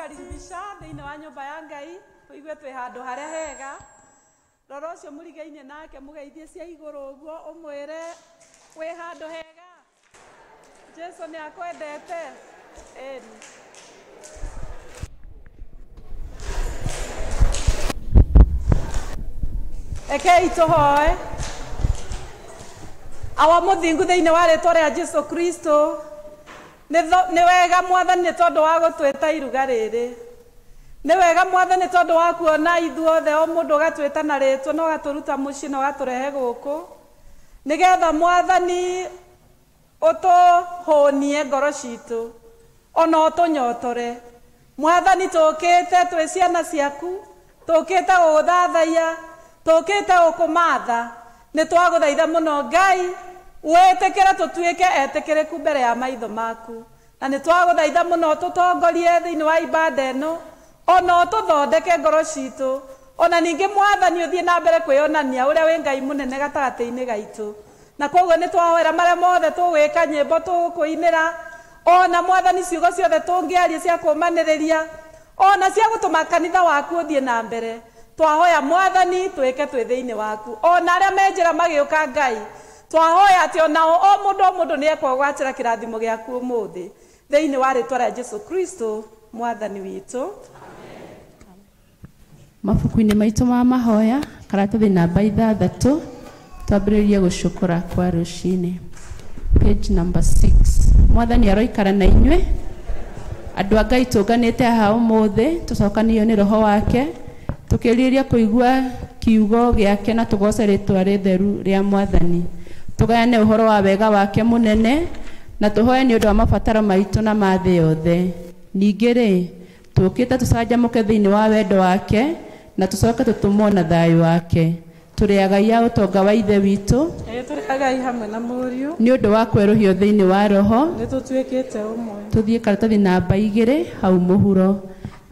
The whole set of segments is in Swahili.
karibisha thiini wa nyumba ya Ngai tuigue twi handu haria hega roro cio murigaine nake mugeithie cia iguru uguo umwire wi handu hega Jesu ni akwendete Ekei tuhoe awa muthingu thiini wa ritwa ria Jesu Kristo ni wega mwathani ni tondu wa gutwita iruga riri ni wega mwathani tondu wa kuona ithuothe o mundu gatwita na ritwa no gaturuta mucii no gaturehe guku nigetha mwathani utuhunie ngoro citu ona utunyotore mwathani tukite twi ciana ciaku tukite guguthathaiya tukite gukumatha ni twaguthaitha muno Ngai wetekera tutuike etekeriku mbere ya maitho maku na ni twaguthaitha muno tutongorie thiini wa ibada ino ona tuthondeke ngoro citu ona ningi mwathani uthie na mbere kwionania uria wi Ngai munene gatagati-ini gaitu na koguo ni twahoera maria mothe tugwika nyimbo tukuinira ona mwathani ciugo ciothe tungiaria cia kumaniriria ona cia gutuma kanitha waku uthie na mbere twahoya mwathani twike twi thiini waku ona aria menjira magiuka Ngai twahoya ati onao o mundu ni ekwagwatira kirathimo giaku umuthi thiini wa ritwa ria Jesu Kristo mwathani witu mabuku-ini maitu ma mahoya karatathi namba 6 twambiririe gucukura kwa rucini page number 6 mwathani aroikara na inywe andu a Ngai tunganite ha umuthi tucokanio ni roho wake tukiriria kuigua kiugo giake na tugoce ritwa ritheru ria mwathani tugayane uhoro wa wega wake munene na tuhoe ni undu wa mabataro maitu na mathi yothe ningi ri tukite tucanjamuke thiini wa wendo wake na tucoke tutumwo na thayu wake turiagaia utonga wa ithe witu turiagai hamwe na muriu ni undu wa kweruhio thiini wa roho ni tutwikite umwe tuthie karatathi namba 2 hau muhuro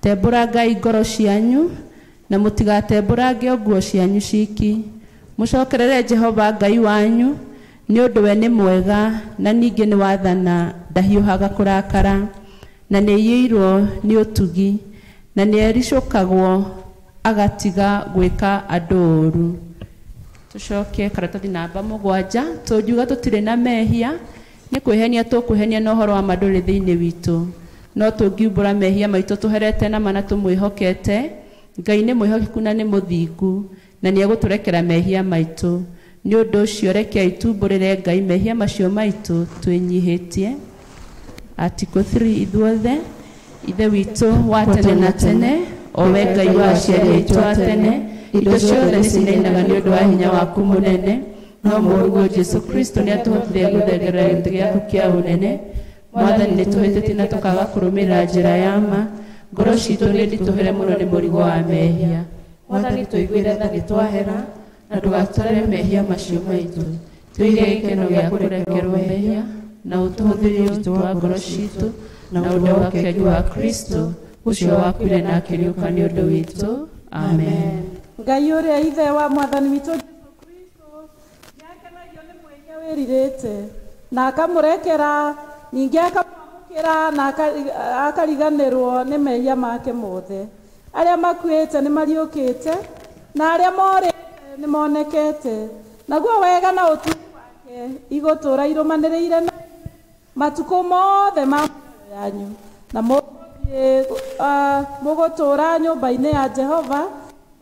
tembura Ngai ngoro cianyu na mutigatemburange nguo cianyu ciki mucokerere Jehova Ngai wanyu ni undu we ni mwega na ningi ni wathana ndahiuhaga kurakara na ni yirwo ni utugi na ni ericukagwo agatiga gwika andu uru tucoke karatathi namba 7 tujuga tutire na mehia ni kwihenia tukwihenia na uhoro wa manduri thiini witu no tungiumbura mehia maitu tuherete na mana tumwihokete Ngai ni mwihokeku na ni muthingu na ni eguturekera mehia maitu ni undu ucio reke itumburire Ngai mehia macio maitu twinyihitie Article 3 ithuothe ithe witu wa tene na tene o we Ngai wa aciari aitu a tene indo ciothe cinainaga ni undu wa hinya waku munene no muruguo Jesu Kristo ni atuhotithia guthengerera giti giaku kia unene mwathani ni tuhititie na tukaga kurumirira njira ya ma ngoro citu ni ndituhere muno ni murigo wa mehia mwathani tuiguire tha ni twahera na ndugatware mehia macio maitu tuige gikeno gia kurekerwo mehia na utuhuthirie uritu wa ngoro citu na undu wa kengi wa Kristo ucio wakuire na akiriuka ni undu witu amen Ngai uria ithe wa mwathani witu Jesu Kristo niakenagio ni mwenya wiririte na akamurekera ningi akamwamukira na akariganirwo ni mehia make mothe aria makuite ni mariukite na aria morite ni monekete naguo wega na utugi wake igutura irumaniriire na matuku mothe ma yanyu na mugutura nyumba-ini ya Jehova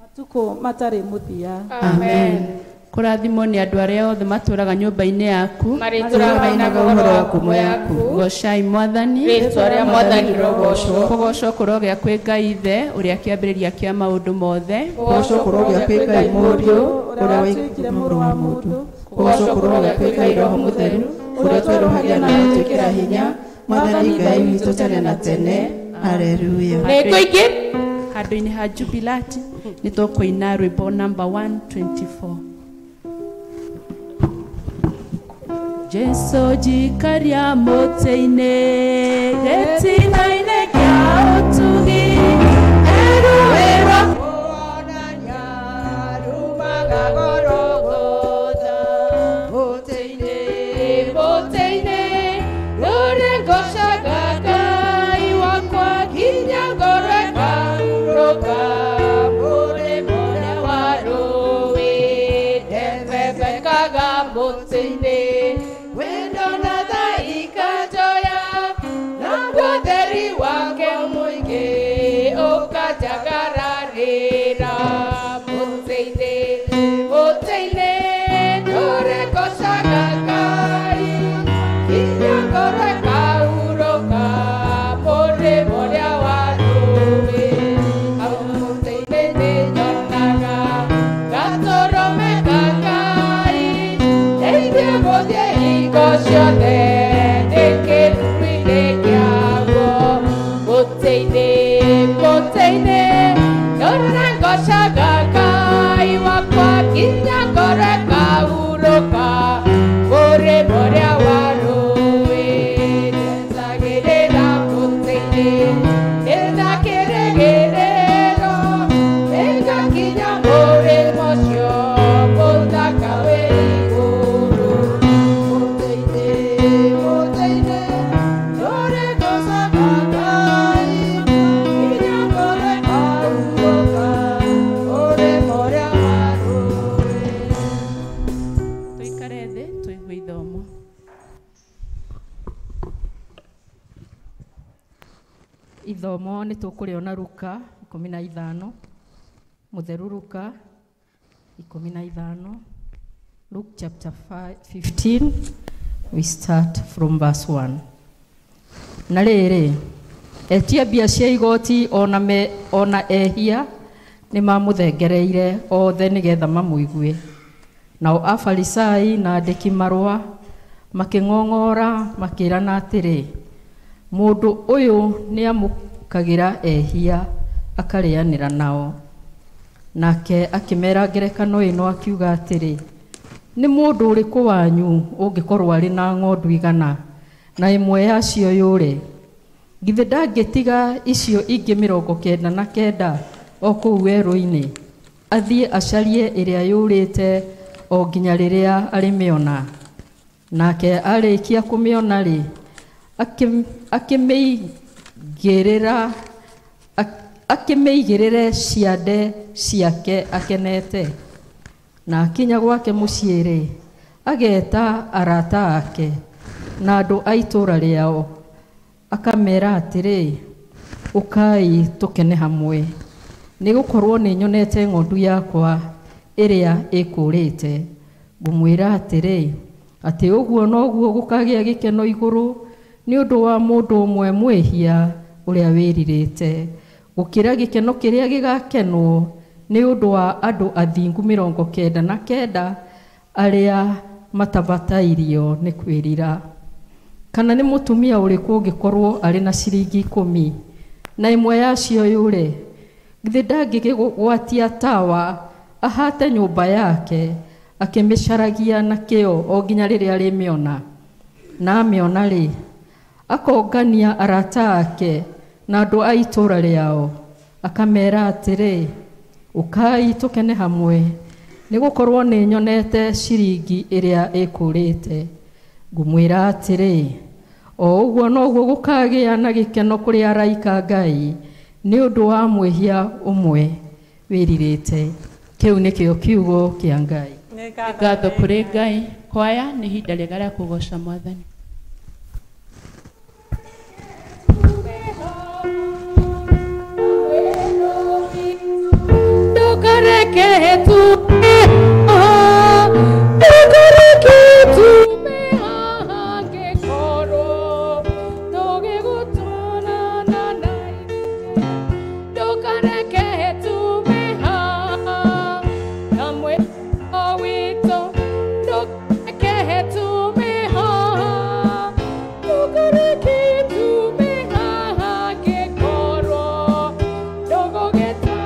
matuku matari muthia amen kurathimo ni andu aria othe maturaga nyumba-ini yaku marituraga uhoro wa kumo yaku gocai mwathani ritwa ria mwathani rogocwo kugocwo kurogea kwi Ngai ithe uria kiambiriria kia maundu mothe kugocwo kurogea kwi Ngai muriu uria watuikire muru wa mundu kugocwo kurogea kwi Ngai roho mutheru uria tweruhagia na gwitwikira hinya mwathani Ngai witu tene na tene haleluya neko ingi handu-ini ha jubilati ni tukuina rwimbo number 124 Jesu jikaria mote-ini getina-ini kia utugi eruwira kuonania rumaga Golgotha mote-ini mote-ini rure ngocaga Ngai wakwa nginya ngoro Ithomo nĩ tũkũrĩona Luka 15 Mũtheru Luka 15 Luke chapter 15 we start from verse 1. Na rĩrĩ etia mbia cia igoti ona ehia nĩ mamũthengereire othe nĩgetha mamũigue. Nao Afarisai na andĩki marũa makĩng'ong'ora makĩrana atĩrĩ, mũndũ ũyũ nĩ amũkagĩra ehia akarĩanĩra nao. Nake akĩmera ngerekano ĩno akiuga atĩrĩ, nĩ mũndũ ũrĩkũ wanyu ũngĩkorwo arĩ na ng'ondu igana na ĩmwe yacio yũre, githĩ ndangĩtiga icio ingĩ 99 o kũu werũ-inĩ athiĩ acarie ĩrĩa yũrĩte o nginya rĩrĩa arĩmĩona? Nake arĩkia kũmĩona-rĩ, akĩmĩigĩrĩre ciande ciake akenete. Na akinya gwake mũciĩ-rĩ, ageta arata ake na andũ a itũũra rĩao, akamera atĩrĩ, ũkai tũkene hamwe, nĩgũkorwo nĩnyonete ng'ondu yakwa ĩrĩa ĩkũrĩte. Ngũmwĩra atĩrĩ, atĩ ũguo noguo gũkagĩa gĩkeno igũrũ nĩ ũndũ wa mũndũ ũmwe mwĩhia ũrĩa wĩrirĩte, gũkĩra gĩkeno kĩrĩa gĩgakenwo nĩ ũndũ wa andũ athingu 99 arĩa matabatairio nĩ kwĩrira. Kana nĩ mũtumia ũrĩkũ ũngĩkorwo arĩ na ciringi 10 na ĩmwe yacio yũre, githĩ ndangĩgwatia tawa ahate nyũmba yake akĩmĩcaragia na kĩo o nginya rĩrĩa arĩmĩona? Na amĩona-rĩ, akongania arata ake na andũ a itũũra rĩao, akamera atĩrĩ, ũkai tũkene hamwe, nĩgũkorwo nĩnyonete ciringi ĩrĩa ĩkũrĩte. Ngũmwĩra atĩrĩ, o ũguo noguo gũkagĩa na gĩkeno kũrĩ araika Ngai nĩ ũndũ wa mwĩhia ũmwe wĩrirĩte. Kĩu nĩkĩo kiugo kĩa Ngai. Ngatho kũrĩ Ngai. Kwaya nĩ ihinda rĩega rĩa kũgoca Mwathani. Ndukareke tume hange koro noge gutona na nai. Ndukareke tume hamwe owito. Ndukareke tume ndukareke tume hange koro nogo geta.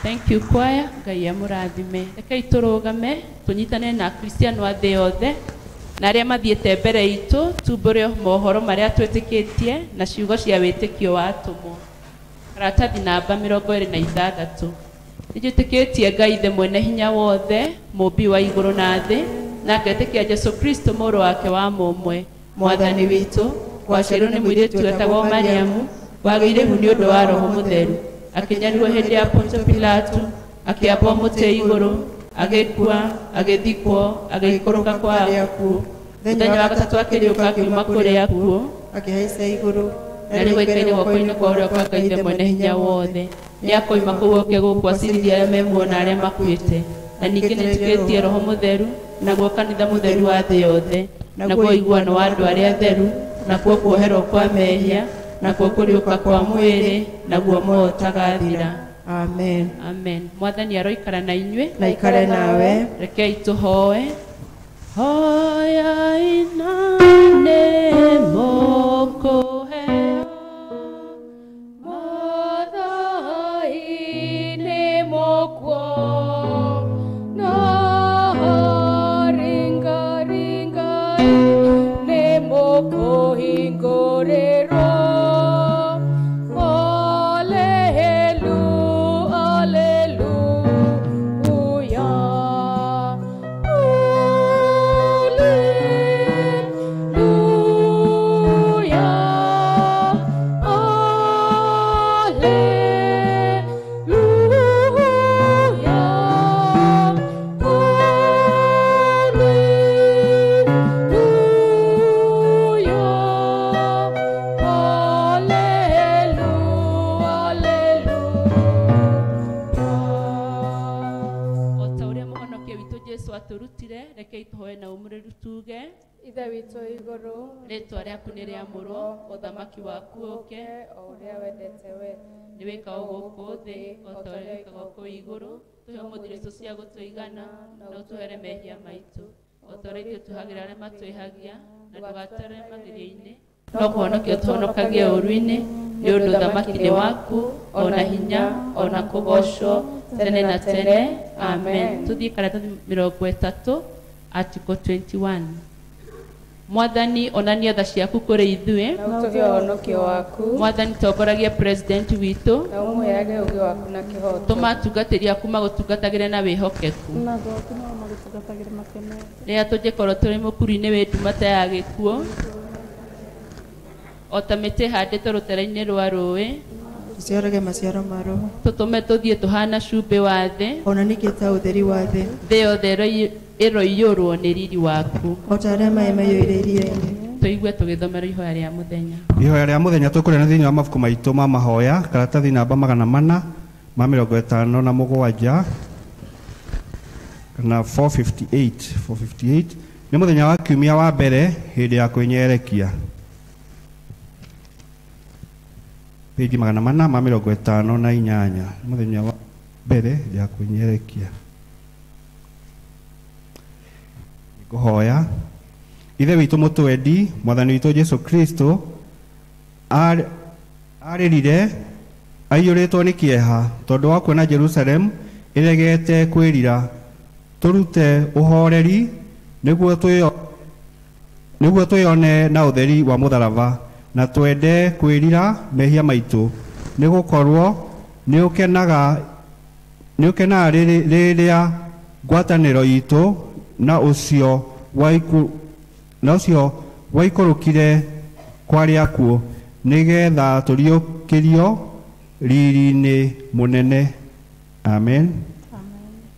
Thank you choir, Ngai amũrathime. Rekei tũrũgame tũnyitane na Akristiano a thĩ yothe na arĩa mathiĩte mbere itũ tumbũre mohoro marĩa twĩtĩkĩtie na ciugo cia wĩtĩkio wa atũmwo. Karatathi namba 26. Nĩnjĩtĩkĩtie Ngai Ithe mwene hinya wothe, mũmbi wa igũrũ na thĩ, na ngetĩkia Jesũ Kristo mũrũ wake wa mũmwe, Mwathani witũ, waciarwo nĩ mũirĩtu wetagwo Mariamu, wagĩire hu nĩ ũndũ wa Roho Mũtheru, akĩnyarirwo hĩndĩ ya Ponto Pilato, akĩambwo mũtĩ igũrũ, agĩkua, agĩthikwo, agĩikũrũka kwa arĩa akuũ. Mũthenya wa gatatũ akĩriũka akiuma kũrĩ akuũ, akĩhaica igũrũ, na rĩu aikaire guoko-inĩ kwa ũrĩo kwa Ngai Ithe mwene hinya wothe. Nĩakoima kũu oke gũkũ acirithie arĩa me muoyo na arĩa makuĩte. Na ningĩ nĩtĩkĩtie Roho Mũtheru, naguo kanitha mũtheru wa thĩ yothe, naguo iguano wa andũ arĩa atheru, nakuo kuoherwo kwa mehia, nakuo kũriũka kwa mwĩrĩ, naguo muoyo ũtagathira. Amen. Amen. Mwathani aroikara na inyuĩ, Na ikare nawe. rekei tũhoe. Hoya inane mũkũheo, mathai-inĩ mũkuo, no ringaringai-nĩ mũkũhingũrĩrwo. Ithe witũ igũrũ, rĩtwa rĩaku nĩ rĩamũrwo, ũthamaki waku ũke, o ũrĩa wendete we. nĩ wĩkagwo gũkũ thĩ o ta ũrĩa wĩkagwo kũu igũrũ. Tũhe ũmũthĩ irio cia gũtũigana, na ũtũhere mehia maitũ o ta ũrĩa ithuĩ tũhagĩra arĩa matwĩhagia, na ndũgatware magerio-inĩ, no kũhonokia ũtũhonokagie ũũru-inĩ, nĩ ũndũ ũthamaki nĩ waku, ona hinya, ona kũgocwo tene na tene. Amen. Tũthiĩ karatathi 30, Article 21. Mwathani onania tha ciaku kũrĩ ithuĩ, Na ũtũhe ũhonokio waku, Mwathani tongoragia president witũ, na ũmũheage ũũgĩ waku na kĩhooto. tũma atungatĩri aku magũtungatagĩre na wĩhokeku. Na gwaku no magũtungatagĩre makenete. Rĩrĩa tũngĩkorwo tũrĩ mũkuru-inĩ wĩ ndumata ya gĩkuũ, o ta mĩtĩ ĩhandĩtwo rũtere-inĩ rwa rũĩ, Ciorage maciaro ma Roho. tũtũme tũthiĩ tũhana cumbĩ wa thĩ, Ona nĩkĩ ta ũtheri wa thĩ. thĩ yothe ĩroiyũrwo nĩ riri waku. O ta arĩa maĩ maiyũire iria-inĩ. Tũigue tũgĩthomera ihoya rĩa mũthenya. Ihoya rĩa mũthenya tũkũrĩa na thĩinĩ wa mabuku maitũ ma mahoya, karatathi namba 457 na 458 nĩ mũthenya wa kiumia wa mbere hĩndĩ ya kwĩnyerekia. Peji 458 mũthenya wa mbere hĩndĩ ya kwĩnyerekia. Ngũhoya. Ithe witũ mũtwendi, Mwathani witũ Jesũ Kristo arĩrire aiyũrĩtwo nĩ kĩeha tondũ wa kuona Jerusalem ĩregete kwĩrira. Tũrute ũhoreri nĩguo twĩone na ũtheri wa mũtharaba, na twende kwĩrira mehia maitũ, nĩ gũkorwo nĩ ũkenaga rĩrĩa ngwatanĩro itũ na ũcio waikũrũkire kwarĩ akuo, nĩgetha tũriũkĩrio riri-inĩ mũnene. Amen.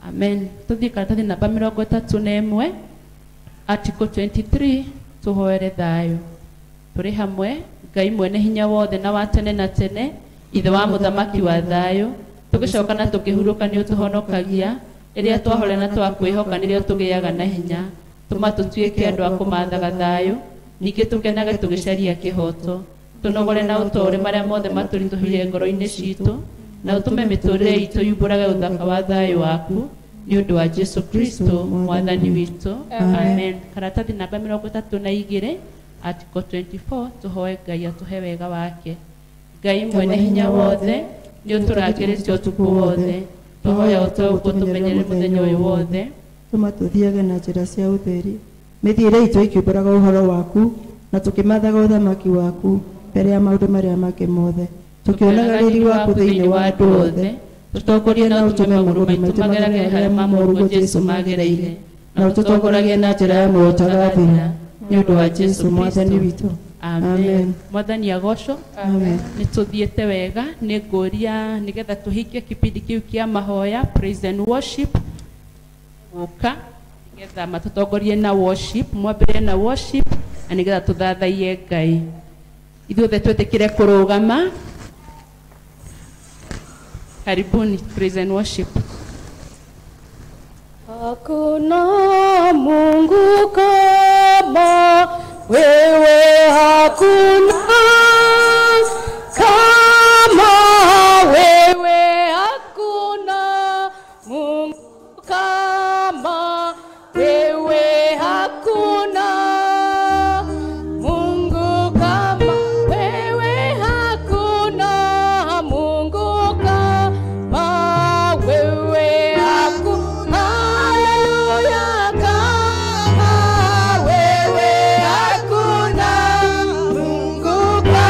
Amen. Tũthiĩ karatathi namba 31, Article 23, tũhoere thayũ. Tũrĩ hamwe, Ngai mwene hinya wothe na wa tene na tene, ithe wa mũthamaki wa thayũ, tũgĩcoka na tũkĩhurũka nĩ ũtũhonokagia, rĩrĩa twahore na twakwĩhoka nĩrĩo tũgĩaga na hinya. Tũma tũtuĩke andũ a kũmathaga thayũ, ningĩ tũkenage tũgĩcaria kĩhooto. Tũnogore na ũtore marĩa mothe matũritũhire ngoro-inĩ citũ, na ũtũme mĩtũrĩre itũ yumbũrage ũthaka wa thayũ waku, nĩ ũndũ wa Jesũ Kristo Mwathani witũ. Amen. Karatathi namba 32, Article 24, tũhoe Ngai atũhe wega wake. Ngai mwene hinya wothe, nĩ ũtũrangĩrĩte ũtukũ wothe, tũhoya ũtũmenyere mũthenya ũyũ wothe, tũma tũthiage na njĩra cia ũtheri, mĩthiĩre itũ ĩkĩũmbũraga ũhoro waku na tũkĩmathaga ũthamaki waku mbere ya maũndũ marĩa mangĩ mothe, tũkĩonaga riri waku thĩinĩ wa andũ othe, tũtongorie na ũtũme magũrũ maitũ mageragĩre harĩa mamorugo Jesũ magereire, na ũtũtongoragie na njĩra ya muoyo ũtagathira, nĩ ũndũ wa Jesũ mwathani witũ. Amen. Mwathani agocwo. Amen. Nĩ tũthiĩte wega, nĩ ngũria nĩgetha tũhikie kĩbindi kĩu kĩa mahoya praise and worship gũka nĩgetha matũtongorie na worship, mwambĩrĩrie na worship na nĩgetha tũthathaie Ngai. Ithuothe twĩtĩkĩre kũrũgama. Karibuni praise and worship. Hakuna Mungu kama wewe, hakuna kama wewe, hakuna Mungu kama wewe, hakuna Mungu kama wewe, hakuna Mungu kama wewe, hakuna haleluya kama wewe, hakuna Mungu kama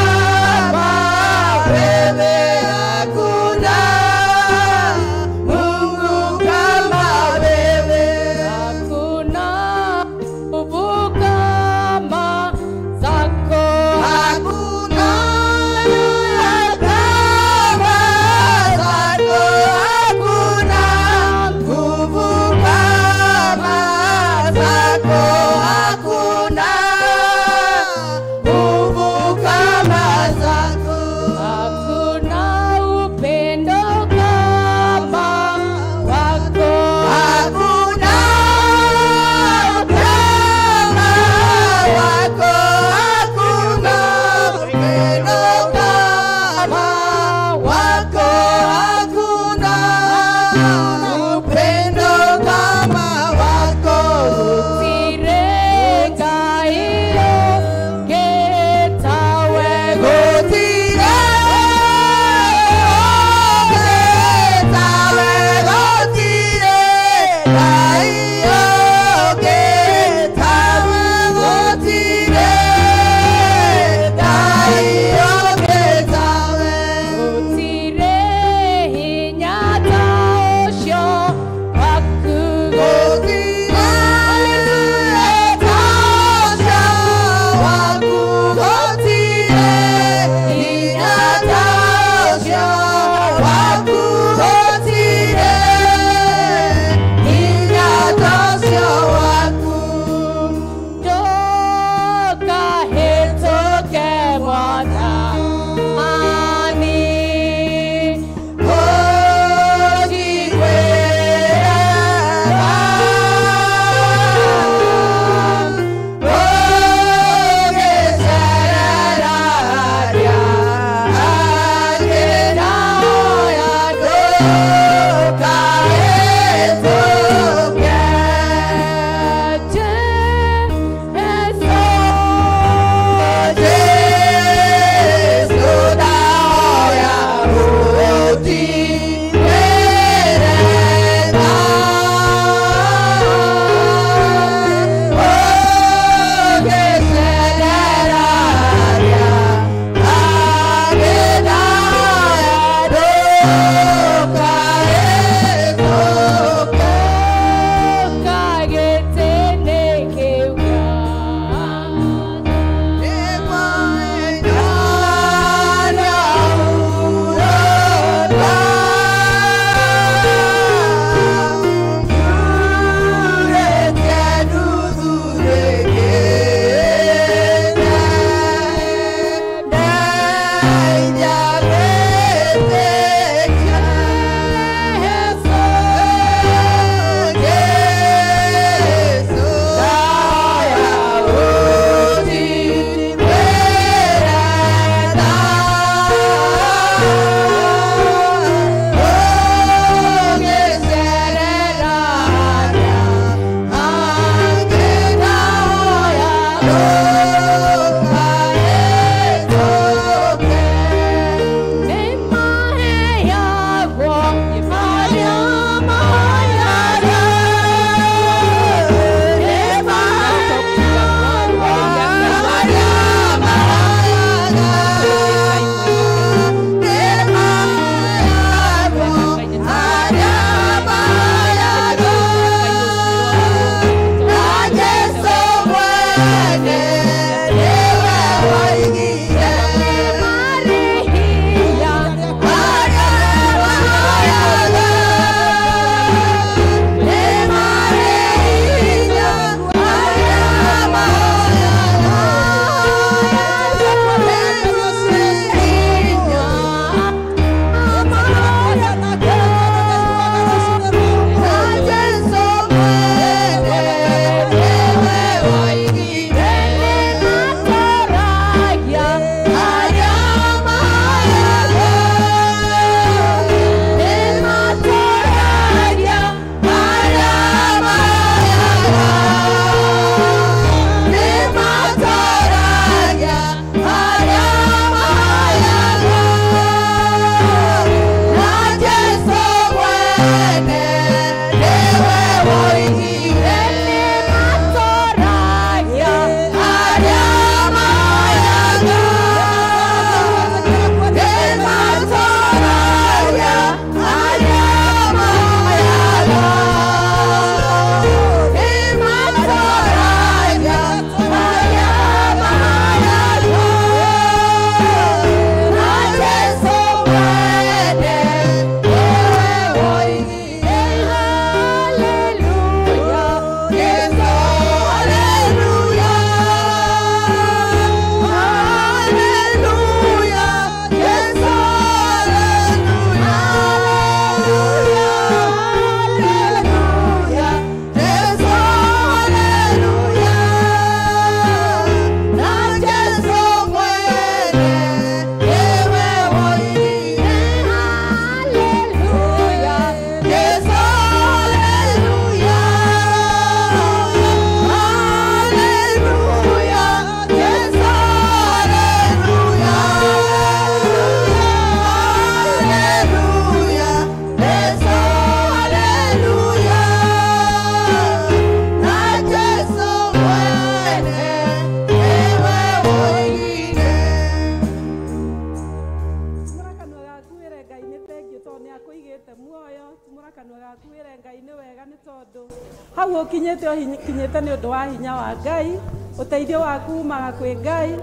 wagite muoyo tumura kanwa gaku wire Ngai ni wega ni tondu hau ukinyite kinyite ni undu wa hinya wa Ngai uteithio waku umaga kwi Ngai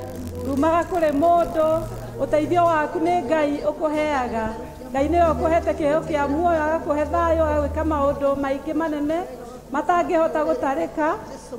rumaga kuri mundu uteithio waku ni Ngai ukuheaga Ngai ni ukuhete kiheo kia muoyo agakuhe thayo agwika maundu maingi manene matangihota gutarika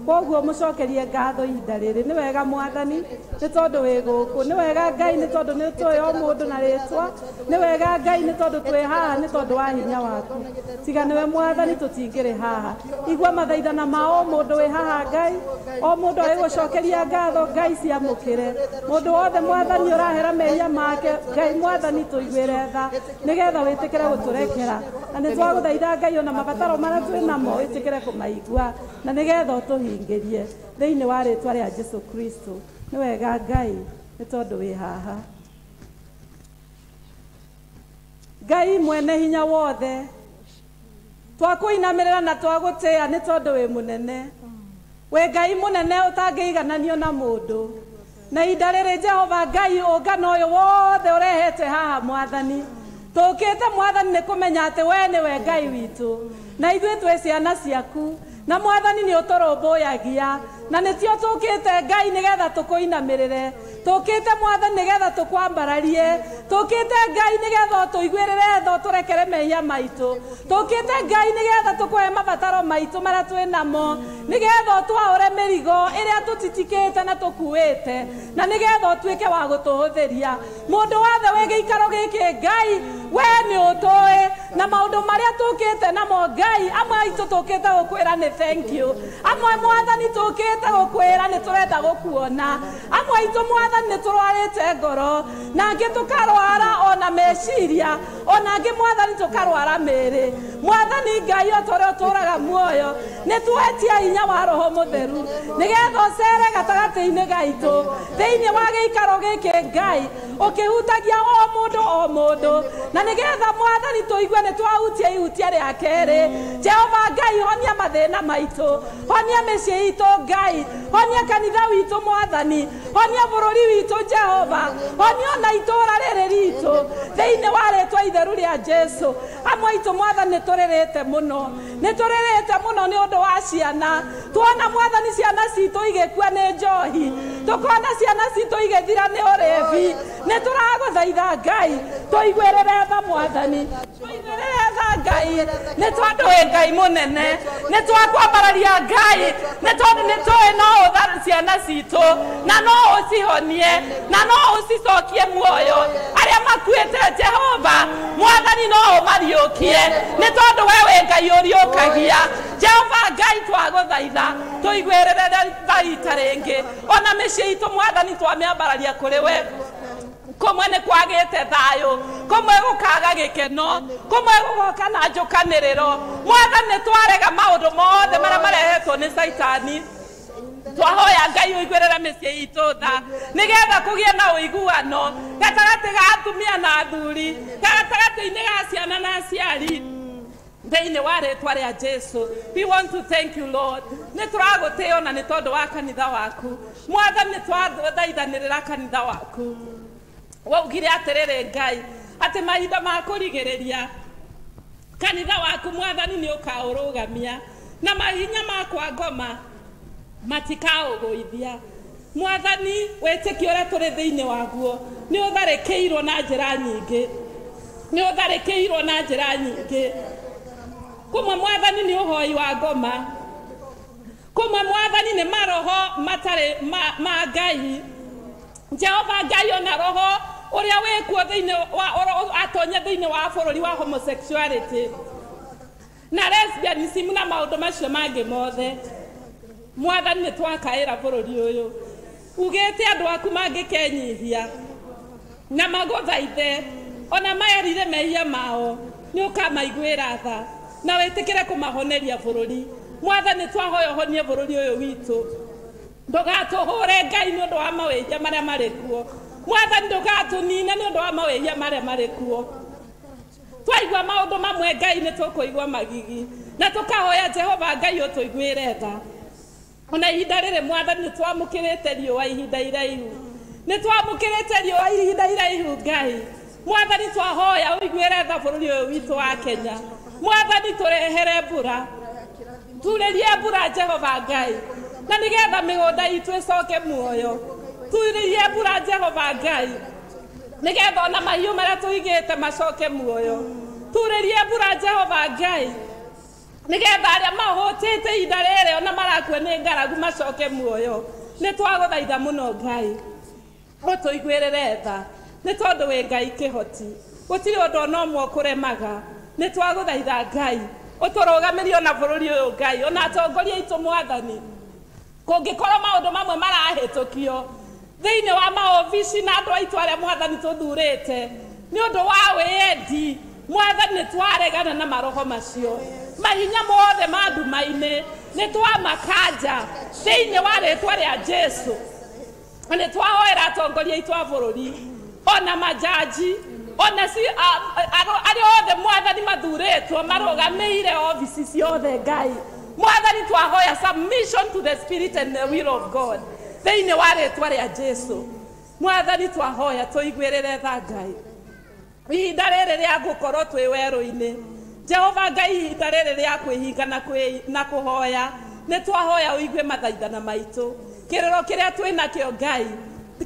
koguo mucokerie ngatho ihinda riri ni wega Mwathani ni tondu wi guku ni wega Ngai ni tondu ni tuoyo mundu na ritwa ni wega Ngai ni tondu twi haha ni tondu wa hinya waku tiga niwe Mwathani tutingiri haha igua mathaithana ma o mundu wi haha Ngai o mundu ari gucokeria ngatho Ngai ciamukire mundu wothe Mwathani urahera mehia make Ngai Mwathani tuiguire tha nigetha witikire guturekera na ni twaguthaitha Ngai ona mabataro maria twi namo witikire kumaigua na nigetha utuhingirie thiini wa ritwa ria Jesu Kristo ni wega Ngai ni tondu wi haha Ngai mwene hinya wothe twakuinamirira na twagutia ni tondu wi munene we Ngai munene utangiigananio na mundu na ihinda riri Jehova Ngai ungano uyu wothe urehete haha Mwathani tukite Mwathani ni kumenya ati we ni we Ngai witu na ithuĩ twĩ ciana ciaku na Mwathani ni uturumbuyagia na nĩtio tukite Ngai nigetha tukuinamirire tukite Mwathani nigetha tukwambararie tukite Ngai nigetha tuiguirire tho turekere mehia maitu tukite Ngai nigetha tukuhe mabataro maitu maria twi namo nigetha twaure mirigo iria tutitikite na tukuite na nigetha tuike wa gutuhuthiria mundu wothe wi giikaro giki Ngai we ni utoi na maundu maria tukite namo Ngai amwe aitu tukite gukwira ni thank you amwe Mwathani tukite gukwira ni turenda gukuona amwe aitu Mwathani ni turwarite ngoro na angi tukarwara ona meciria ona angi Mwathani tukarwara miri Mwathani Ngai otore uturaga muoyo ni twetia hinya wa Roho Mutheru nigetha ucere gatagati-ini gaitu thiini wa giikaro giki Ngai ukihutagia o mundu na nigetha Mwathani tuigue ni twahutia ihutia ria keri Jehova Ngai honia mathina maitu honia micii itu Ngai honia kanitha witu Mwathani honia bururi witu Jehova honia na itura riri ritu thiini wa ritwa itheru ria Jesu amwe itu Mwathani ni turirite muno ni undu wa ciana tuona Mwathani ciana citu igikua ni njohi tukona ciana citu igithira ni urevi ni turaguthaitha Ngai tuiguirire tha Mwathani tuiguirire tha Ngai ni tondu wi Ngai munene ni twakwambararia Ngai ni tondu ni tui no utharu ciana citu na no ucihonie na no ucicokie muoyo aria makuite Jehova Mwathani no umariukie ni tondu we wi Ngai uriukagia Jehova Ngai twaguthaitha tuiguirire tha rita ringi ona micii itu Mwathani twamiambararia kuri we kumwe ni kwagite thayo kumwe gukaga gikeno kumwe gugoka na njukaniriro Mwathani ni twarega maundu mothe maria marehetwo ni Saitani twahoya Ngai uiguirire micii itu tha nigetha kugie na uiguano gatagati ga atumia na athuri gatagati-ini ga ciana na aciari thiini wa ritwa ria Jesu. We want to thank you Lord ni turagutio na ni tondu wa kanitha waku Mwathani ni twathaithanirira kanitha waku waugire atiriri Ngai ati mahinda ma kurigiriria kanitha waku Mwathani ni ukaurugamia na mahinya makwa ngoma matikaugũithia Mwathani witikio uria turi thiini waguo ni utharikiirwo na njira nyingi kumwe Mwathani ni uhoi wa ngoma kumwe Mwathani ni maroho matari ma Ngai Jehova Ngai ona roho uria wikuo thiini wa atonya thiini wa bururi wa homosexuality na lesbianism na maundu macio mangi mothe Mwathani ni twakaira bururi uyu ugite andu aku mangikenyihia na maguthaithe ona mayarire mehia mao ni ukamaiguira tha na witikire kumahoneria bururi Mwathani twahoya honie bururi uyu witu ndugatuhure Ngai ni undu wa mawihia maria mari kuo Mwathani ndugatunine ni undu wa mawihia maria mari kuo twaigua maundu mamwe Ngai ni tukuigua magigi na tukahoya Jehova Ngai utuiguire tha ona ihinda riri Mwathani ni twamukirite riũa ihinda iraihu ni twamukirite riũa ihinda iraihu Ngai Mwathani twahoya uiguire tha bururi uyu witu wa Kenya. Mwathani turehere mbura, turerie mbura Jehova Ngai, na nigetha migunda itu icoke muoyo. Turerie mbura Jehova Ngai, nigetha ona mahiu maria tuigite macoke muoyo. Turerie mbura Jehova Ngai, nigetha aria mahutite ihinda riri ona marakua ni ngaragu macoke muoyo. Ni twaguthaitha muno Ngai utuiguirire tha, ni tondu wi Ngai kihoti, gutiri undu ona umwe kuremaga. Ni twaguthaitha Ngai uturugamirie ona bururi uyu Ngai, ona atongoria itu Mwathani, kungikorwo maundu mamwe marahitukio thiini wa maobici na andu aitu aria Mwathani tuthurite ni undu wa wiendi. Mwathani ni twaregana na maroho macio, mahinya mothe ma nduma-ini ni twamakanja thiini wa ritwa ria Jesu. Ni twahoera atongoria itu a bururi, ona majaji, ona si ari othe Mwathani mathuritwo marugameire obici ciothe Ngai. Mwathani twahoya submission to the spirit and the will of God thiini wa ritwa ria Jesu. Mwathani twahoya tuiguirire tha Ngai ihinda riri ria gukorwo twi weru-ini. Jehova Ngai ihinda riri ria kwihinga na kuhoya, ni twahoya uigue mathaithana maitu. Kiriro kiria twina kio Ngai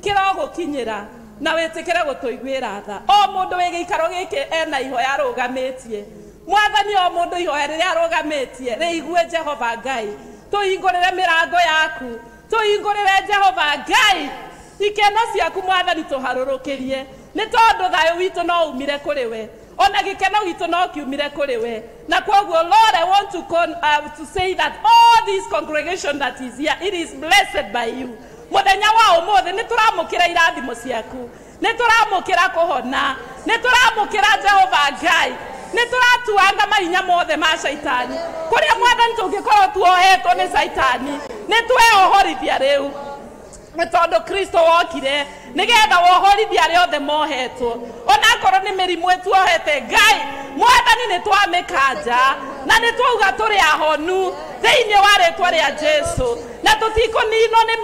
kiro gukinyira na witikire gutuiguira tha. O mundu wi giikaro giki ena ihoya rugamitie. Mwathani o mundu ihoya riria arugamitie riigue Jehova Ngai, tuhingurire mirango yaku, tuhingurire Jehova Ngai ikeno ciaku Mwathani tuharurukirie, ni tondu thayo witu no umire kuri we, ona gikeno gitu no kiumire kuri we. Na koguo Lord, I want to say that all this congregation that is here, it is blessed by you. Muthenya wa umuthi ni turamukira irathimo ciaku, ni turamukira kuhona, ni turamukira Jehova Ngai, ni turatuanga mahinya mothe ma shaitani kuria Mwathani tungikorwo tuohetwo ni shaitani, ni tweohorithia riu ni tondu Kristo wokire nigetha wohorithia aria othe mohetwo. Ona korwo ni mirimu tuohete Ngai, Mwathani ni twamikanja na ni twauga turi ahonu thiini wa ritwa ria Jesu, na tutikuninwo ni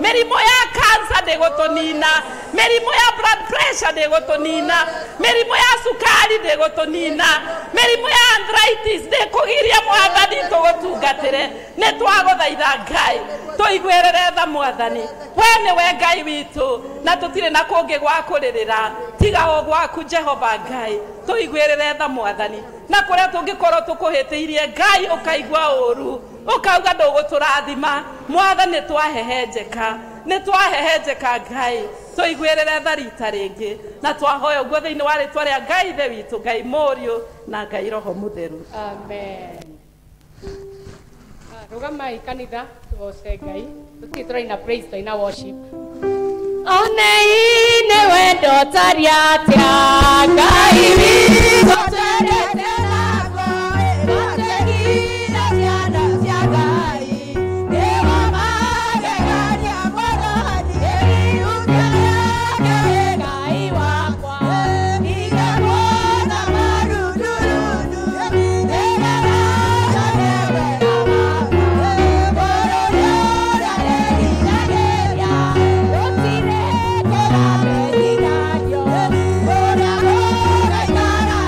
mirimu ya cancer ndigutunina, mirimu ya blood pressure ndigutunina, mirimu ya sukari ndigutunina, mirimu ya arthritis ndikugiria Mwathani tugutungatire. Ni twaguthaitha Ngai tuiguirire tha Mwathani, we niwe Ngai witu na tutire na kungi gwa kuririra tiga o gwaku Jehova Ngai. Tuiguirire tha Mwathani, na kuria tungikorwo tukuhitiirie Ngai ukaigua uru ukauga nduguturathima Mwathani, twahehenjeka Ngai, tuiguirire tha rita ringi na twahoya uguo thiini wa ritwa ria Ngai ithe witu, Ngai Mũriũ na Ngai Roho Mutheru. Amen. Rugamai kanitha tugoce Ngai, tutituraina praise twaina worship. Onei ni wendo taria atia Ngai witũ twendete naguo, gũtigĩra ciana cia Ngai nĩguo magegania Mwathani. Ĩriũkia rĩake Ngai wakwa ingĩmuona marundurundu nĩgetha nyone wega waku bũrũri ũrĩa ndĩriragĩria gũtirĩ kĩrathĩrĩrio ũrĩa mũraikara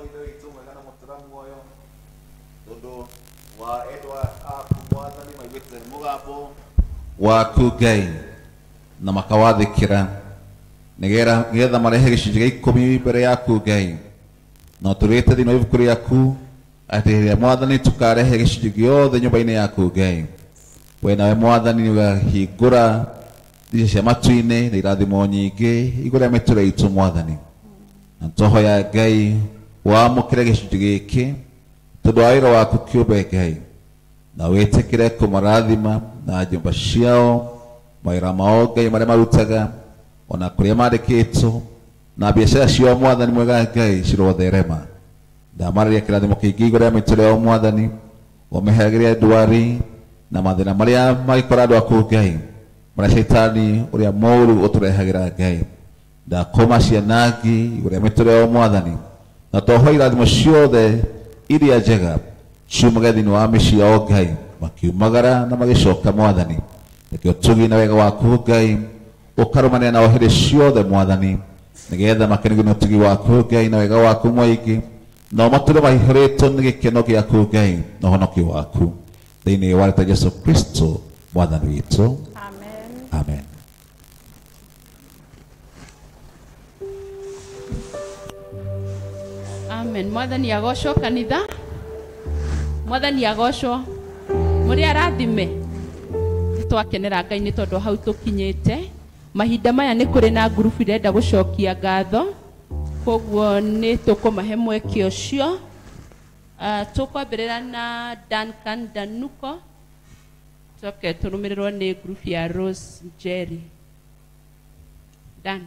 ino itu magana mutaramu oyo tondo wa edwa akumwathani maigwete mugambo waku Ngai na makawathikira nigetha marehe gicunjĩ gĩa 10 mbere yaku Ngai no turĩte thĩinĩ wa ibuku rĩaku atĩ rĩrĩa Mwathani tukarehe gĩcunjĩ gĩothe nyũmba-inĩ yaku Ngai we nawe Mwathani nĩũgahingũra ndirica cia matu-inĩ na irathimo nyingĩ igũrũ rĩa mĩtũrĩre itũ Mwathani na tũhoya Ngai wamũkĩre gĩcunjĩ gĩkĩ tondũ wa wĩra waku kĩũmbe Ngai na wĩtĩkĩre kũmarathima na nyũmba ciao mawĩra mao Ngai marĩa marutaga ona kũrĩa mandĩkĩtwo na biacara ciao Mwathani mwega Ngai cirotherema ndamararia kĩrathimo kĩingĩ igũrũ rĩa mĩtũrĩre yao Mwathani ũmĩheragĩre ndwari na mathĩna marĩa magĩkora andũ aku Ngai marĩa shaitani ũrĩa mũũru ũtũrehagĩra Ngai ndakoma cianangi igũrũ rĩa mĩtũrĩre yao Mwathani na tũhoya irathimo ciothe iria njega ciumage thĩinĩ wa mĩciĩ yao Ngai makiumagara na magĩcoka Mwathani nĩkĩo tũgĩ na wega waku Ngai ũkarũmanĩrĩra nao hĩndĩ ciothe Mwathani nĩgetha makenagio nĩ ũtugi waku Ngai na wega waku mũingĩ nao matũũre maihũrĩtwo nĩ gĩkeno gĩaku Ngai na ũhonokio waku thĩinĩ wa rĩĩtwa Jesũ Kristo Mwathani witũ. Amen. Amen. Amen. Mwathani agocwo kanitha. Mwathani agocwo. Mũrĩ arathime. Nĩtwakenera Ngai nĩ tondũ hau tũkinyĩte. Mahinda maya nĩ kũrĩ na ngurubu irenda gũcokia ngatho. Koguo nĩ tũkũmahe mweke ũcio. Tũkwambĩrĩra na Duncan Danuko. Tũcoke tũrũmĩrĩrwo nĩ ngurubu ya Rose Jerry. Dan.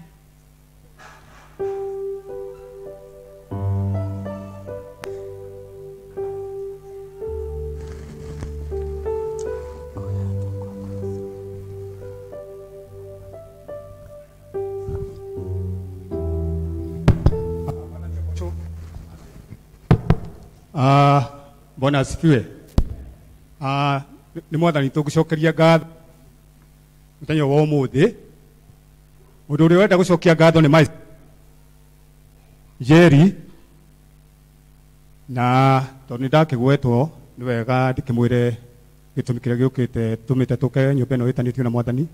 Bwana asifiwe. Nĩ Mwathani tũgũcokeria ngatho mũthenya wa ũmũthĩ. Mũndũ ũrĩa ũrenda gũcokia ngatho nĩ Mike Jerry na tondũ nĩndakĩgwetwo nĩ wega ndĩkĩmwĩre gĩtũmi kĩrĩa gĩũkĩte tũmĩte tũke nyũmba ĩno ĩtanĩtio na Mwathani.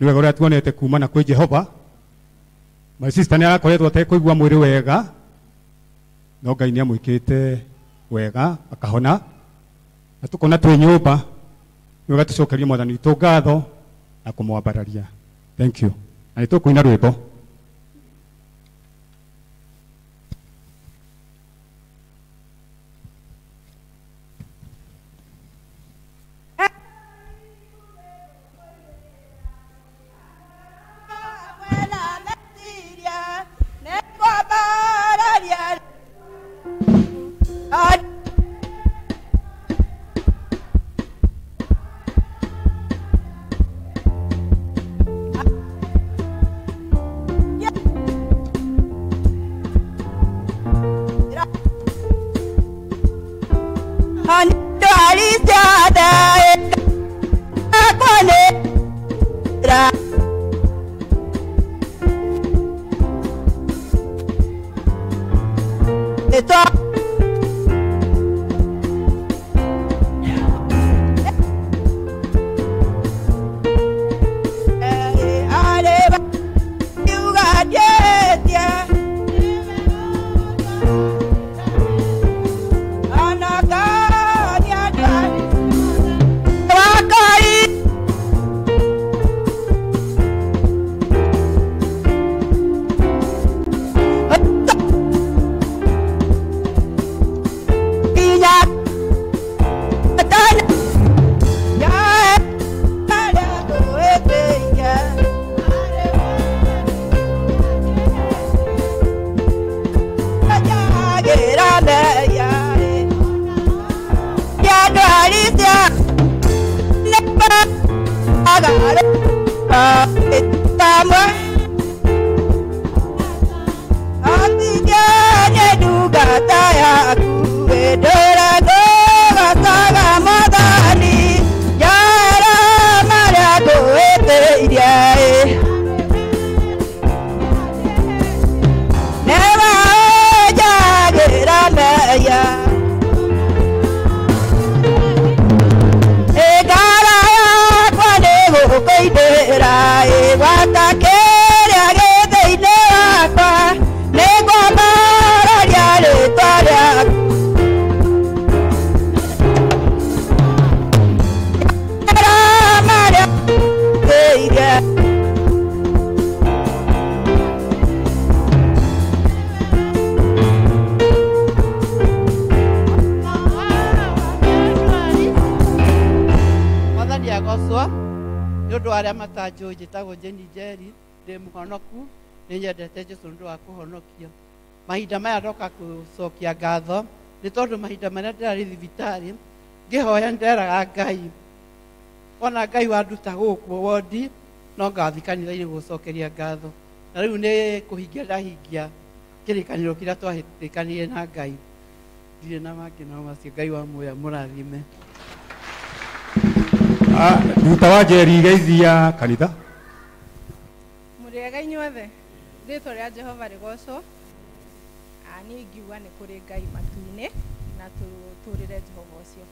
Nĩ wega ũrĩa tuonete kumana kwĩ Jehova. My sister nĩ arakoretwo atekũigua mwĩrĩ wega no Ngai nĩ amwĩkĩte wega akahona na tukona twĩ nyũmba nĩ wega tũcokerie Mwathani witũ ngatho na kũmwambararia. Thank you. Na nĩ tũkũina rwĩmbo. ndondo aria matanjo njitagwo Jenny Njeri ndi muhonoku ni nyendete Jesu ndu wa kuhonokio mahinda maya ndoka kucokia ngatho ni tondu mahinda maria ndirari thibitari ngihoya nderaga Ngai ona Ngai wanduta guku wodi no ngathi kanitha-ini gucokeria ngatho na riu ni kuhingia ndahingia kirikaniro kiria twahitikanire na Ngai ndire na mangĩ no macio Ngai wa muoya mũrathime. Nduta wa Njeri geithia kanitha mũrĩega inyuothe rĩtwa rĩa Jehova rĩgocwo niĩ ingiuga nĩ kũrĩ Ngai matu-inĩ na tũtũrĩre Jehova ũcio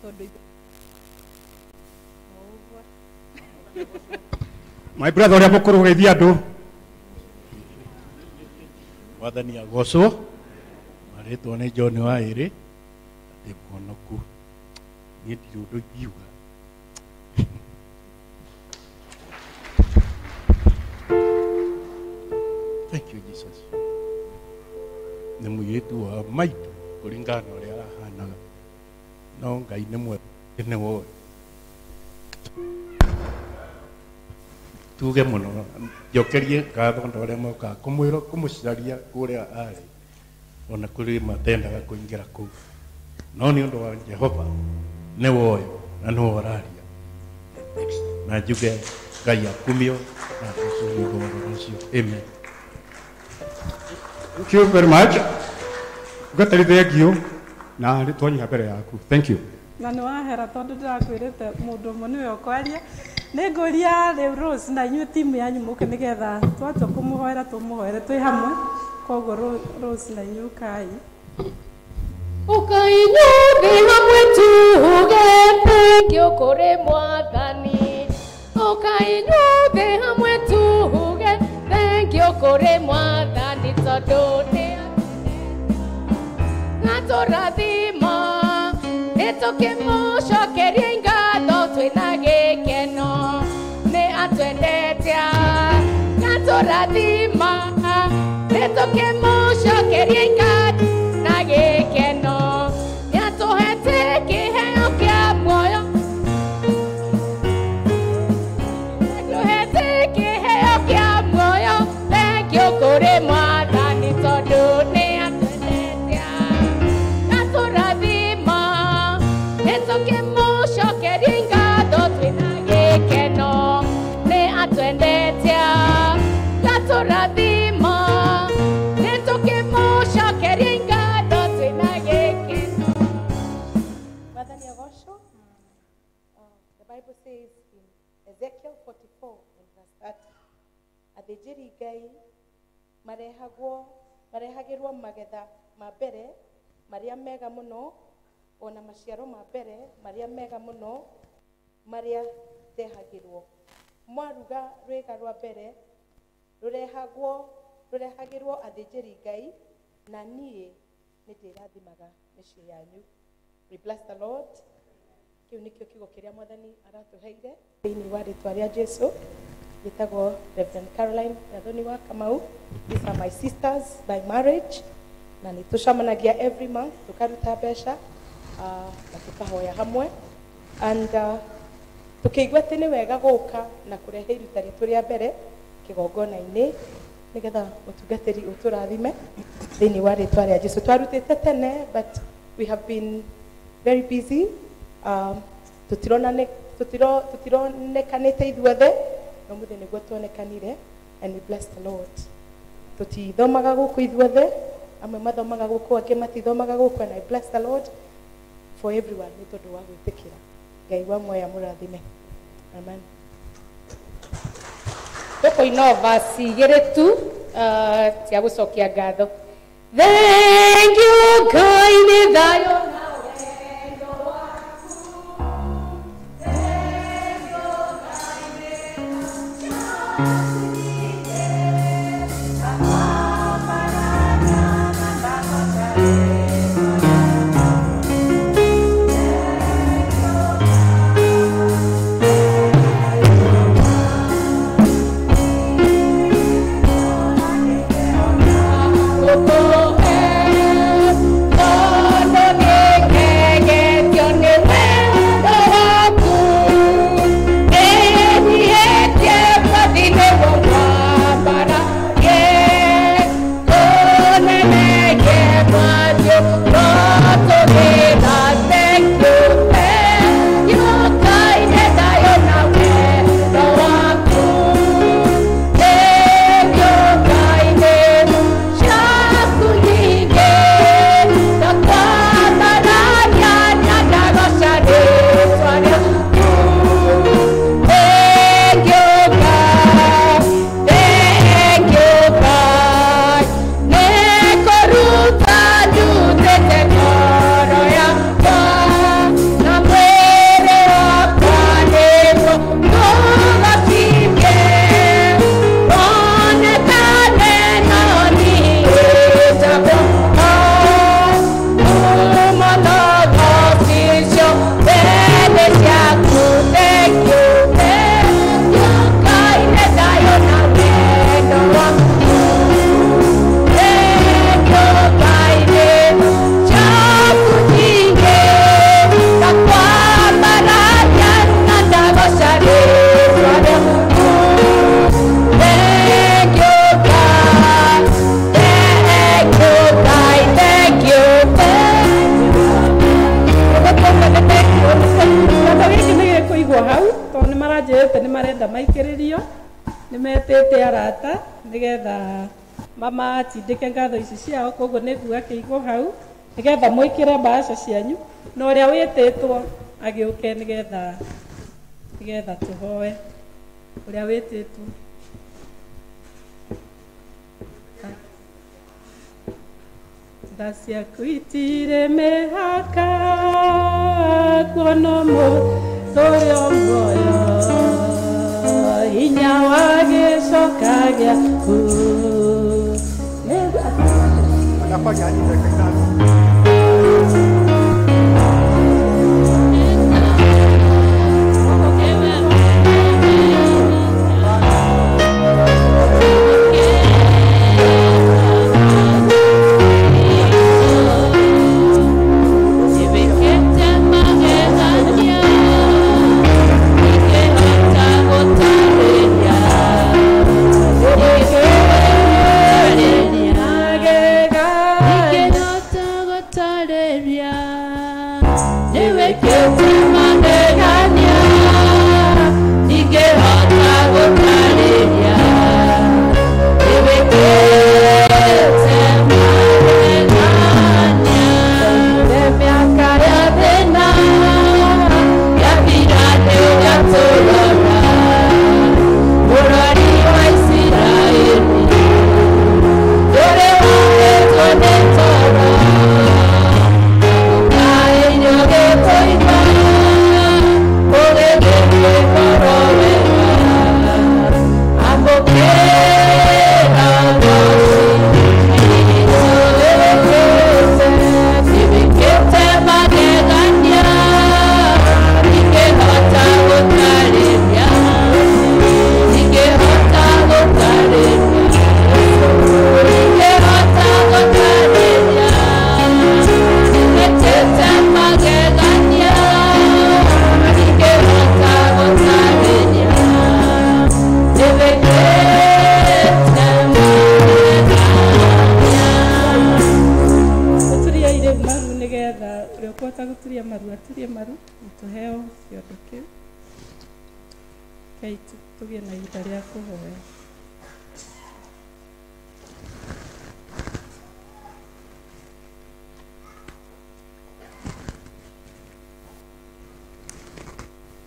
tondũ my brother ũrĩa mũkũrũ geithia andũ Mwathani agocwo marĩtwa nĩ John Waĩrĩ ndĩ mũhonoku niĩ ndirĩ ũndũ ingiuga Thank you Jesus nĩ mũirĩtu wa maitũ kũringana na ũrĩa arahanaga no Ngai nĩ mwega nĩ woĩ tuge mũno njokerie ngatho andũ arĩa mokaga kũmũcaria kũrĩa arĩ ona kũrĩ matendaga kũingĩra kũu no nĩ ũndũ wa Jehova nĩ woĩ na nĩ woraria na njuge Ngai akumio na ũcũgũrũ ũcio amen. Thank you very much. Ngatari thengio na ritwanyiha mbere yaku. Thank you. Na nĩ wahera tondũ ndĩrakwĩrĩte mũndũ ũmwe nĩwe ũkwaria nĩ ngũria rĩu Rose na inyuĩ timu yanyu mũke nĩgetha twatua kũmũhoera tũmũhoere twĩ hamwe koguo Rose na inyuĩ ũkai Ũkainyuĩ hamwe tuge thengio kũrĩ Mwathani Ũkainyuĩ hamwe tuge thengio kũrĩ Mwathani tondũ nĩ atũrathima nĩtũkĩmũcokeria ngatho twĩna gĩkeno nĩ atwendete atũrathima nĩtũkĩmũcokeria ngatho na gĩkeno nĩ atũhete kĩheo kĩa muoyo atũhete kĩheo kĩa muoyo thengio kũrĩ Mwathani tondũ nĩ atwendete atũrathima nĩtũkĩmũcokeria ngatho twĩna gĩkeno nĩ atwendete atũrathima nĩtũkĩmũcokeria ngatho twĩna gĩkeno. Mwathani agocwo. The Bible says in Ezekiel 44 and verse 30 athĩnjĩri Ngai marehagĩrwo magetha ma mbere marĩa mega mũno ona maciaro ma mbere marĩa mega mũno marĩa ndehagĩrwo mwaruga rwĩga rwa mbere rũrehagĩrwo athĩnjĩri Ngai na niĩ nĩ ndĩrathimaga mĩciĩ yanyu. We bless the Lord. Kĩu nĩkĩo kiugo kĩrĩa Mwathani aratũheire thĩinĩ wa rĩtwa rĩa Jesũ. Gĩtagwo Reverend Caroline Gathoni wa Kamau. These are my sisters by marriage na nĩ tũcamanagia every month tũkaruta mbeca na tũkahoya hamwe and tukĩigua atĩ nĩ wega gũka na kũrehe iruta ritũ rĩa mbere kĩgongona-inĩ nĩgetha ũtungatĩri ũtũrathime thĩinĩ wa rĩtwa rĩa Jesũ. Twarutĩte tene but we have been very busy. Tũtironekanĩte ithuothe no mũthĩ nĩguo tuonekanire and we bless the Lord. Tũtithomaga gũkũ ithuothe amwe mathomaga gũkũ angĩ matithomaga gũkũ and I bless the Lord for everyone nĩ tondũ wa gwĩtĩkĩra. Ngai wa muoya mũrathime. Amen. Tũkũina vasi igĩrĩ tu cia gũcokia ngatho. Thank you Ngai nĩ thayũ Oh metete arata nigetha mama tindike ngatho ici ciao koguo nĩguo akĩigwo hau nigetha mwĩkĩre mbaca cianyu na ũrĩa wĩtĩtwo agĩũke nigetha tũhoe ũrĩa wĩtĩtwo. Tha ciaku itirĩ mĩhaka kuona mũthũrĩ o muoyo hinya wa gĩcoka gĩaku.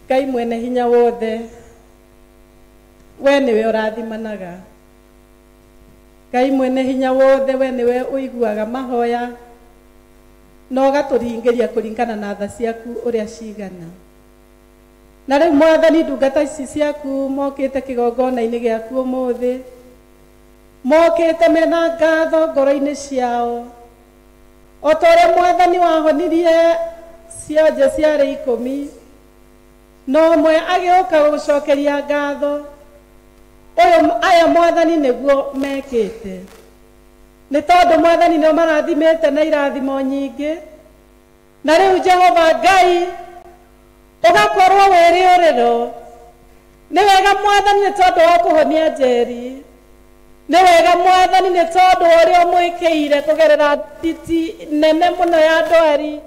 Ngai mwene hinya wothe we niwe ũrathimanaga. Ngai mwene hinya wothe we niwe ũiguaga mahoya na ũgatũringĩria kũringana na tha ciaku ũrĩa cigana. Na rĩu Mwathani ndungata ici ciaku mokĩte kĩgongona-inĩ gĩaku ũmũthĩ, mokĩte mena ngatho ngoro-inĩ ciao, o ta ũrĩa Mwathani wahonirie cionje ciarĩ 10 no ũmwe agĩũka gũcokeria ngatho. Aya Mwathani nĩguo mekĩte, nĩ tondũ Mwathani nĩo marathimĩte na irathimo nyingĩ. Na rĩu Jehova Ngai ũgakorwo wĩrĩ ũrĩro. Nĩ wega Mwathani nĩ tondũ wa kũhonia Njeri, nĩ wega Mwathani nĩ tondũ ũrĩa ũmwĩkĩire kũgerera nditi nene mũno ya ndwari,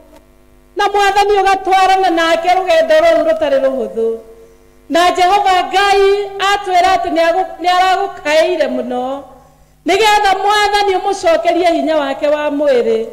na Mwathani ũgatwarana nake rũgendo rũu rũtarĩ rũhũthũ. Na Jehova Ngai atwĩra atĩ nĩ aragũkaĩire mũno nĩgetha Mwathani ũmũcokerie hinya wake wa mwĩrĩ.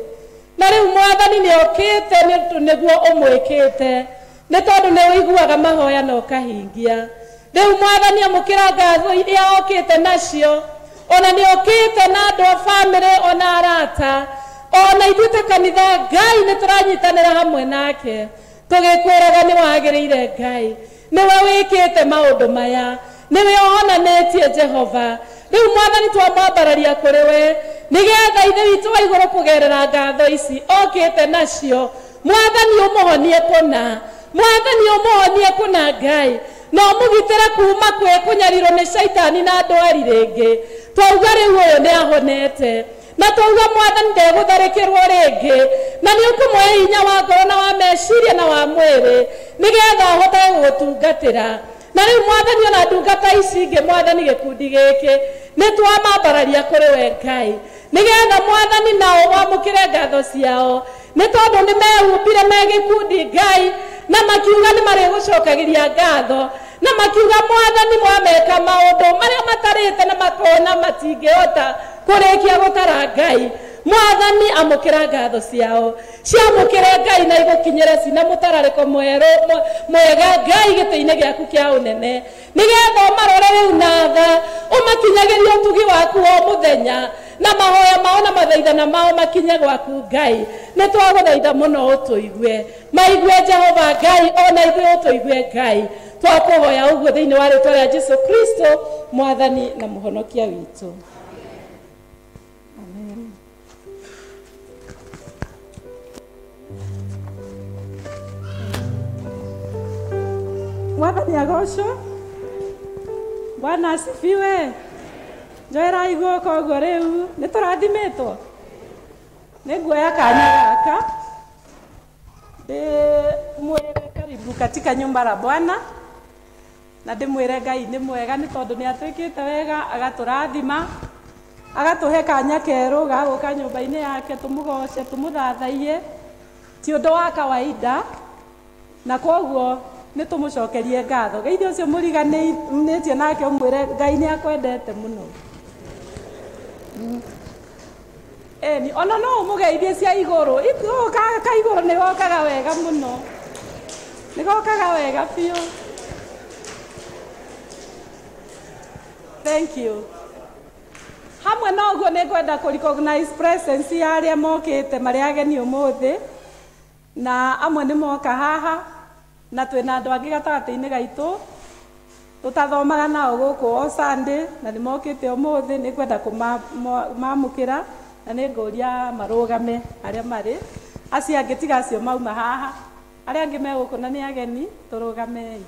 Na rĩu Mwathani nĩ okĩte nĩguo ũmwĩkĩte, nĩ tondũ nĩ ũiguaga mahoya na ũkahingia. Rĩu Mwathani amũkĩra ngatho iria okĩte nacio, ona nĩ okĩte na andũ a bamĩrĩ ona arata, ona ithuĩ ta kanitha Ngai nĩ tũranyitanĩra hamwe nake tũgĩkwĩraga nĩ wagĩrĩire Ngai, nĩwe wĩkĩte maũndũ maya, nĩwe ũhonanĩtie Jehova. Rĩu Mwathani twamwambararia kũrĩ we nĩgetha ithe witũ wa igũrũ kũgerera ngatho ici okĩte nacio. Mwathani ũmũhonie kũna, Mwathani ũmũhonie kũna Ngai, na ũmũgitĩre kuuma kwĩ kũnyarirwo nĩ Shaitani na ndwari rĩngĩ. Twauga rĩu ũyũ nĩ ahonete, na twauga Mwathani ndegũtharĩkĩrwo rĩngĩ, na nĩ ũkũmũhe hinya wa ngoro na wa meciria na wa mwĩrĩ nĩgetha ahote gũgũtungatĩra. Na rĩu Mwathani ona ndungata ici ingĩ Mwathani gĩkundi gĩkĩ nĩ twamambararia kũrĩ we Ngai nĩgetha Mwathani nao wamũkĩre ngatho ciao, nĩ tondũ nĩ mehumbire me gĩkundi Ngai na makiuga nĩ marĩgũcokagĩria ngatho na makiuga mwathani mwameka maundu maria matarite na makona matingihota kurikia gutara Ngai. Mwathani amukira ngatho ciao ciamukire Ngai na igukinyire cina mutarariko mwega Ngai giti-ini giaku kia unene nigetha marore riu natha umakinyagiria utugi waku o muthenya na mahoya mao na mathaithana mao makinye gwaku Ngai. Ni twaguthaitha muno utuigue maigue Jehova Ngai, ona ithuĩ utuigue Ngai. Twakuhoya uguo thiini wa ritwa ria Jesu Kristo mwathani na muhonokia witu. Amen. Mwathani agocwo. Bwana asifiwe. Njoera igoko guo riu ni turathimitwo. Niguoya kanya gaka mwere karibu katika nyumba la Bwana na ndimwire Ngai ni mwega ni tondu ni atwikite wega agaturathima agatuhe kanya keru ga guka nyumba-ini yake tumugoce tumuthathaie ti undu wa kawaida na koguo ni tumucokerie ngatho. Geithio ucio muriganitie nake umwire Ngai ni akwendete muno. Ni ona no umugeithie cia iguru ithu ka iguru ni gokaga wega muno ni gokaga wega biu. Thank you. Hamwe na uguo ni kwenda ku recognize presence ya aria mokite mari ageni umuthi na amwe ni moka haha na twina andu angi gatagati-ini gaitu tutathomaga nao guku o Sunday na ni mokite umuthi ni kwenda kumamukira na nĩ ngũria marũgame arĩa marĩ acio angĩ tiga acio mauma haha arĩa angĩ megũkũ na nĩ ageni tũrũgamei.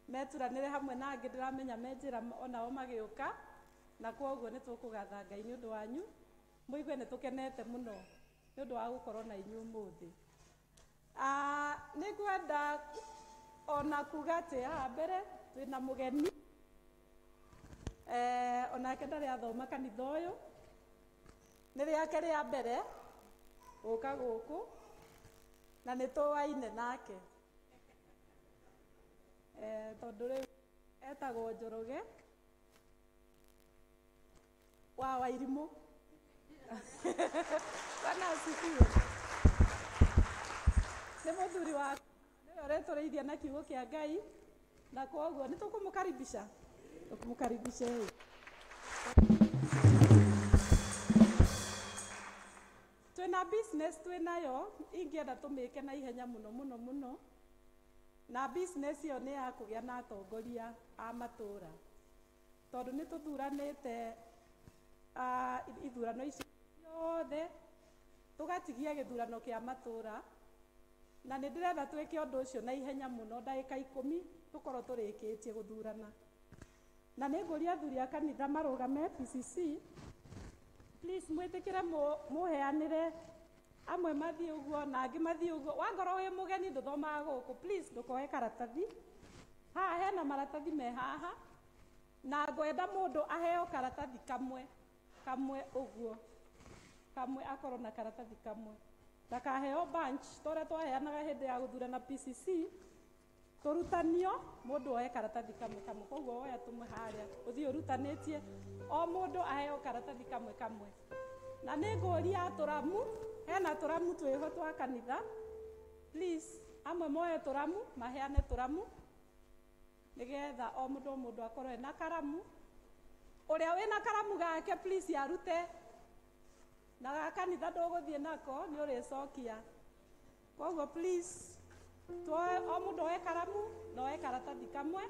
Meturanire hamwe na angĩ ndiramenya me njĩra onao magĩũka na koguo nĩ tũkũgatha Ngai nĩ ũndũ wanyu mũigue nĩ tũkenete mũno nĩ ũndũ wa gũkorwo na inyuĩ ũmũthĩ. Nĩ ngwenda ona kuga atĩ haha mbere twĩna mũgeni onake ndarĩ athoma kanitha ũyũ nĩ rĩake rĩa mbere gũka gũkũ na nĩ tũwaine nake tondu riu etagwo Njoroge wa Wairimu. Bwana asifiwe. Nĩ mũthuri wa nĩwe ũretũrĩithia na kiugo kĩa Ngai na koguo nĩ tũkũmũkaribisha twĩna business twĩnayo ingĩenda tũmĩke na ihenya mũno na business ĩyo nĩ ya kũgĩa na atongoria a matũũra, tondũ nĩ tũthuranĩte ithurano ici ciothe tũgatigia gĩthurano kĩa matũũra, na nĩ ndĩretha twĩke ũndũ ũcio na ihenya mũno, ndagĩka 10 tũkorwo tũrĩkĩtie gũthurana. Na nĩ ngũria athuri a kanitha marũgame PCC, please mwĩtĩkĩre mũheanĩre, amwe mathiĩ ũguo na angĩ mathiĩ ũguo. Wangorwo wĩ mũgeni ndũthomaga gũkũ, please ndũkoe karatathi. Haha hena maratathi me haha, na ngwenda mũndũ aheo karatathi kamwe ũguo, kamwe akorwo na karatathi kamwe, ndakaheo bunch tũrĩa twaheanaga hĩndĩ ya gũthurana PCC, tũrutanio mũndũ oe karatathi kamwe. Koguo woya tũmwe harĩa ũthiĩ ũrutanĩtie, o mũndũ aheo karatathi kamwe. Na nĩ ngũria tũramu, hena tũramu twĩho twa kanitha, please amwe moe tũramu maheane tũramu, nĩgetha o mũndũ akorwo ena karamu. Ũrĩa wĩna karamu gake please arute, na ga kanitha ndũgũthiĩ nako nĩ ũrĩcokia. Koguo please o mũndũ oe karamu na oe karatathi kamwe.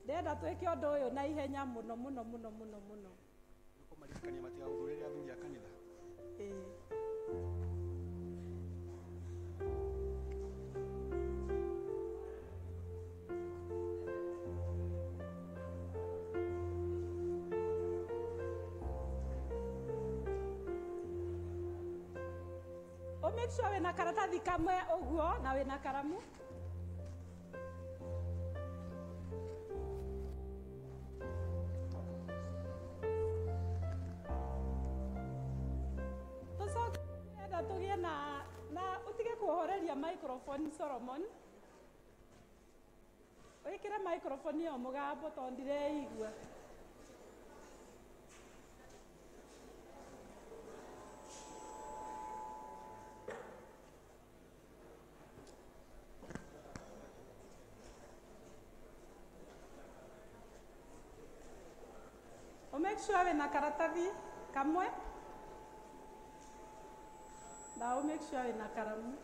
Ndenda twĩke ũndũ ũyũ na ihenya mũno. Kũmaririkania matigagũthurĩre athuri a kanitha. Make sure wĩna karatathi kamwe ũguo na wĩna karamu. Tũcoke tũgĩe na ũtige kuohoreria microphone Solomon. Wĩkĩre microphone ĩyo mũgambo tondũ ndireigua. Make sure wĩna karatathi kamwe na make sure wĩna karamu.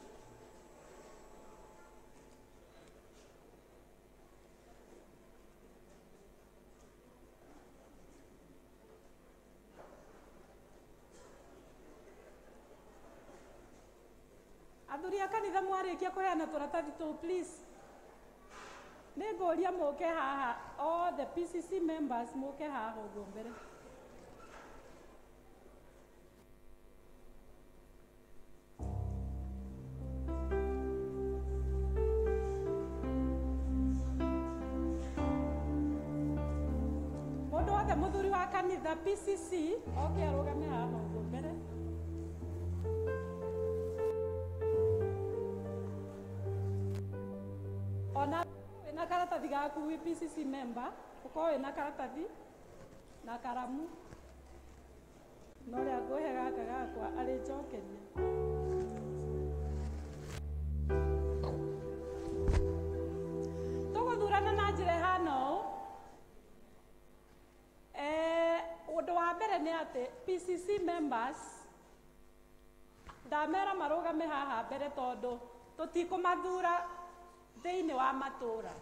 Athuri a kanitha mwarĩkia kũheana tũratathi tũu please, nĩ ngũria mũke haha, all the PCC members mũke haha ũguo mbere. Mũndũ wothe mũthuri wa kanitha PCC oke arũgame haha ũguo mbere. Ona na karatathi gaku wĩ PCC member, ũkorwo wĩna karatathi na karamu, no rĩa ngũhe gaka gakwa arĩ njokerie. Tũgũthurana na njĩra ĩhana ũũ. Ũndũ wa mbere nĩ atĩ PCC members ndamera marũgame haha mbere tondũ tũtikũmathura thĩinĩ wa matũũra,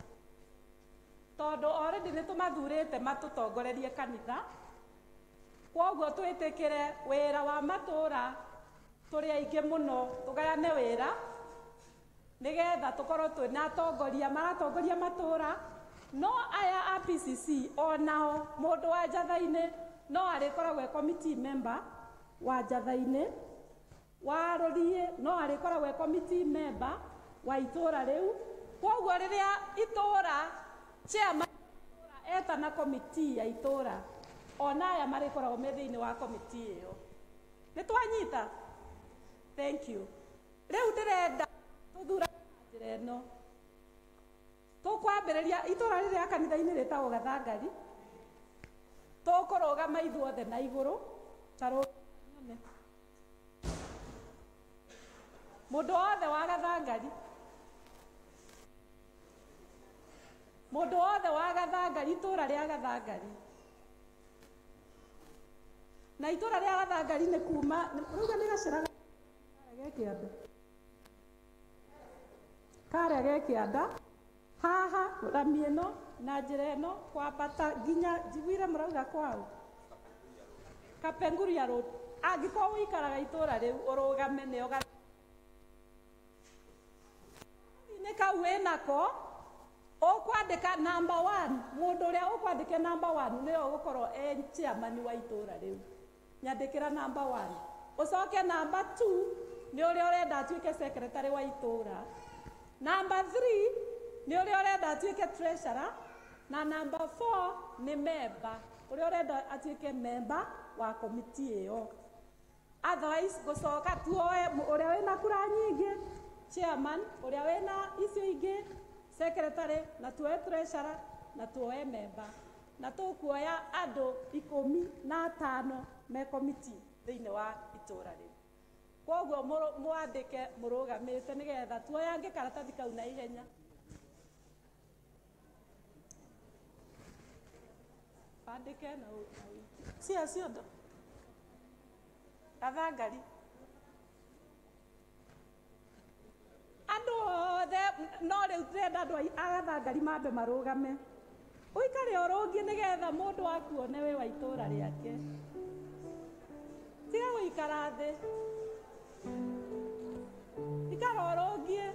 tondũ already nĩ tũmathurĩte matũtongorerie kanitha. Kwoguo twĩtĩkĩre wĩra wa matũũra tũrĩ aingĩ mũno, tũgayane wĩra nĩgetha tũkorwo twĩna atongoria maratongoria matũũra. No aya a PCC onao mũndũ wa njatha-inĩ no arĩkoragwo e committee member wa njatha-inĩ, wa rũriĩ no arĩkoragwo e committee member wa itũũra rĩu. Kwoguo rĩrĩa itũũra chairman etana committee ya itũũra, ona aya marĩkoragwo me thĩinĩ wa committee ĩyo. Nĩ twanyita? Thank you. Rĩu ndĩrenda tũthurane na njĩra ĩno. Tũkwambĩrĩria itũũra rĩrĩa kanitha-inĩ rĩtagwo Gathangari, tũkũrũgama ithuothe na igũrũ ta rũgame. Mũndũ wothe wa Gathangari, mũndũ wothe wa Gathangari, itũũra rĩa Gathangari. Na itũũra rĩa Gathangari nĩ kuma ruga nĩ gacĩra karĩa ge kĩanda haha rami ĩno na njĩra ĩno kwambata nginya njiguire mũrauga kwao Kapenguria Road. Angĩkorwo ũikaraga itũra rĩu ũrũgame nĩo nĩ kau wĩnako ũkwandĩka number 1. Mũndũ ũrĩa ũkwandĩka number 1 nĩyo ũgũkorwo chairman wa itũra rĩu. Nyandĩkĩra number 1. Ũcoke number 2 nĩ ũrĩa ũrenda atuĩke secretary wa itũra. Number 3 nĩ ũrĩa ũrenda atuĩke treasurer, na number 4 nĩ member ũrĩa ũrenda atuĩke member wa committee ĩyo. Otherwise gũcoka tuoe ũrĩa wĩna kura nyingĩ chairman, ũrĩa wĩna icio ingĩ secretary, na tuoe treasurer na tuoe member, na tũkuoya andũ 15 me committee thĩinĩ wa itũra rĩu. Koguo mwandĩke mũrũgamĩte nĩgetha tuoyange karatathi kau na ihenya. Andĩke na cia ciondo gathangari andũ othe no rĩu tũrenda andũ agathangari mambe marũgame. Ũikare ũrũngie nĩgetha mũndũ akuone wĩ wa itũra rĩake. Tiga gũikara thĩ. Ikara ũrũngie.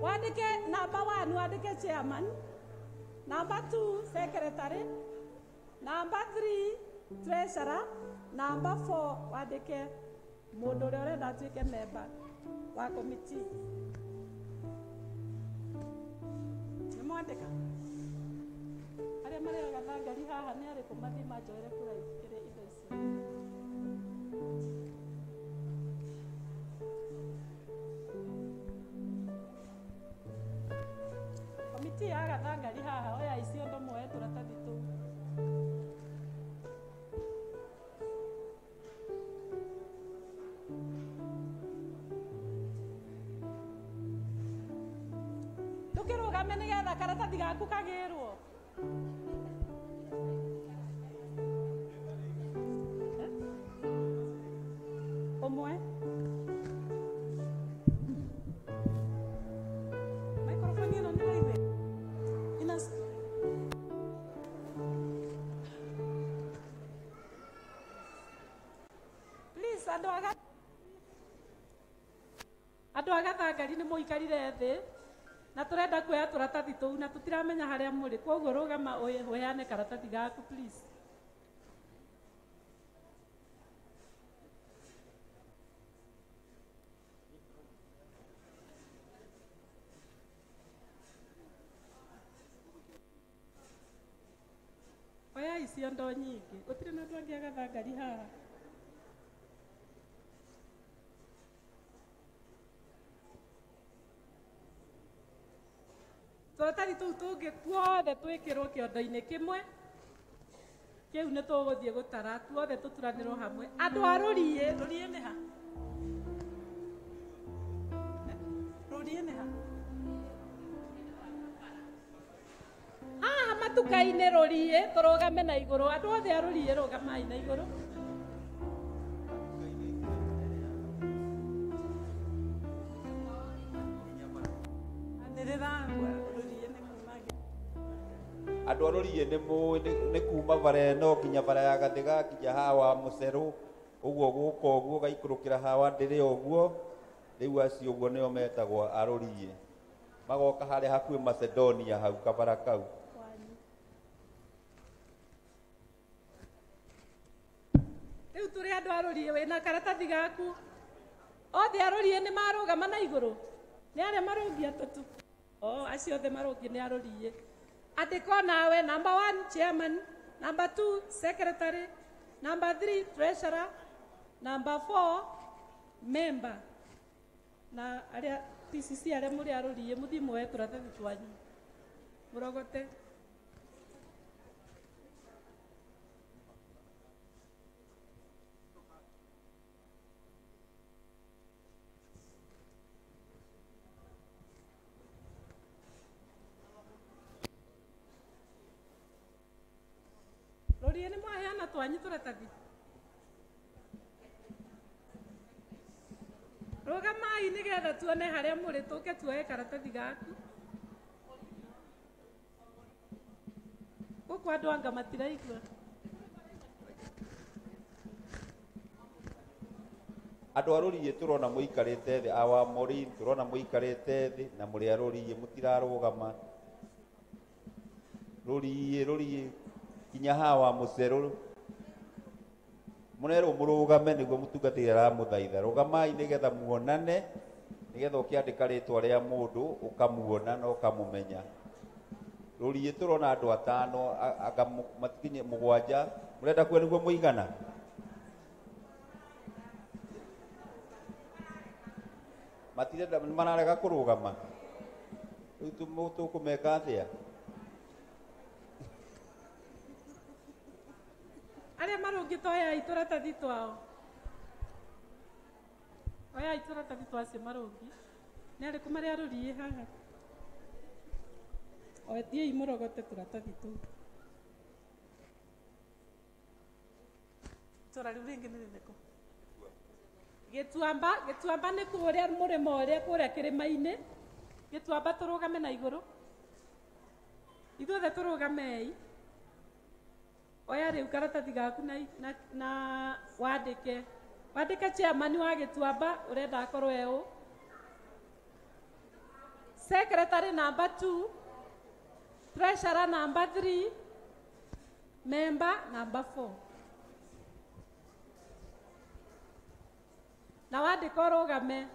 Wandĩke number 1 wandĩke chairman, number 2 secretary, number 3 treasurer, number 4 wandĩke mũndũ ũrĩa ũrenda atuĩke member wa committee. Nĩ mwandĩka arĩa marĩ gathangari haha nĩ arĩkũ mathiĩ manjoere kura ikĩrĩ indo ici. Komiti ya gathangari haha oya icio ndo moe turatathi tu. Tukĩrũgame nĩgetha karatathi gaku kagĩrwo. Ũmwe microphone ĩno nĩ raithi. Please andũ a gathangari nĩ mũikarire thĩ na tũrenda kuoya tũratathi tũu na tũtiramenya harĩa mũrĩ, koguo rũgama ũheane karatathi gaku please. Oya icio ndo nyingĩ, gũtirĩ na andũ angĩ a gathangari haha. Tũratathi tũu tũngĩ tuothe twĩkĩrwo kĩondo-inĩ kĩmwe, kĩu nĩ tũgũthiĩ gũtara tuothe tũturanĩrwo hamwe. Andũ a Rũriĩ, Rũriĩ nĩ ha? Rũriĩ nĩ ha? Haha matuka-inĩ Rũriĩ tũrũgame na igũrũ. Andũ othe a Rũriĩ rũgamai na igũrũ. Andũ a Rũriĩ nĩ kuma bara ĩno nginya bara ya Gathiga nginya hawa Mũcerũ, ũguo gũka ũguo gaikũrũkĩra hawa ndĩrĩ ũguo, rĩu acio ũguo nĩo metagwo a Rũriĩ. Magoka harĩa hakuhĩ Macedonia hau kabara kau. Rĩu tũrĩ andũ a Rũriĩ wĩna karatathi gaku. Othe a Rũriĩ nĩ marũgama na igũrũ. Nĩ arĩa marũngia tũtu. Acio othe marũngia nĩ a Rũriĩ. Andĩka nawe number 1 chairman, number 2 secretary, number 3 treasurer, number 4 member. Na arĩa PCC arĩa mũrĩ a Rũriĩ mũthiĩ muoe tũratathi twanyu. Mũrogote. Rũriĩ nĩ mwaheana twanyu tũratathi. Rugamai nigetha tuone haria muri tuke tuoe karatathi gaku. Guku andu anga matiraigua. Andu aruriye turona muikarite thi awa mori turona muikarite thi na muri aruriye mutirarugama. Ruriye kinya hawa muceru munero murugame niguo mutungatire aramuthaitha rugamai nigetha muonane nigetha ukiandika ritwa ria mundu ukamuona na ukamumenya. Ruriye turona andu atano anga matikinye mugwanja murenda kuo niguo muigana. Matirenda mararega kurugama riu tukumeka atia. Aria marungi toya ituratathi twao. Oya ituratathi twacio marungi. Ni ariku mari aruriye haha. Oetie imurogote turatathi tu. Tora riu ringi ni ririko. Gituamba ni kuria murimo uria kuria kirima-ini. Gituamba turugame na iguru. Ithuothe turugamei. Oya riu karatathi gaku na wandike chairman wa Gituamba urenda akorwo eu, secretary number 2, treasurer number 3, member number 4. Na wandika urugame.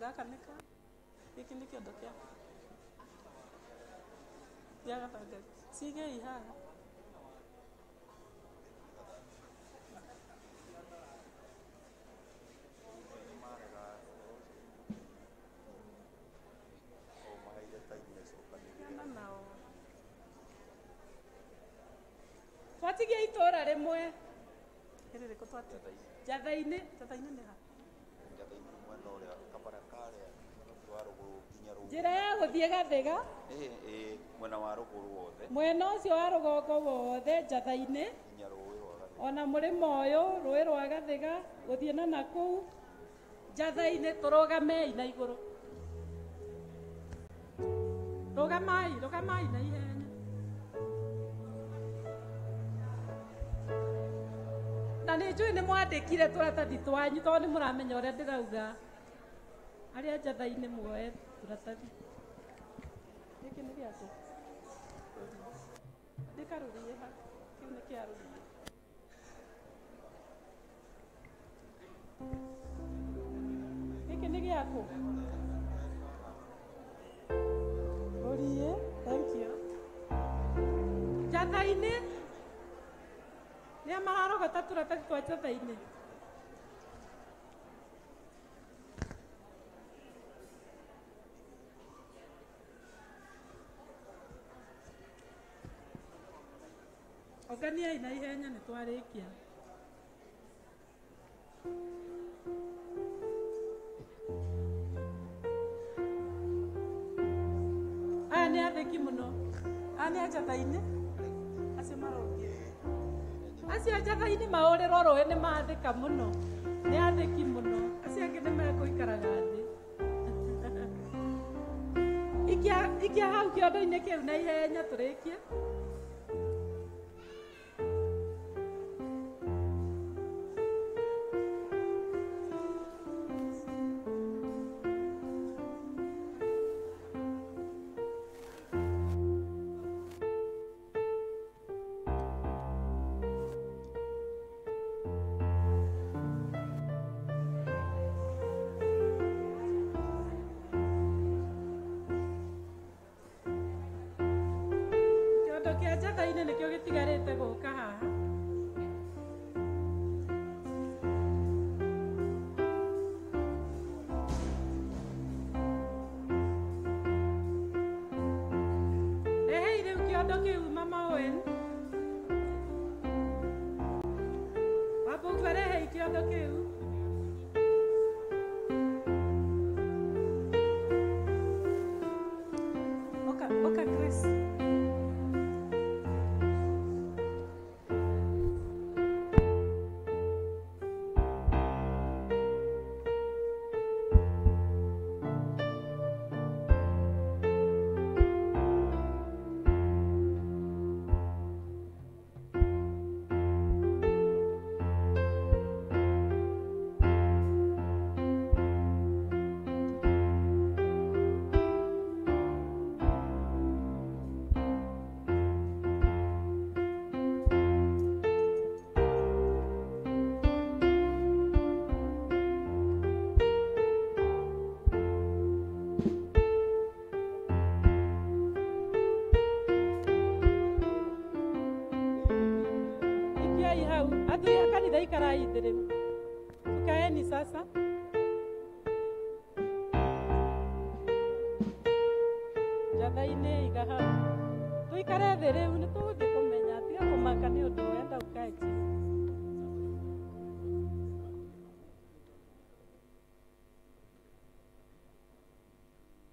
Gaka nika giki nä kä ondo kä gäagathanga cigei haha twatigia itåra rä mwe ä rä rä kå twati njatha-inä nä ha njĩra ya gũthiĩ Gathiga mwena wa rũgũrũ wothe mwena ũcio wa rũgongo wothe njatha-inĩ ona mũrĩmo ũyũ rũĩ rwa Gathiga gũthiĩ na nakũu njatha-inĩ tũrũgamei na igũrũ rũgamai na ihenya na nĩ njũĩ nĩ mwandĩkire tũratathi twanyu tondũ nĩ mũramenya ũrĩa ndĩrauga arĩa njatha-inĩ muoe turatathi gĩkĩ nĩ gĩake ndĩkarũriye ha kĩu nĩ kĩarũriye gĩkĩ nĩ gĩaku rũriye thank you njatha-inĩ nĩa mararogota turatathi twa njatha-inĩ Ongania na ihenya nĩ twarĩkia. Aya nĩ athĩki mũno. Aya nĩ njatha-inĩ. Acio marũngiĩ. Acio njatha-inĩ maũrĩrwo rũĩ nĩ mathĩka mũno. Nĩ athĩki mũno. Acio angĩ nĩ mekũikaraga thĩ. Ikia hau kĩondo-inĩ kĩu na ihenya tũrĩkie. Njatha-inĩ nĩkĩo gĩtigarĩte gũka haha rehei rĩu kĩondo kĩu mama Owen wambũgua rehei kĩondo kĩu Oka Grace maithe ikarai thĩ rĩu. Tukaeni sasa. Njatha-inĩ iga hau. Tuikare thĩ rĩu nĩ tũgũthiĩ kũmenya tiga kũmaka nĩ ũndũ wenda ukae chini.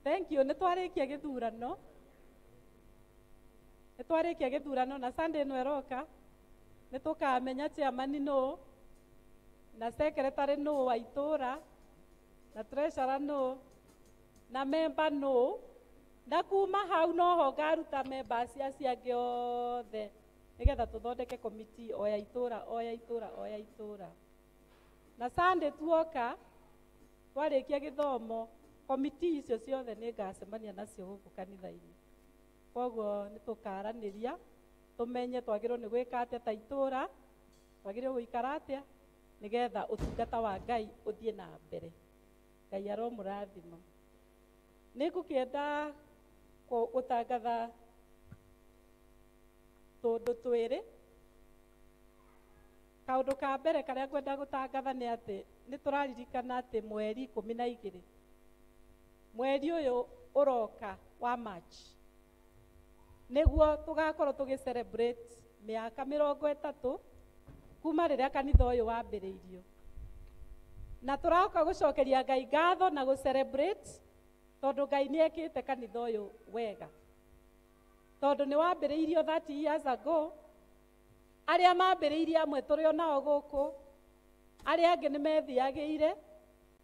Thank you. Nĩ twarĩkia gĩthurano. Nĩ twarĩkia gĩthurano na Sunday ĩno ĩroka. Nĩ tũkamenya chairman nũ na secretary nũ wa itũra na treasurer nũ na member nũ. Na kuma hau noho ngaruta members acio angĩ othe nĩgetha tũthondeke committee o ya itũra o ya itũra o ya itũra. Na Sunday tuoka twarĩkia gĩthomo committee icio ciothe nĩ ngacemania nacio gũkũ kanitha-inĩ. Koguo nĩ tũkaranĩria tũmenye twagĩrĩirwo nĩ gwĩka atĩa ta itũra, twagĩrĩirwo gũikara atĩa nĩgetha ũtungata wa Ngai ũthiĩ na mbere. Ngai aromũrathima. Nĩ ngũkĩenda gũtangatha tũndũ twĩrĩ. Kaũndũ ka mbere karĩa ngwenda gũtangatha nĩ atĩ nĩ tũraririkana atĩ mweri 12 mweri ũyũ ũroka wa March nĩguo tũgakorwo tũgĩ-celebrate mĩaka 30 kuma rĩrĩa kanitha ũyũ wambĩrĩirio. Na tũroka gũcokeria Ngai ngatho na gũ-celebrate tondũ Ngai nĩ ekĩte kanitha ũyũ wega. Tondũ nĩ wambĩrĩirio 30 years ago, arĩa mambĩrĩirie amwe tũrĩ o nao gũkũ, arĩa angĩ nĩ methiagĩire.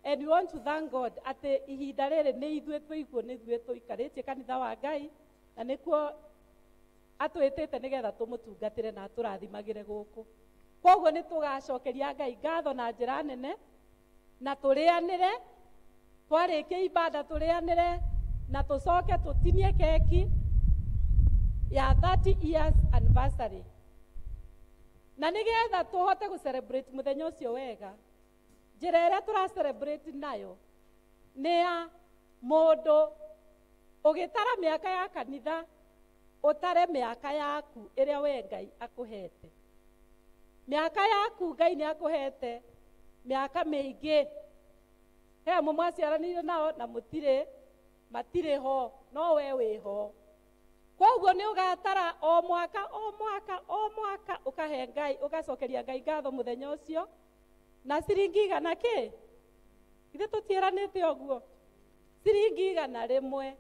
And we want to thank God atĩ ihinda rĩrĩ nĩ ithuĩ tũiguo nĩ ithuĩ tũikarĩtie kanitha wa Ngai na nĩkuo atwĩtĩte nĩgetha tũmũtungatĩre na tũrathimagĩre gũkũ. Koguo nĩ tũgacokeria Ngai ngatho na njĩra nene na tũrĩanĩre, twarĩkia ibada tũrĩanĩre na tũcoke tũtinie keki ya 30 years anniversary. Na nĩgetha tũhote gũ-celebrate mũthenya ũcio wega, njĩra ĩrĩa tũra-celebrate nayo nĩ ya mũndũ ũgĩtara mĩaka ya kanitha ũtare mĩaka yaku ĩrĩa we Ngai akũhete. Mĩaka yaku Ngai nĩ akũhete mĩaka mĩingĩ. He amwe mwaciaranĩire nao na matirĩ ho, no we wĩ ho. Koguo nĩ ũgatara o mwaka ũkahe Ngai, ũgacokeria Ngai ngatho mũthenya ũcio na ciringi 100 kĩ? Ithe tũtiĩranĩte ũguo. Ciringi 100 rĩmwe.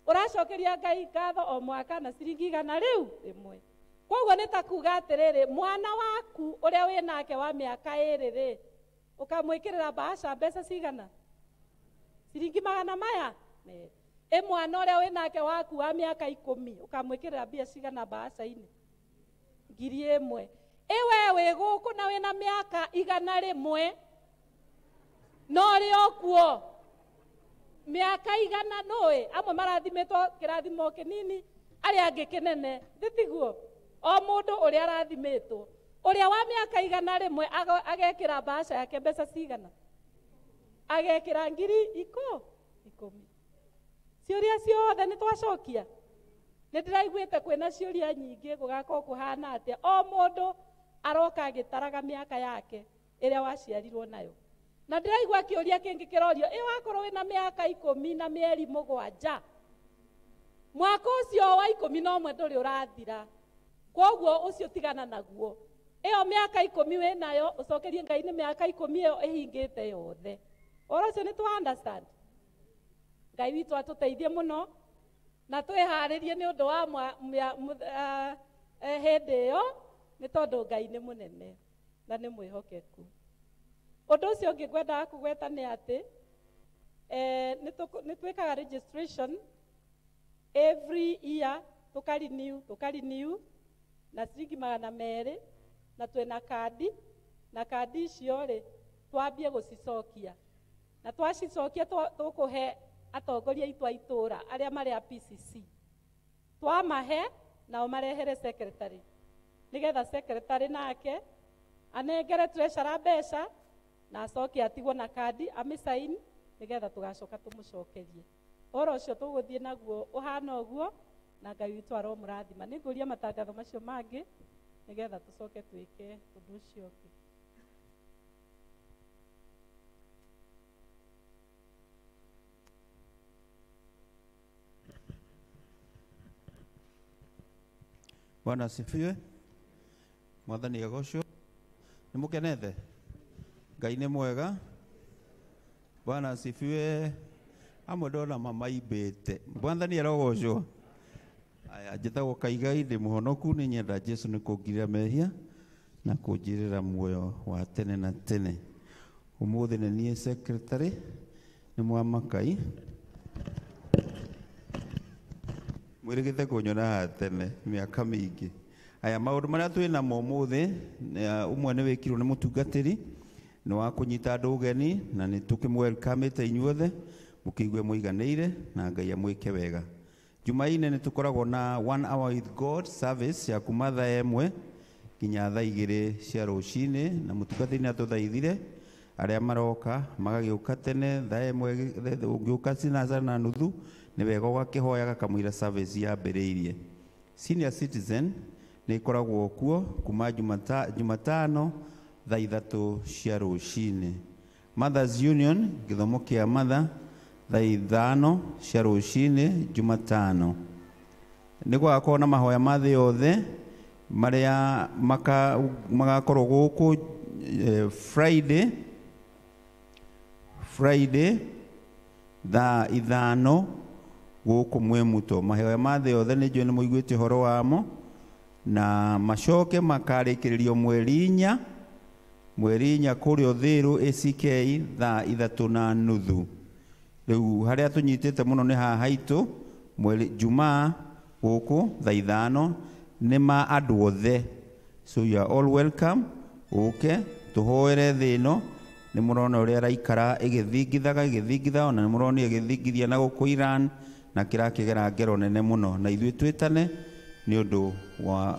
Ũracokeria Ngai ngatho o mwaka na ciringi 100 rĩu rĩmwe. Koguo nĩ ta kuuga atĩrĩrĩ, mwana waku ũrĩa wĩ nake wa mĩaka 2 rĩ, ũkamwĩkĩrĩra bahasha mbeca cigana? Ciringi 100 maya? Mwana ũrĩa wĩ nake waku wa mĩaka 10 ũkamwĩkĩrĩra mbia cigana bahasha-inĩ? 1,000. Ewe wĩ gũkũ na wĩna mĩaka 100 rĩmwe no rĩ okuo mĩaka 100 nũĩ, amwe marathimĩtwo kĩrathimo kĩnini, arĩa angĩ kĩnene. Thitiguo o mũndũ ũrĩa arathimĩtwo, ũrĩa wa mĩaka 100 rĩmwe agekĩra bahasha yake mbeca cigana? Agekĩra 10,000. Ciũria ciothe nĩ twacokia. Nĩ ndĩraiguĩte kwĩna ciũria nyingĩ gũgakorwo kũhana atĩa. O mũndũ aroka agĩtaraga mĩaka yake ĩrĩa waciarirwo nayo. Na ndĩraigua kĩũria kĩngĩ kĩrorio, wakorwo wĩna mĩaka 10 na mĩeri 7, mwaka ũcio wa 11 ndũrĩ ũrathira. Koguo ũcio tigana naguo. Ĩyo mĩaka 10 wĩ nayo ũcokerie Ngai nĩ mĩaka 10 ĩyo ĩhingĩte yothe. Ũhoro ũcio nĩ tũ understand. Ngai witũ atũteithie mũno na twĩharĩrie nĩ ũndũ wa hĩndĩ ĩyo, nĩ tondũ Ngai nĩ mũnene na nĩ mwĩhokeku. Ũndũ ũcio ũngĩ ngwendaga kũgweta nĩ atĩ nĩ twĩkaga registration every year, tũkarenew na ciringi 200 na twĩna kandi, na kandi icio rĩ twambie gũcicokia, na twacicokia tũkũhe atongoria itũ a itũra arĩa marĩ a PCC. Twamahe nao marehere secretary, nĩgetha secretary nake anengere treasurer mbeca na acoke atigwo na kandi amĩsign, nĩgetha tũgacoka tũmũcokerie. Ũhoro ũcio tũgũthiĩ naguo ũhana ũguo na Ngai witũ aromũrathima. Nĩngũria matangatho macio mangĩ nĩgetha tũcoke twĩke ũndũ ũcio ũngĩ. Bwana asifiwe. Mwathani agocwo. Nĩ mũkenete? Ngai nĩ mwega. Bwana asifiwe. Amwe ndona mamaimbĩte. Mwathani arogocwo. Aya njĩtagwo Kaigai, ndĩ mũhonoku, nĩ nyenda Jesu nĩ kũngirĩra mehia na kũnjĩrĩra muoyo wa tene na tene. Ũmũthĩ nĩ niĩ secretary, nĩ Mwamakai. Mwĩrĩgĩte kũnyona haha tene mĩaka mĩingĩ. Aya maũndũ marĩa twĩ namo ũmũthĩ, ũmwe nĩ wĩkirwo nĩ mũtungatĩri, nĩ wa kũnyita andũ ũgeni na nĩ tũkĩmwelcome-ĩte inyuothe mũkĩigue mũiganĩire na Ngai amwĩke wega. Jumaine nĩ tũkoragwo na 1 hour with God service ya kuma thaa 1 nginya thaa 2 cia rũcinĩ, na mũtungatĩri nĩ atũthaithire arĩa maroka magagĩũka tene thaa 1 ũngĩũka cinacara na nuthu nĩ wega ũgakĩhoya kamũira service yambĩrĩirie. Senior citizen nĩ ikoragwo kuo kuma Jumatano thaa 3 cia rũcinĩ. Mothers Union gĩthomo kĩa matha thaa 5 cia rũcinĩ Jumatano. Nĩ gũgakorwo na mahoya ma thĩ yothe marĩa magakorwo gũkũ Friday thaa 5 gũkũ Mwĩmuto. Mahoya ma thĩ yothe nĩ njũĩ nĩ mũiguĩte ũhoro wamo, na macoke makarĩkĩrĩrio mweri 4 kũrĩa Thĩrũ ACK thaa 3:30. Rĩu harĩa tũnyitĩte mũno nĩ haha haitũ mweri Jumaa gũkũ thaa 5 nĩ ma andũ othe. So you are all welcome. Ũke tũhoere thĩ ĩno. Nĩ mũrona ũrĩa araikara ĩgĩthingitha, ona nĩ mũrona ĩgĩthingithia na gũkũ Iran, na kĩrakĩgera ngero nene mũno, na ithuĩ twĩtane nĩ ũndũ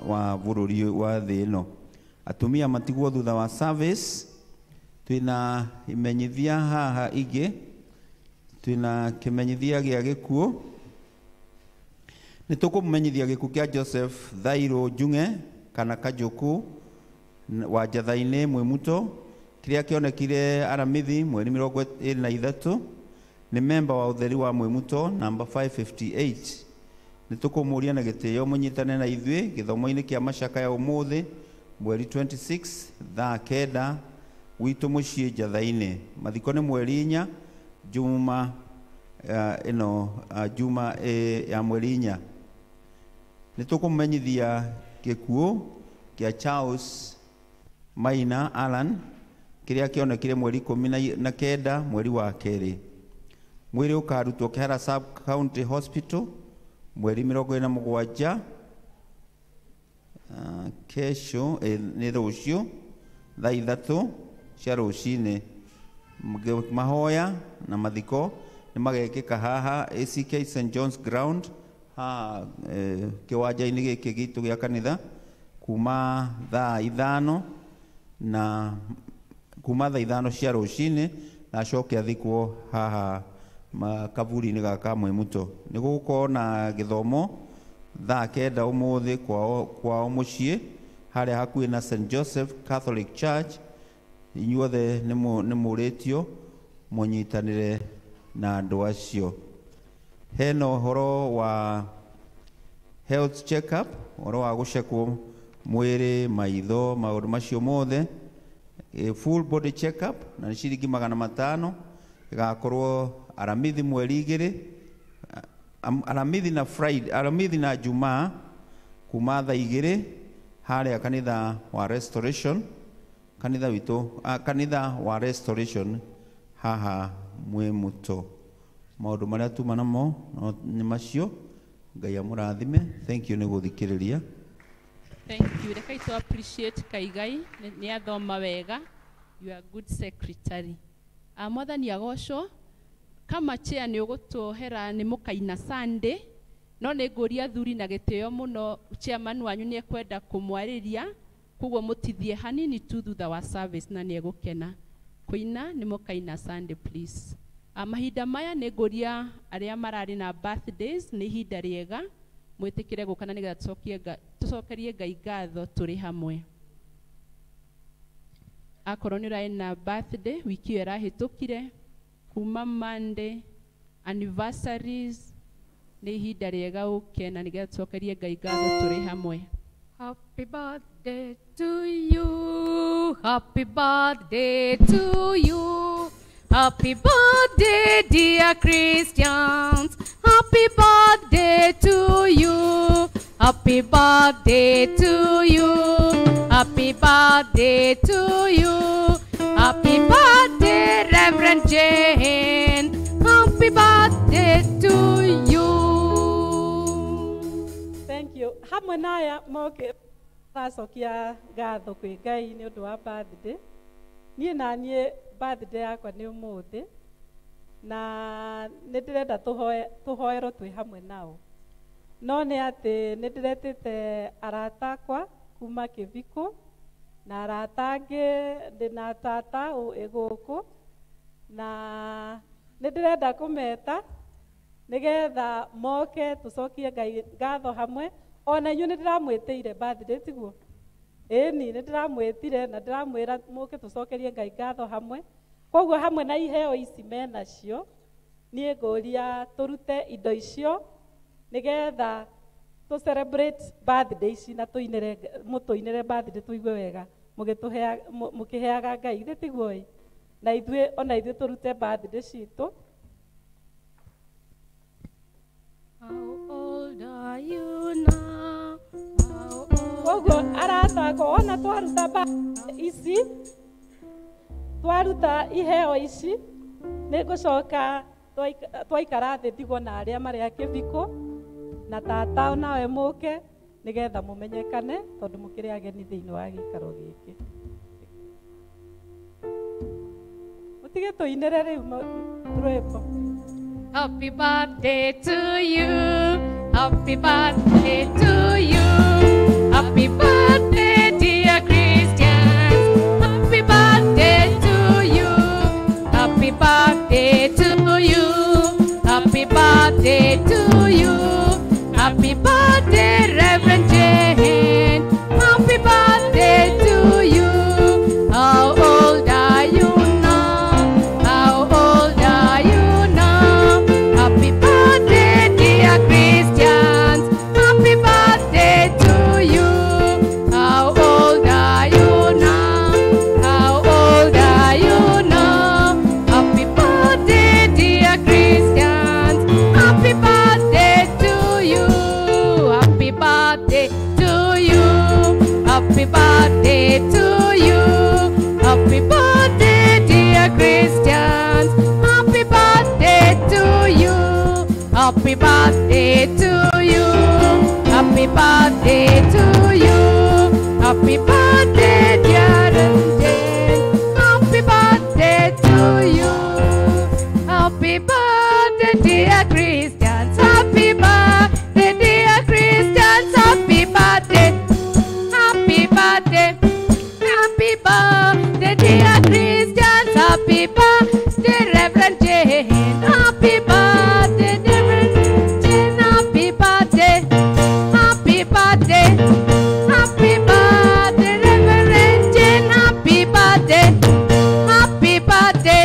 wa bũrũri wa thĩ ĩno. Atumia matigwo thutha wa service. Twĩna imenyithia haha ingĩ. Twĩna kĩmenyithia gĩa gĩkuũ. Nĩ tũkũmenyithia gĩkuũ kĩa Joseph Thairũ Njung'e kana Kajũkũ wa Njatha-inĩ Mwĩmuto, kĩrĩa kĩonekire Aramithi mweri 23. Nĩ member wa ũtheri wa Mwĩmuto number 558. Nĩ tũkũmũria na gĩtĩo mũnyitane na ithuĩ gĩthomo-inĩ kĩa macakaya ũmũthĩ mweri 26 thaa 9 gwitũ mũciĩ Njatha-inĩ. Mathiko nĩ mweri 4 Juma Juma ya mweri 4. Nĩ tũkũmenyithia gĩkuũ kĩa Charles Maina Alan kĩrĩa kĩonekire mweri 19 mweri wa 2. Mwĩrĩ ũkarutwo Kĩhara Sub County Hospital mweri 27 kesho nĩ rũciũ thaa 3 cia rũcinĩ. Mahoya na mathiko nĩ magekĩka haha ACK St John's Ground haha kĩwanja-inĩ gĩkĩ gitũ gĩa kanitha kuma thaa 5 na kuma thaa 5 cia rũcinĩ, na acoke athikwo haha kaburi-inĩ gaka Mwĩmuto. Nĩ gũgũkorwo na gĩthomo thaa 9 ũmũthĩ kwao mũciĩ harĩa hakuhĩ na St Joseph Catholic Church. Inyuothe nĩ mũrĩtio mũnyitanĩre na andũ acio. Hena ũhoro wa health check-up, ũhoro wa gũcekwo mwĩrĩ, maitho, maũndũ macio mothe. Full body check-up na nĩ ciringi 500. Ĩgakorwo Aramithi mweri 2, Aramithi na Jumaa kuma thaa 2 harĩa kanitha wa Restoration, kanitha wa Restoration haha Mwĩmuto. Maũndũ marĩa tuma namo nĩ macio. Ngai amũrathime. Thank you nĩ gũthikĩrĩria. Thank you. Rekei to appreciate Kaigai nĩ athoma wega. You are good secretary. Mwathani agocwo. Kama chair nĩ ũgũtũhera nĩ mũkaina Sunday, no nĩ ngũria athuri na gĩtĩo mũno chairman wanyu nĩ ekwenda kũmwarĩria, koguo mũtithie hanini tu thutha wa service na nĩ egũkena. Kũina nĩ mũkaina Sunday please. Mahinda maya nĩ ngũria arĩa mararĩ na birthdays nĩ ihinda rĩega mwĩtĩkĩre gũkana nĩgetha tũcokerie Ngai ngatho tũrĩ hamwe. Akorwo nĩ ũrarĩ na birthday wiki ĩyo ĩrahĩtũkire, kuma Monday, anniversaries, nĩ ihinda rĩega ũkena nĩgetha tũcokerie Ngai ngatho tũrĩ hamwe. Happy birthday to you. Happy birthday to you. Happy birthday, dear Christians. Happy birthday to you. Happy birthday to you. Happy birthday to you. Happy birthday, Reverend Jane. Happy birthday to you. Thank you. Hamwe naya moke racokia ngatho kwĩ Ngai nĩ ũndũ wa birthday. Niĩ na niĩ birthday yakwa nĩ ũmũthĩ na nĩ ndĩrenda tũhoerwo twĩ hamwe nao. No nĩ atĩ nĩ ndĩretĩte arata akwa kuma Kĩbiko na arata angĩ ndĩna tata gũkũ na nĩ ndĩrenda kũmeta nĩgetha moke tũcokie Ngai ngatho hamwe. Ona inyuĩ nĩ ndĩramwĩtĩire birthday tiguo? Ĩni nĩ ndĩramwĩtire na ndĩramwĩra mũke tũcokerie Ngai ngatho hamwe. Koguo hamwe na iheo ici menacio niĩ ngũria tũrute indo icio nĩgetha tũ celebrate birthday ici na mũtũinĩre birthday tũigue wega mũkĩheaga Ngai ithe tiguo ĩ na ithuĩ ona ithuĩ tũrute birthday citũ. How old are you now? Koguo arata akwa ona twaruta ici twaruta iheo ici nĩ ngũcoka twaikara thĩ ndigwo na arĩa marĩ a Kĩbiko na tata nawe mũke nĩgetha mũmenyekane tondũ mũkĩrĩ ageni thĩinĩ wa gĩikaro gĩkĩ. Mũtige tũinĩre rĩu rwĩmbo. Happy birthday to you. Happy birthday to you. Happy birthday, dear Christians. Happy birthday to you. Happy birthday to you. Happy birthday to you. Happy birthday, Reverend Jane. Happy birthday to you. How old are you now? How old are you now? Happy birthday, dear Christians. Happy birthday to you. How old are you now? How old are you now? Happy birthday, dear Christians. Happy birthday to you. Happy birthday to you. Happy birthday to you. Happy birthday, dear Christians. Happy birthday to you. Happy birthday to you. Happy birthday to you. Happy birthday, dear Jane. Happy birthday to you. Happy birthday, dear Christians. Happy birthday, dear Christians. Happy birthday. Happy birthday. Happy birthday, dear Christians. Happy birthday, Reverend Jane. Happy birthday, Reverend Jane. Happy birthday. Happy birthday. Happy birthday, Reverend Jane. Happy birthday. Happy birthday.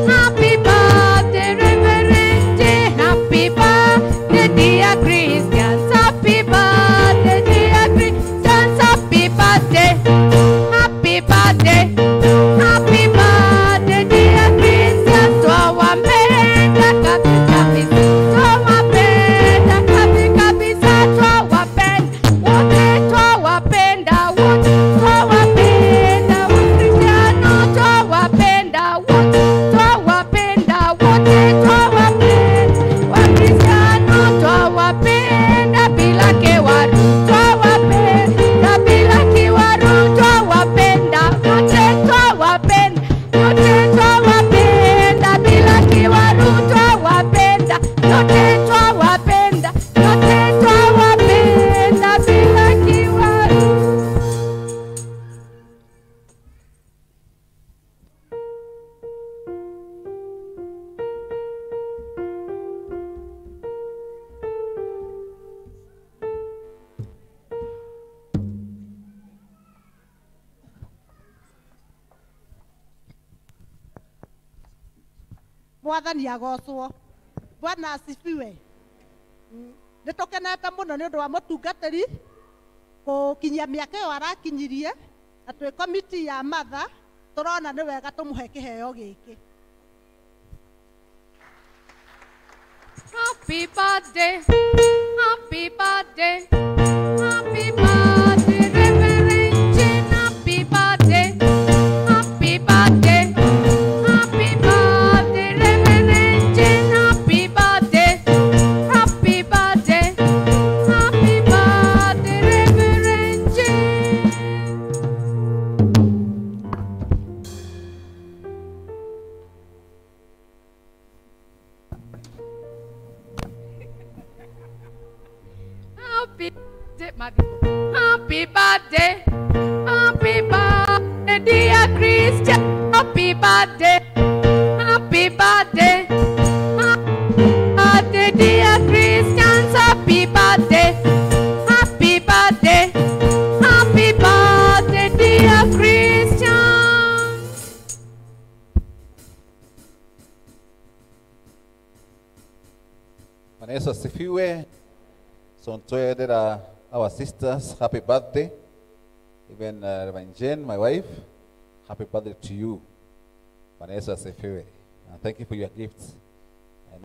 Happy birthday, Reverend Jane. Happy birthday, dear Christians. Happy birthday, dear Christians. Happy birthday. Happy birthday. Happy birthday, dear Christians. Twawapenda kabisa. Twawapenda kabisa. Twawapenda wote. Twawapenda wote. Twawapenda Wakristiano. Twawapenda wote. Twawapenda wote. Twawapenda Wakristiano. Twawapenda bila kiwaru. Twawapenda bila kiwaru. Twawapenda wote. Twawapenda wote. Twawapenda bila kiwaru. Twawapenda wote. Twawapenda wote. Twawapenda bila kiwaru. Mwathani agocwo. Bwana asifiwe. Nĩ tũkenete mũno nĩ ũndũ wa mũtungatĩri Gũkinyia mĩaka ĩyo arakinyirie na twĩ komiti ya matha tũrona nĩ wega tũmũhe kĩheo gĩkĩ. Happy birthday, happy birthday, happy birthday, Reverend Jane, happy birthday, happy birthday, happy birthday, Reverend Jane, happy birthday, happy birthday, happy birthday, Reverend Jane. Happy birthday, happy birthday, happy birthday, dear Christian. Happy birthday, happy birthday, happy birthday, dear Christians. Happy birthday, happy birthday, happy birthday, dear Christians. Bwana Yesu asifiwe. So ntoyedera our sisters happy birthday. Even Reverend Jane, my wife, happy birthday to you. Bwana Yesu asifiwe. And thank you for your gifts. And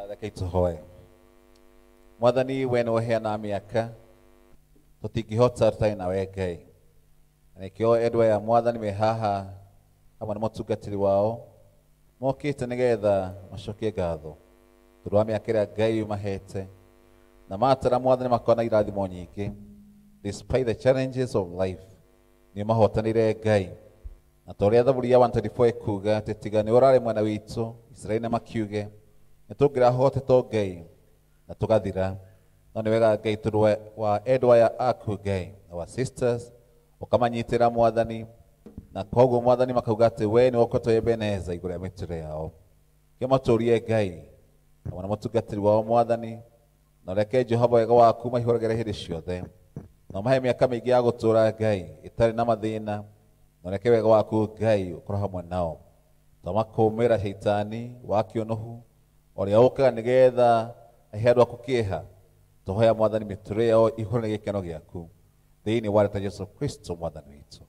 reke tuhoe. Mwathani we nĩ ũheana mĩaka tũtingĩhota tũtarĩ nawe Ngai. Na nĩkĩo endwa ya Mwathani me haha hamwe na mũtungatĩri wao mokĩte nĩgetha macokie ngatho tondũ wa mĩaka ĩrĩa Ngai mahete na matara Mwathani makona irathimo nyingĩ despite the challenges of life nĩ mahotanĩire Ngai. Na torĩa Thaburi ya 124 kuga atĩ tiga nĩ ũrarĩ mwena witũ Israeli na makiuge nĩ tũngĩrahotetwo Ngai na tũgathira. No nĩ wega Ngai tondũ wa endwa aya aku Ngai our sisters ũkamanyitĩra Mwathani na koguo Mwathani makauga atĩ we nĩ ũkotwo Ebeneza igũrũ ya mĩtũrĩre yao. Kĩo matũrie Ngai na wana mũtungatĩri wao Mwathani na reke Jehova wega waku maihũragĩre hĩndĩ ciothe na mahe mĩaka mĩingĩ ya gũtũra Ngai ĩtarĩ na mathĩna na reke wega waku Ngai ũkorwo hamwe nao tũmakũmĩra Shaitani wa kĩonohu ũrĩa ũkaga nĩgetha ahe andũ aku kĩeha. Tũhoya Mwathani mĩtũrĩre yao ihũrwo nĩ gĩkeno gĩaku thĩinĩ wa rĩĩtwa Jesũ Kristo Mwathani witũ.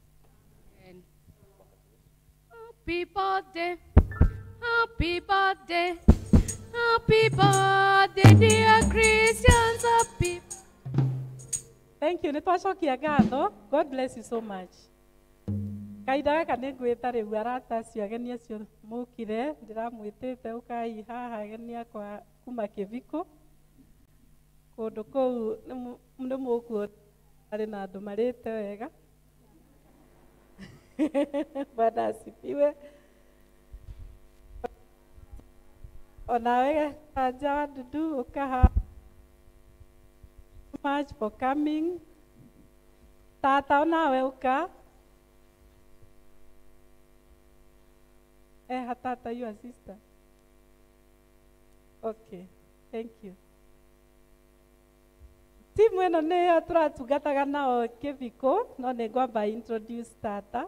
Happy birthday, happy birthday, happy birthday, dear Christians. Happy. Thank you. Nitwacokia ngatho. God bless you so much. Kaida gaka nĩ ngwĩta rĩu arata acio ageni acio mũkire ndĩramwĩtĩte ũkai haha ageni akwa kuma Kĩviko. Kũndũ kũu nĩ mũkuo arĩ na andũ marĩte wega. Bwana asifiwe. Onawe Kanja Dudu ukaha much for coming. Tata onawe uka. Tata, your sister. Okay, thank you. Timu ĩno nĩyo tũratungataga nao Kĩviko, no nĩ ngwamba introduce Tata.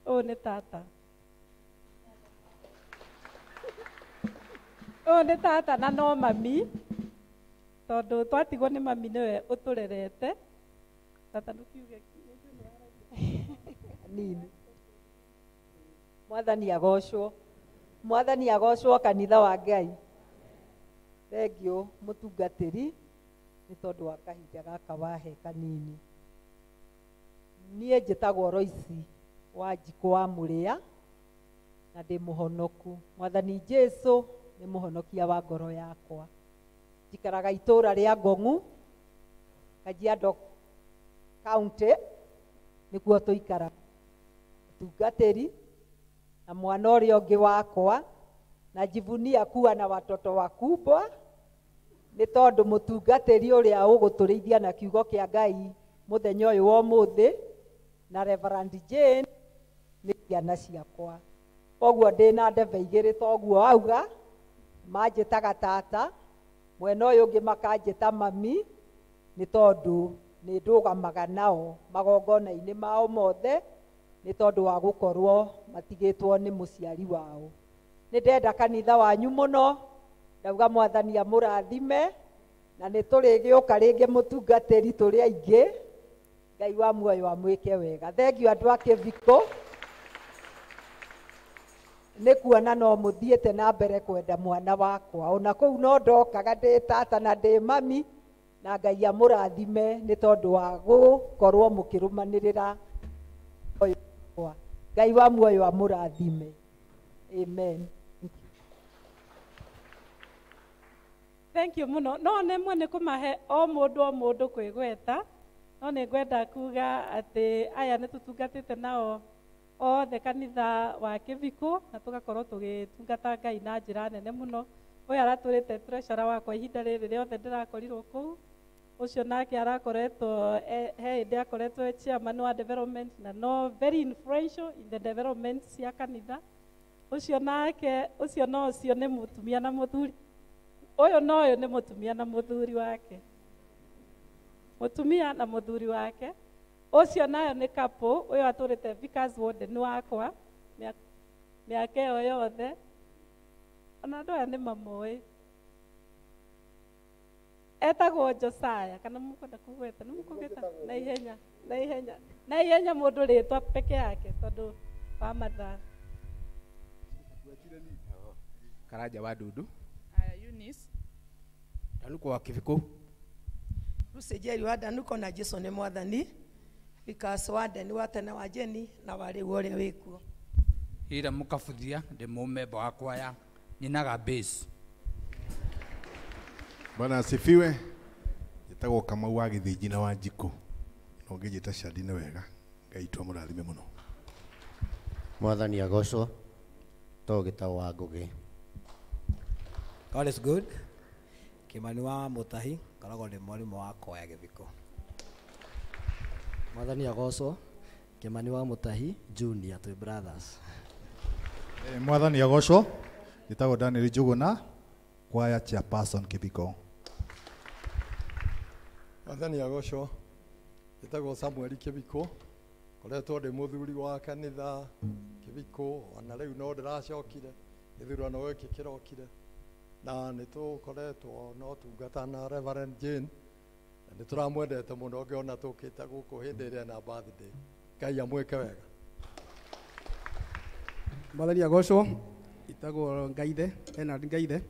Ũyũ nĩ Tata. Ũyũ nĩ Tata na no mami, tondũ twatigwo nĩ mami nĩwe ũtũrerete. Tata nũkiuge nini. Mwathani agocwo. Mwathani agocwo kanitha wa Ngai. Thengio mũtungatĩri nĩ tondũ wa kahinda gaka wahe kanini. Niĩ njĩtagwo Roici wa Njiko wa Mũrĩa na ndĩ mũhonoku. Mwathani Jesũ nĩ mũhonokia wa ngoro yakwa. Njikaraga itũũra rĩa Ngong'u, Kajiado County, nĩkuo tũikara. Mũtungatĩri na mwana ũrĩa ũngĩ wakwa najivunia kuwa na watoto wakubwa nĩ tondũ mũtungatĩri ũrĩa ũgũtũrĩithia na kiugo kĩa Ngai mũthenya ũyũ wa ũmũthĩ na Reverend Jane nĩ ciana ciakwa. Koguo ndĩna ndebe igĩrĩ toguo auga, manjĩtaga tata, mwena ũyũ ũngĩ makanjĩta mami, nĩ tondũ nĩ ndũgamaga nao magongona-inĩ mao mothe, nĩ tondũ wa gũkorwo matigĩtwo nĩ mũciari wao. Nĩ ndenda kanitha wanyu mũno, ndauga Mwathani amũrathime na nĩ tũrĩgĩũka rĩngĩ mũtungatĩri tũrĩ aingĩ. Ngai wa muoyo amwĩke wega. Thengiũ andũ a Kĩbiko, nĩ kuona no mũthiĩte na mbere kwenda mwana wakwa. Ona kũu no ndokaga ndĩ tata na ndĩ mami, na Ngai amũrathime nĩ tondũ wa gũkorwo mũkĩrũmanĩrĩra ũyũ wakwa. Ngai wa muoyo amũrathime. Amen. Thank you muno. No nemwe nĩ kũmahe o mũndũ kwĩgweta. No nĩ ngwenda kuga atĩ aya nĩ tũtungatĩte nao othe kanitha wa Kĩbiko na tũgakorwo tũgĩtungata Ngai na njĩra nene mũno. Ũyũ aratũrĩte treasurer wakwa ihinda rĩrĩ rĩothe ndĩrakorirwo kũu. Ũcio nake arakoretwo he hĩndĩ akoretwo chairman wa development na no very influential in the development cia kanitha. Ũcio nĩ mũtumia na mũthuri. Ũyũ nĩ mũtumia na mũthuri wake. Mũtumia na mũthuri wake. Ũcio nayo nĩ couple. Ũyũ atũrĩte Vickers Warden wakwa mĩaka ĩyo yothe. Ona andũ aya nĩ mamũĩ. Etagwo Josiah, kana mũkwenda kũgweta, nĩ mũkũgweta na ihenya mũndũ rĩtwa peke yake tondũ wa mathaa. Karanja wa Dudu. Eunice. Danuko wa Kĩbiko. Rusejeri wa Danuko na Jesu nĩ mwathani. Vickers Warden wa tene wa Jeni na wa rĩu ũrĩa wĩkuo. Ira Mũkabuthia ndĩ mũmemba wa kwaya nyinaga base. Bwana asifiwe. Njĩtagwo Kamau wa Gĩthĩnji na wa Njiko. No ngĩnjĩta Shadi nĩ wega. Ngai twamũrathime mũno. Mwathani agocwo. To gĩtagwo wa Ngũgĩ. God is good. Kimani wa Mutahi, ngoragwo ndĩ mwarimũ wa kwaya Kĩbiko. Mwathani agocwo. Kimani wa Mutahi, Junior, twĩ brothers. Mwathani agocwo. Njĩtagwo Daniel Njuguna, kwaya chairperson Kĩbiko. Mwathani agocwo. Njĩtagwo Samuel Kĩbiko, koretwo ndĩ mũthuri wa kanitha Kĩbiko, ona rĩu no ndĩracokire gĩthurano gĩkĩ kĩrokire, na nĩ tũkoretwo no tungata na Reverend Jane, na nĩ tũramwendete mũno ngĩona tũkĩte gũkũ hĩndĩ ĩrĩa na birthday. Ngai amwĩke wega. Mwathani agocwo. Itagwo Ngaithe, Bernard Ngaithe.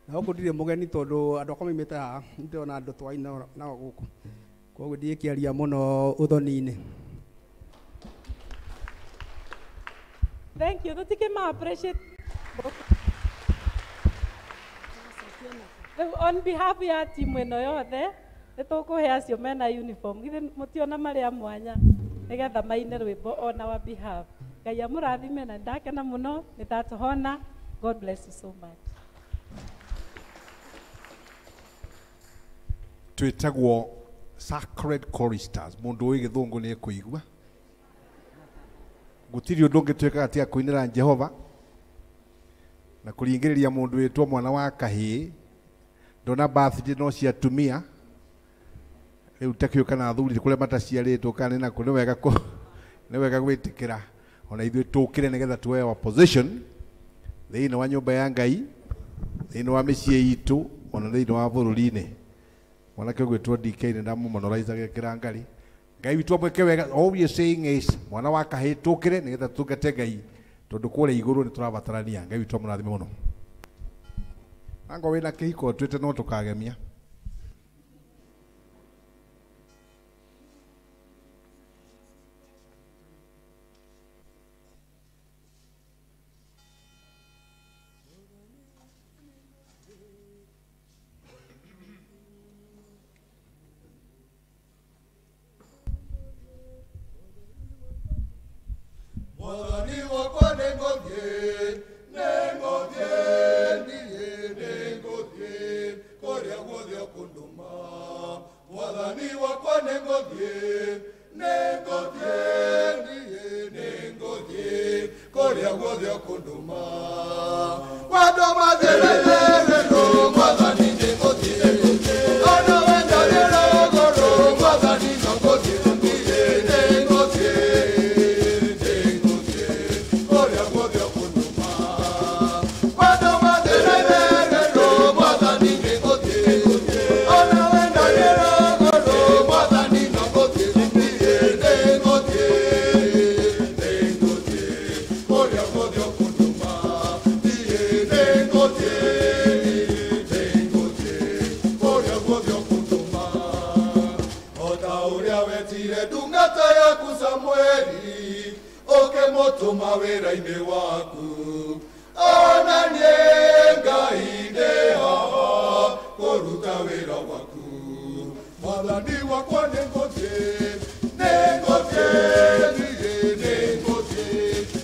Na gũkũ ndirĩ mũgeni tondũ andũ akwa maumĩte haha ndĩrona andũ twaina nao gũkũ. Koguo ndĩkĩaria mũno ũthoni-inĩ. Thank you. Tutikĩma appreciate. On behalf ya timu ĩno yothe nĩ tũkũhe acio mena uniform. Githĩ mũtiona marĩa mwanya nĩgetha maine rwĩmbo on our behalf. Ngai amũrathime na ndakena mũno nĩ ndatũhona. God bless you so much. Twĩtagwo Sacred Choristers. Mũndũ ũyũ Gĩthũngũ nĩ ekũigua. Gũtirĩ ũndũ ũngĩtuĩka ati akũinĩra Jehova na kũringĩrĩria mũndũ wĩtwo mwana wa kahĩĩ. Ndona birthday no cia atumia. Rĩu takĩũka na athuri kũrĩa mataciarĩtwo kana nĩ nakũ nĩ wega gwĩtĩkĩra ona ithuĩ tũkĩre nĩgetha tuoe our position thĩinĩ wa nyũmba ya Ngai, thĩinĩ wa mĩciĩ itũ, ona thĩinĩ wa bũrũri-inĩ. Mwanake ũgwĩtwo DK nĩ ndamũmonoraiza gĩkĩra ngari. Ngai witũ amwĩke wega. All we are saying is mwana wa kahĩĩ tũkĩre nĩgetha tũngate Ngai tondũ kũrĩa igũrũ nĩ tũrabatarania. Ngai witũ amũrathime mũno. Angwa wĩna kĩhiko twĩte no tũkagemia. Mwathani wakwa nĩngũthiĩ kũrĩa guothe ũkũndũma. Mwathani wakwa nĩngũthiĩ kũrĩa guothe ũkũndũma. Wendo mathĩrĩrĩrũ Mwathani nĩngũthiĩ, ona wenda rĩrogoro Mwathani nĩngũthiĩ. Oh wetire ndungata yaku Samweli ukimutuma wĩra-inĩ waku. Ona niĩ Ngai ndĩ haha kũruta wĩra waku. Mwathani wakwa nĩngũthiĩ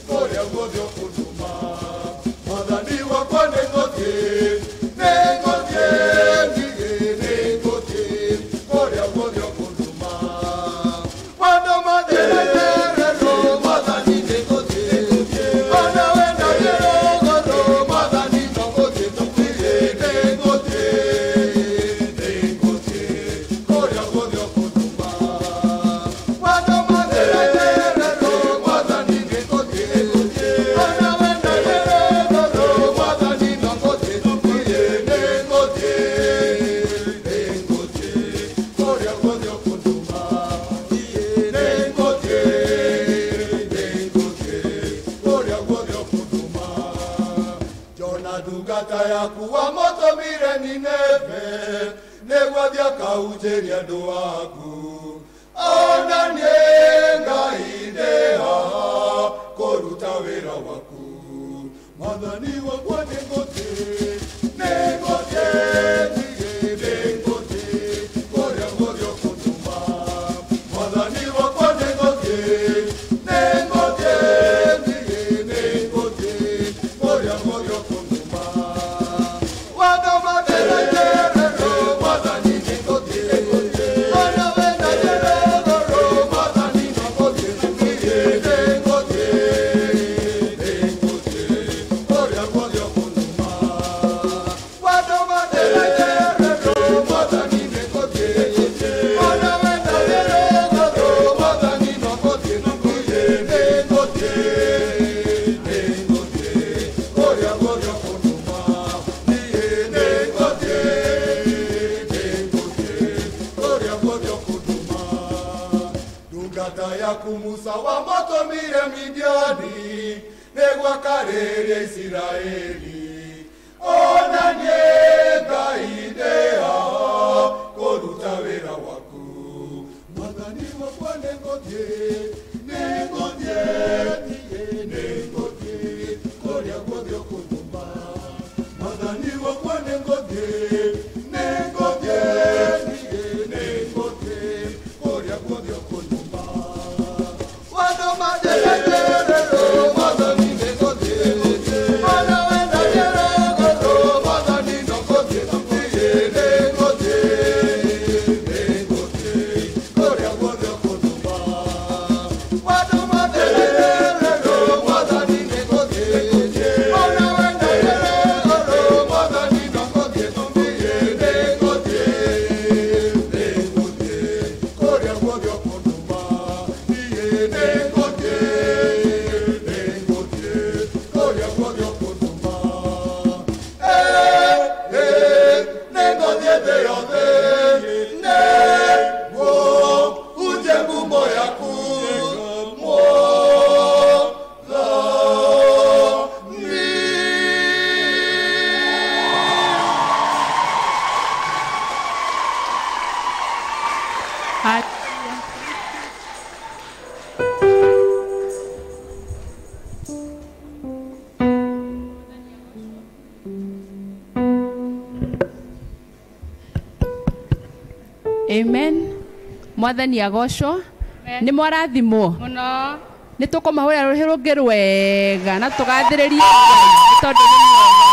kũrĩa guothe ũkũndũma. Mwathani wakwa nĩngũthiĩ kũrĩa guothe ũkũndũma. Wandũma ndĩragererwo Mwathani nĩngũthiĩ. Ona wenda gĩrũgũrũ Mwathani no gũthiĩ tũkwiĩ. Nĩngũthiĩ kũrĩa guothe ũkũndũma. Wandũma ndĩragererwo Mwathani nĩngũthiĩ. Ona wenda gĩrũgũrũ Mwathani no gũthiĩ tũkwiĩ. Kũrĩa guothe ũkũndũma. Kũrĩa guothe ũkũndũma. Jona ndungata yaku wamũtũmire Nineve nĩguo athiĩ akahunjĩrie andũ aku. Ona niĩ Ngai ndĩ haha kũruta wĩra waku. Mwathani wakwa nĩngũthiĩ kũrĩa guothe ũkũndũma. Mwathani wakwa nĩngũthiĩ kũrĩa guothe ũkũndũma. Wandũma ndĩragererwo Mwathani nĩngũthiĩ. Ona wenda gĩrũgũrũ Mwathani no gũthiĩ tũkwiĩ. Kũrĩa guothe ũkũndũma. Wandũma ndĩragererwo Mwathani nĩngũthiĩ. Ona wenda gĩrũgũrũ Mwathani no gũthiĩ tũkwiĩ. Kũrĩa guothe ũkũndũma. Kũrĩa guothe ũkũndũma. Ndungata yaku Musa wamũtũmire Midiani nĩguo akarĩrĩrie Isiraeli. Ona niĩ Ngai ndĩ haha kũruta wĩra waku. Mwathani wakwa nĩngũthiĩ kũrĩa guothe ũkũndũma. Mwathani wakwa nĩngũthiĩ kũrĩa guothe ũkũndũma. Wandũma ndĩragererwo Mwathani nĩngũthiĩ. Ona wenda gĩrũgũrũ Mwathani no gũthiĩ tũkwiĩ. Kũrĩa guothe ũkũndũma. Wandũma ndĩragererwo Mwathani nĩngũthiĩ. Ona wenda gĩrũgũrũ Mwathani no gũthiĩ tũkwiĩ. Kũrĩa guothe ũkũndũma. Kũrĩa guothe ũkũndũma. Nĩngũthiĩ thĩ yothe nĩguo hunjie ngumo yaku. Amen. Mwathani agocwo. Nĩ mwarathimwo. Mũno. Nĩ tũkũmahũrĩra rũhĩ rũngĩ rwega na tũgathĩrĩrie Ngai tondũ nĩ mwega.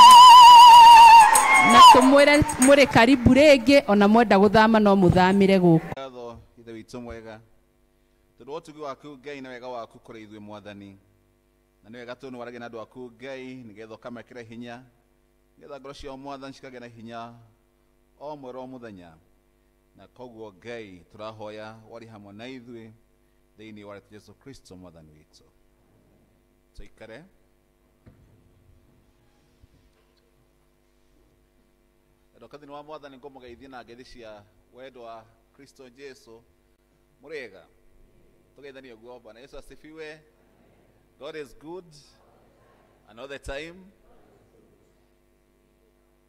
Na tũmwĩre mũrĩ karibu rĩngĩ ona mwenda gũthama no mũthamĩre gũkũ. Ngatho ithe witũ mwega tondũ ũtugi waku Ngai na wega waku kũrĩ ithuĩ Mwathani, na nĩ wega tondũ nĩ waragia na andũ aku Ngai nĩgetha ũkamekĩra hinya nĩgetha ngoro ciao Mwathani cikagĩa na hinya o mwera o mũthenya. Na koguo Ngai tũrahoya wari hamwe na ithuĩ thĩinĩ wa Jesũ Kristo Mwathani witũ. Tũikare. Ndokathini wa Mwathani ngũmũgeithia na ngeithi cia wendo wa Kristo Jesũ. Mũrĩega. Tũgeithanie ũguo. Bwana Yesu asifiwe. God is good and all the time.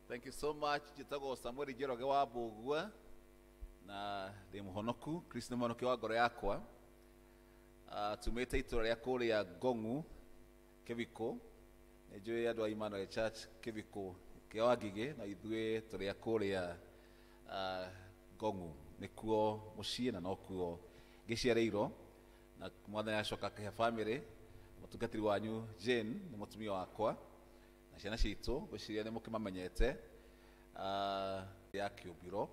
Thank you so much. Jitagwo Samuel Njoroge wa Mbũgua na ndi muhonoku Kristo muhonoki wa ngoro yakwa tumite itura ria kuria Gongu Kiviko njui andu a Emmanuel Church Kiviko kia Wangige na ithue turia kuria Gongu nikuo mucii na nokuo ngiciareirwo na mwathani acoka akihe family mutungatiri wanyu Jane ni mutumia wakwa na ciana citu gwiciria ni mukimamenyete ya kiubiro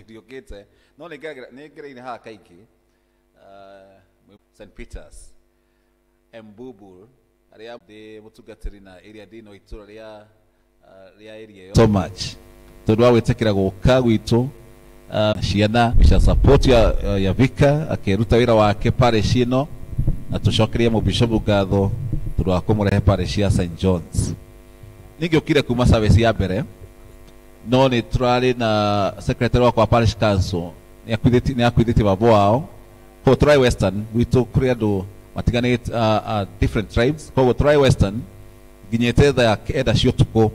ndiokite no ningereire haha kaingi St Peters Mbubur aria ndi mutungatiri na area dino itura ria area yo so much tondu wa gwitikira guka gwitu ciana cia support ya Vika akiruta wira wake parish ino na tucokerie mu bishop ngatho tondu wa kumurehe parish ya St John's ningiukire kuma service ya mbere no ni turari na secretary wa parish council ni akwithiti babo wao ho try western witu kuri andu matiganite different tribes ho try western ginyete tha eda cio tuko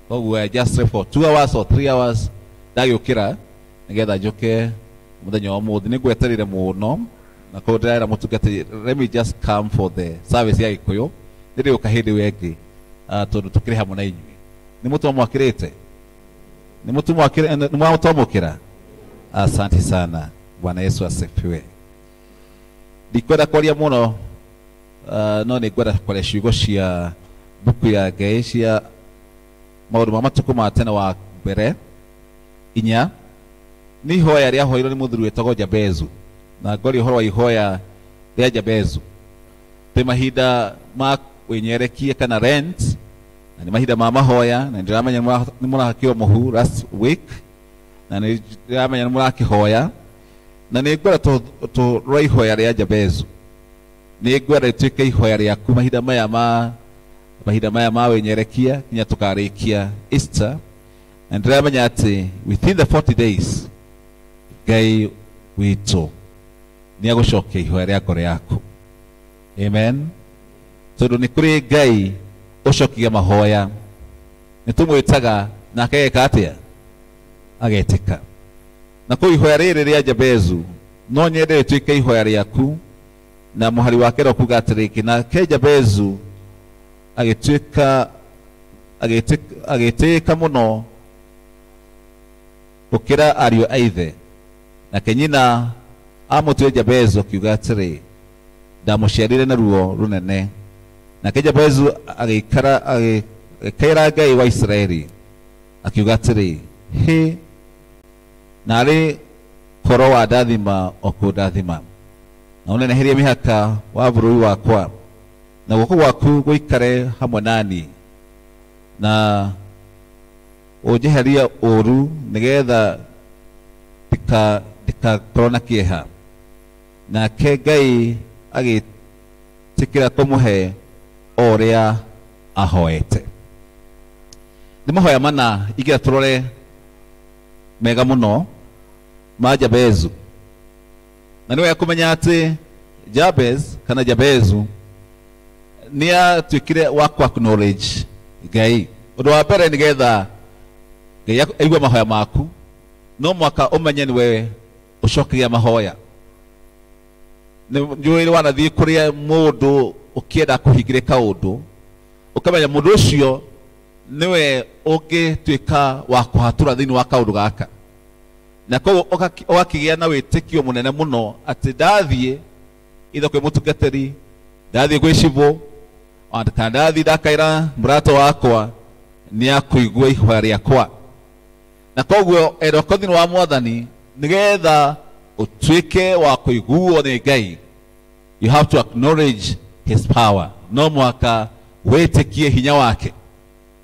koguo just for 2 hours or 3 hours ndagiukira nigetha njoke muthenya wa muthi ningweterire muno na ko ndira mutugati let me just come for the service ya Gikuyu ndiri ukahindi wengi tondu tukiri hamwe na inyui ni mutu mwakirite ni mutu mwakire ni mwamutomokira asante sana Bwana Yesu asifiwe ndikwenda kwaria muno no ni gwenda kwaria ciugo cia buku ya Ngai cia maundu ma matuku ma tene wa mbere inya ni ihoya ria hoirwo ni muthuri wetagwo Jabezu na ngori uhoro wa ihoya ria Jabezu te mahinda ma wenyerekie kana rent na ni mahinda ma mahoya na ndiramenya ni murakio muhu last week na ni ndiramenya ni murakihoya na ni ngwera to roi ihoya ria Jabezu ni ngwera ituike ihoya riaku mahinda maya ma wenyerekia kinya tukarikia Easter na ndiramenya ati within the 40 days Ngai witu ni agucokia ihoya ria ngoro yaku amen tondu ni kuri Ngai ucokia mahoya ni tumwitaga na akegeka atia agetika na ko ihoya riri ria Jabezu no nyende tuike ihoya riaku na muhari wake ro kuga atiriki na ke Jabezu agetika muno ukira ario aithe na kenyina amutwe Jabezu akiuga atiri ndamuciarire na ruo runene na ke Jabezu agikaira Ngai wa Israeli akiuga atiri he nari koro wa ndathima okudathima na uneneherie mihaka wa burui wakwa na guko gwaku guikare hamwe nani na ujiheria uru nigetha korona kieha na ke Ngai agitikira kumuhe oria ahoete ni mahoya mana igira turore mega muno ma Jabezu na niwe akumenya ati Jabez kana Jabezu nia twikire wakwa acknowledge Ngai undu wa mbere nigetha Ngai aigua mahoya maku no mwaka umenye niwe ucokagia mahoya njuri wanathii kuria mundu ukienda kuhingire kaundu ukamenya mundu ucio niwe ungituika wa kuhatura thiini wa kaundu gaka na koguo ugakigia na witikio munene muno ati ndathie itha kwi mutungatiri ndathie gwi cibo kana ndathie ndakaira murato wakwa ni akuigua ihoya riakwa na koguo eroko thiini wa Mwathani nigetha utuike wa kuiguo ni Ngai you have to acknowledge his power no mwaka wetikie hinya wake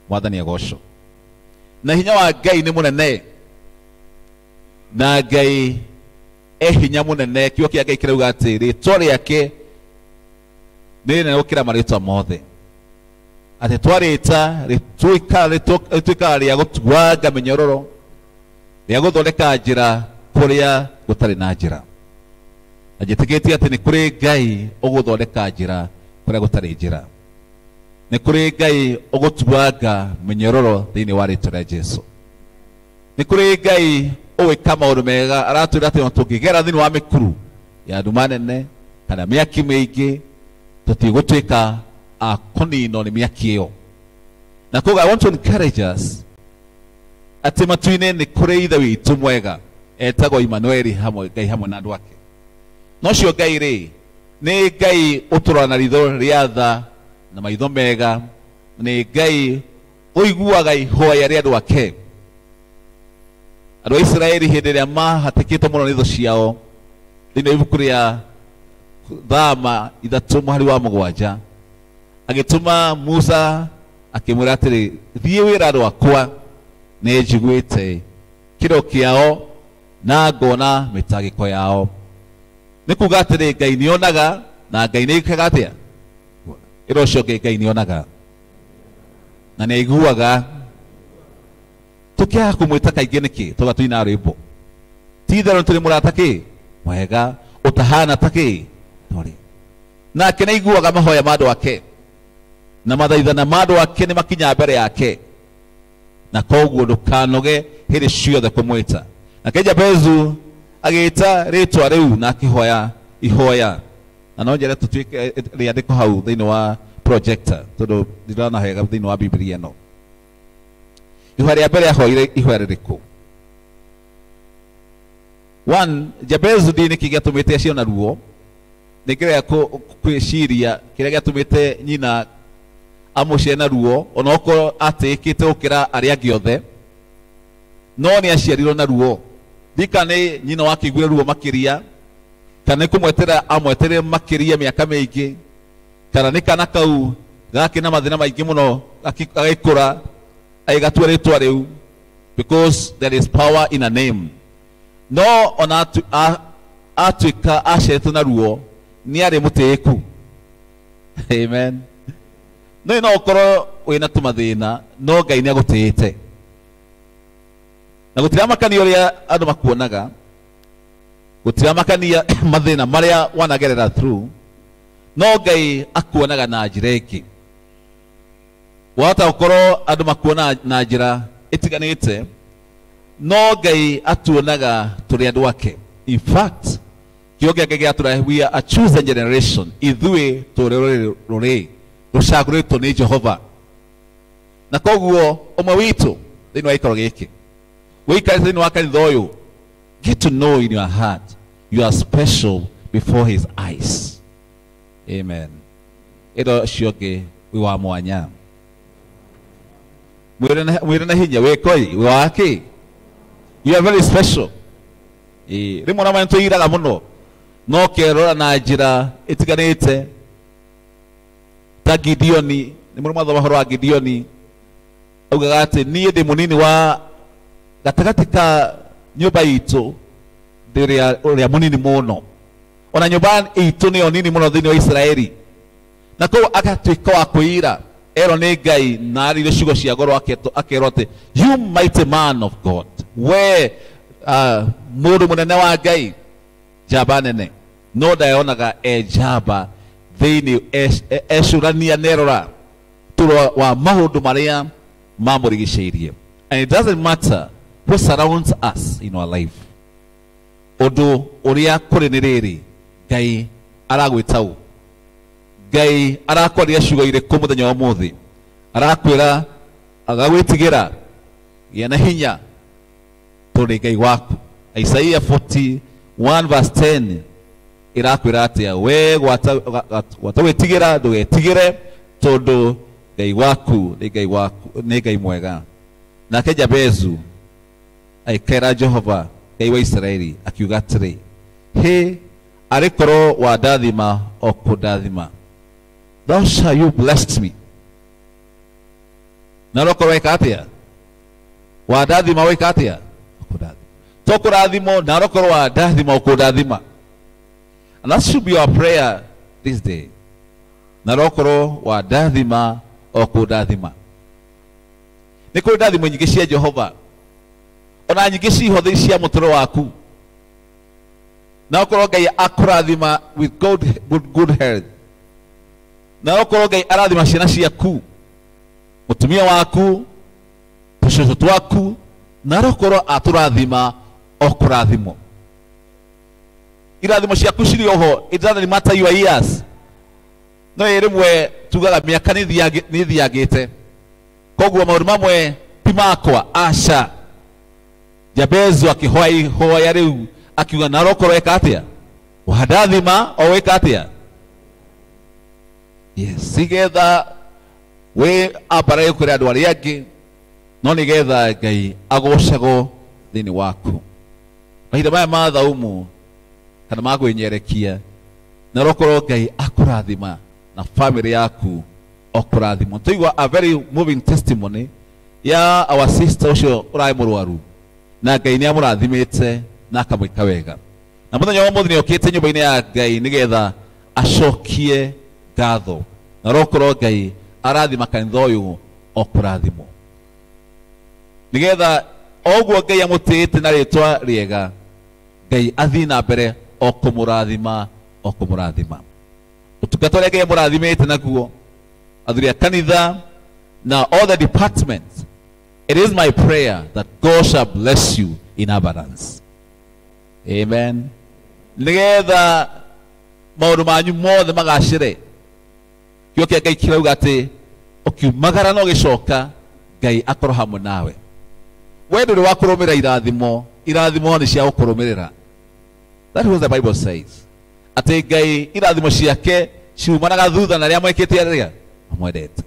Mwathani agocwo na hinya wa Ngai ni munene na Ngai hinya munene kio kia Ngai kirauga ati ritwa riake ni nene gukira maritwa mothe ati twarita rituika ria gutwanga minyororo ria guthondeka njira kuria gutari na njira ajitikitie ati ni kuri Ngai uguthondeka njira kuria gutari njira ni kuri Ngai ugutwanga minyororo thiini wa ritwa ria Jesu ni kuri Ngai owe kama maũndũ mega aratwĩra atĩ tũngĩgera thĩinĩ wa mĩkuru ya nduma nene kana mĩaki mĩingĩ tũtigũtuĩka a kũninwo nĩ mĩaki ĩyo. Na koguo I want to encourage us atĩ matu-inĩ nĩ kũrĩ ithe witũ mwega etagwo Imanueli, Ngai hamwe na andũ ake. Na ũcio Ngai rĩ nĩ Ngai ũtũraga na ritho rĩa tha na maitho mega, nĩ Ngai ũiguaga ihoya rĩa andũ ake. Andũ a Isiraeli hĩndĩ ĩrĩa mahatĩkĩtwo mũno nĩ thũ ciao thĩinĩ wa ibuku rĩa Thama 3:7 agĩtũma Musa akĩmwĩra atĩrĩ, thiĩ wĩra andũ akwa nĩ njiguĩte kĩro kĩao na ngona mĩtangĩko yao. Nĩ kuuga atĩrĩ Ngai nĩonaga na Ngai nĩaikaga atĩa? Ĩra ũcio ũngĩ, Ngai nĩonaga na nĩaiguaga. Tũkĩaga kũmwĩta kaingĩ nĩkĩ tũga tũina rwĩmbo? Ti itherũ tũrĩ mũrata kĩ mwega ũtahana ta kĩ tũrĩ nake nĩaiguaga mahoya ma andũ ake na mathaithana ma andũ ake nĩ makinya mbere yake, na koguo ndũkanoge hĩndĩ ciothe kũmwĩta. Nake Jabezu agĩĩta rĩtwa rĩu na akĩhoya ihoya, na no njĩre tũtuĩke rĩandĩko hau thĩinĩ wa projector tondũ ndirona hega thĩinĩ wa Biblia ĩno. Ihoya rĩa mbere ahoire ihoya rĩrĩkũ? One, Jabezu nĩ kĩĩ gĩatũmĩte acio na ruo, nĩ kĩrĩa kwĩciria kĩrĩa gĩatũmĩte nyina amũciare na ruo, ona okorwo atĩkĩte gũkĩra arĩa angĩ othe, no nĩ aciarirwo na ruo. Ndika nĩ nyina wakĩiguire ruo makĩria, kana nĩ kũmweterera amweterere makĩria mĩaka mĩingĩ, kana nĩ kana kau gakĩ na mathĩna maingĩ mũno agĩkũra agĩgatua rĩtwa rĩu, because there is power in a name. No ona atuĩka aciarĩtwo na ruo nĩ arĩ mũtĩĩku. Amen. No ũkorwo wĩna tũmathĩna no Ngai nĩagũtĩĩte, na gũtiramakania ũrĩa andũ makuonaga, gũtiramakania mathĩna marĩa wanagerera through, no Ngai akuonaga na njĩra ĩngĩ. Wahota gũkorwo andũ makuona na njĩra ĩtiganĩte, no Ngai atuonaga tũrĩ andũ ake. In fact, kĩo gĩake gĩatũra, we are a chosen generation, ithuĩ tũrĩ rũrĩrĩ rũcagũrĩtwo nĩ Jehova. Na koguo ũmwe witũ thĩinĩ wa gĩikaro gĩkĩ wĩikarĩte thĩinĩ wa kanitha ũyũ, get to know in your heart you are special before his eyes. Amen. Ĩro ũcio ũngĩ wĩ wa mwanya, mwĩre na hinya wĩkoi wĩ wake, you are very special. Rĩmwe na mwana tũiraga mũno, no kerora na njĩra ĩtiganĩte. Ta Gideoni, nĩ mũrũ mathoma ũhoro wa Gideoni, augaga atĩ niĩ ndĩ mũnini wa gatagatĩ ka nyũmba itũ ndĩ ũrĩa mũnini mũno, ona nyũmba itũ nĩyo nini mũno thĩinĩ wa Isiraeli. Na koguo agatuĩka wa kwĩira, erwo nĩ Ngai na arĩire ciugo cia ngoro, akerwo atĩ you mighty man of God, we mũndũ mũnene wa Ngai, njamba nene. No ndayonaga njamba thĩinĩ ecũrania nerora tũro wa maũndũ marĩa mamũrigicĩirie. And it doesn't matter what surrounds us in our life. Ũndũ ũrĩa kũrĩ nĩ rĩrĩ, Ngai aragwĩta ũ, Ngai arakwarĩra ciugo irĩkũ mũthenya wa ũmũthĩ, arakwĩra agagwĩtigĩra, gĩa na hinya, tũrĩ Ngai waku. Isaiah 41:10 irakwĩra atĩa, we gwata gwĩtigĩra ndũgetigĩre, tondũ Ngai waku nĩ Ngai mwega. Nake Jabezu aikera Jehova Ngai wa Isiraeli akiuga atĩrĩ, he arĩkorwo wandathima o kũndathima, thou shall you blessed me. Na rokorwo weka atĩa, wandathima weka atĩa, to kũrathimo, na rokorwo wandathima o kũndathima. And that should be our prayer this day. Na rokorwo wandathima o kũndathima. Nĩ kũrĩ ndathimo nyingĩ cia Jehova, ona nyingĩ ciho thĩinĩ cia mũtũũrĩre waku. Na okorwo Ngai akũrathima with good health, na okorwo Ngai arathima ciana ciaku, mũtumia waku, tũcũcũ twaku, na okorwo atũrathima okurathimo irathimo ciaku ciri oho. It doesn't matter your years. No rimwe tugaga miaka ni thiagite koguo maundu mamwe ti makwa aca. Jabezu akihoya riu akiuga narokorwo eka atia wadathima o weka atia. Yes, sigetha we apare kuri andu aria angi no nigetha Ngai agocagwo thiini waku. Mahinda maya ma thaumu kana magwinyerekia narokorwo Ngai akurathima na family yaku okurathimo. Tuigwa a very moving testimony ya our sister ucio urai murwaru na Ngai ni amurathimite na akamwika wega. Na muthenya wa muthenya okite nyumba-ini ya Ngai nigetha acokie ngatho na rokorwo Ngai arathima kanitha uyu okurathimo nigetha oguo Ngai amutite na ritwa riega Ngai athi na mbere okumurathima utungata uria Ngai amurathimite naguo athuri a kanitha na all the departments. It is my prayer that God shall bless you in abundance. Amen. Nigetha maundu manyu mothe magacire kio kia Ngai kirauga ati ukiumagara no gicoka Ngai akorwo hamwe nawe. We nduri wa kurumira irathimo ni cia gukurumirira. That is what the Bible says. Ati Ngai irathimo ciake ciumanaga thutha na ria mwikite aria amwendete.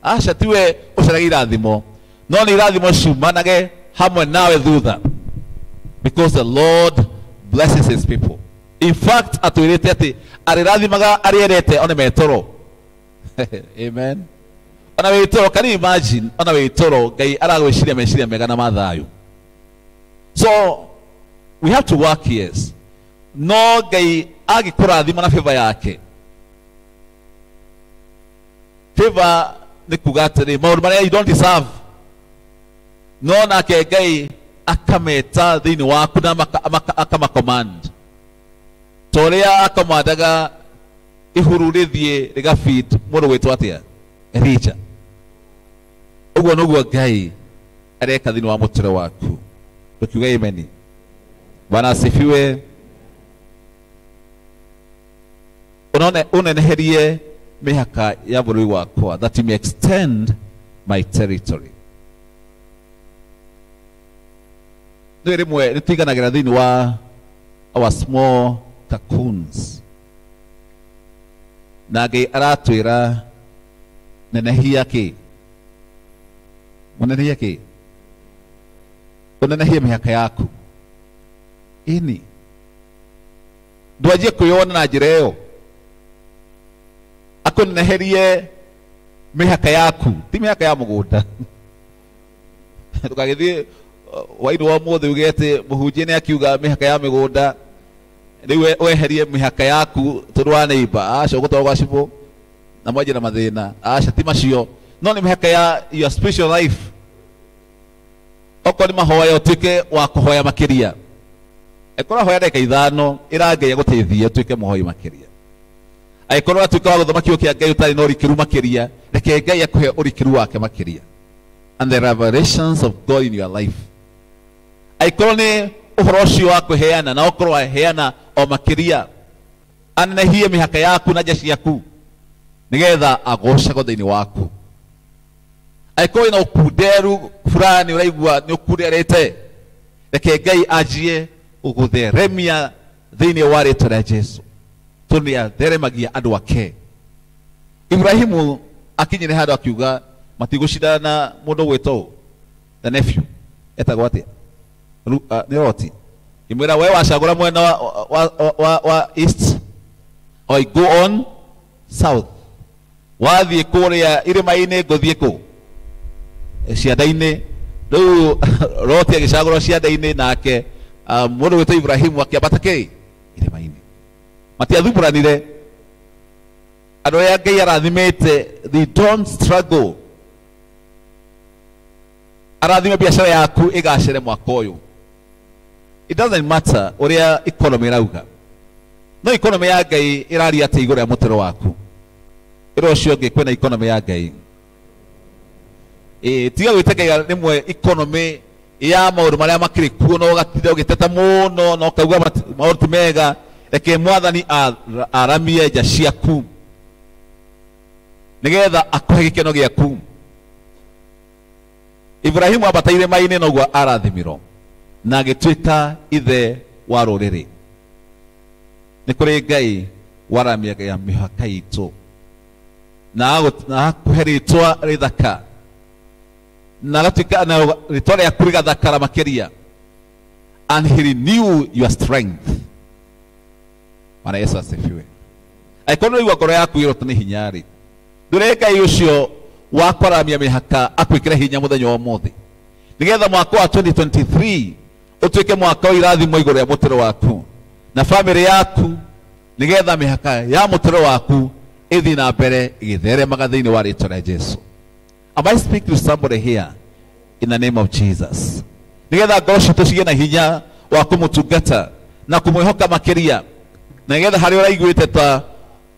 Aca tiwe ucaraga irathimo no ni irathimo ciumanage hamwe nawe thutha, because the Lord blesses his people. In fact atwirite ati arirathimaga ariendete one metoro. Amen. Ona witoro, can you imagine ona witoro Ngai aragwiciria meciria mega na mathayo. So we have to work, yes. No Ngai agikurathima na favor yake. Favor ni kuga atiri maundu maria you don't deserve no nake Ngai akameta thiini waku na akamacommand toria akamwathaga ihuru rithie rigafeed mundu witwa atia Elijah. Uguo nuguo Ngai areka thiini wa mutire waku. Tukiuga amen. Bwana asifiwe. Uneneherie mihaka ya bũrũri wakwa, that you may extend my territory. Nĩ rĩmwe nĩtũiganagĩra thĩinĩ wa our small cocoons. Na Ngai aratwĩra nenehia kĩ? Mũnenehia kĩ? Ũnenehie mĩhaka yaku. Ini ndwanjie kwĩyona na njĩra ĩyo. Akuneherie mihaka yaku, ti mihaka ya mugunda. Tukagithie wairu wa mothe ugete muhunjie ni akiuga mihaka ya migunda, riwe weherie mihaka yaku turwa neighbor aca gutwa gwa cibo na mwaje na mathina aca ti macio, no ni mihaka ya your spiritual life. Okoni mahoya utuike wa kuhoya makiria, ekora hoya ndeka ithano irange ya guteithia utuike muhoyi makiria. Aikorwo atuika wa guthoma kiugo kia Ngai utari no rikiru makiria, reke Ngai akuhe urikiru wake makiria, and the revelations of God in your life. Aikorwo ni uhoro ucio wa kuheana na okorwo aheana o makiria, anehie mihaka yaku na nja ciaku nigetha agocagwo thiini waku. Aikorwo ina ukunderu fulani uraigua ni ukunderete, reke Ngai ajie ugutheremia thiini wa ritwa ria Jesu. Tunia theremagia andu ake. Ibrahimu akinyire handu akiuga matigucindana na mundu gwitwo the nephew etagwo atia ni Loti. Imwira we wacagura mwena wa east or go on south, wathie kuria irima-ini nguthie ku cianda-ini. Riu Loti agicagura cianda-ini nake mundu gwitwo Ibrahimu akiambata ki irima-ini. Matiathumburanire. Andu aya Ngai arathimite, they don't struggle. Arathime biashara yaku igacire mwaka uyu. It doesn't matter uria economy rauga. No economy ya Ngai iraria ati iguru ya mutero waku. Iro ucio ngi kwena economy ya Ngai. Tiga gwite Ngai rimwe economy ya maundu maria makiri kuo no gatinde ugiteta muno no kauga maundu mega reke mwathani aramie nja ciaku nigetha akuhe gikeno giaku. Ibrahimu abataire maine noguo arathimirwo na agituika ithe wa ruriri. Ni kuri Ngai waramiaga mihaka itu na akuhe ritwa rithaka na gatuika na ritwa ria kuriga thakara makiria, and he renew your strength. Bwana Yesu asifiwe. Aikono igwa ngoro yaku irota ni hinyari ndure Ngai ucio wakwaramia mihaka akwikira hinya muthenya wa muthi nigetha mwaka wa 2023 utuike mwaka wa irathimo iguru ya mutero waku na family yaku, nigetha mihaka ya mutero waku ithi na mbere igitheremaga thiini wa ritwa ria Jesu. Am I speak to somebody here in the name of Jesus? Nigetha ngoro citu cigie na hinya wa kumutungata na kumwihoka makiria, nigetha hari uraiguite ta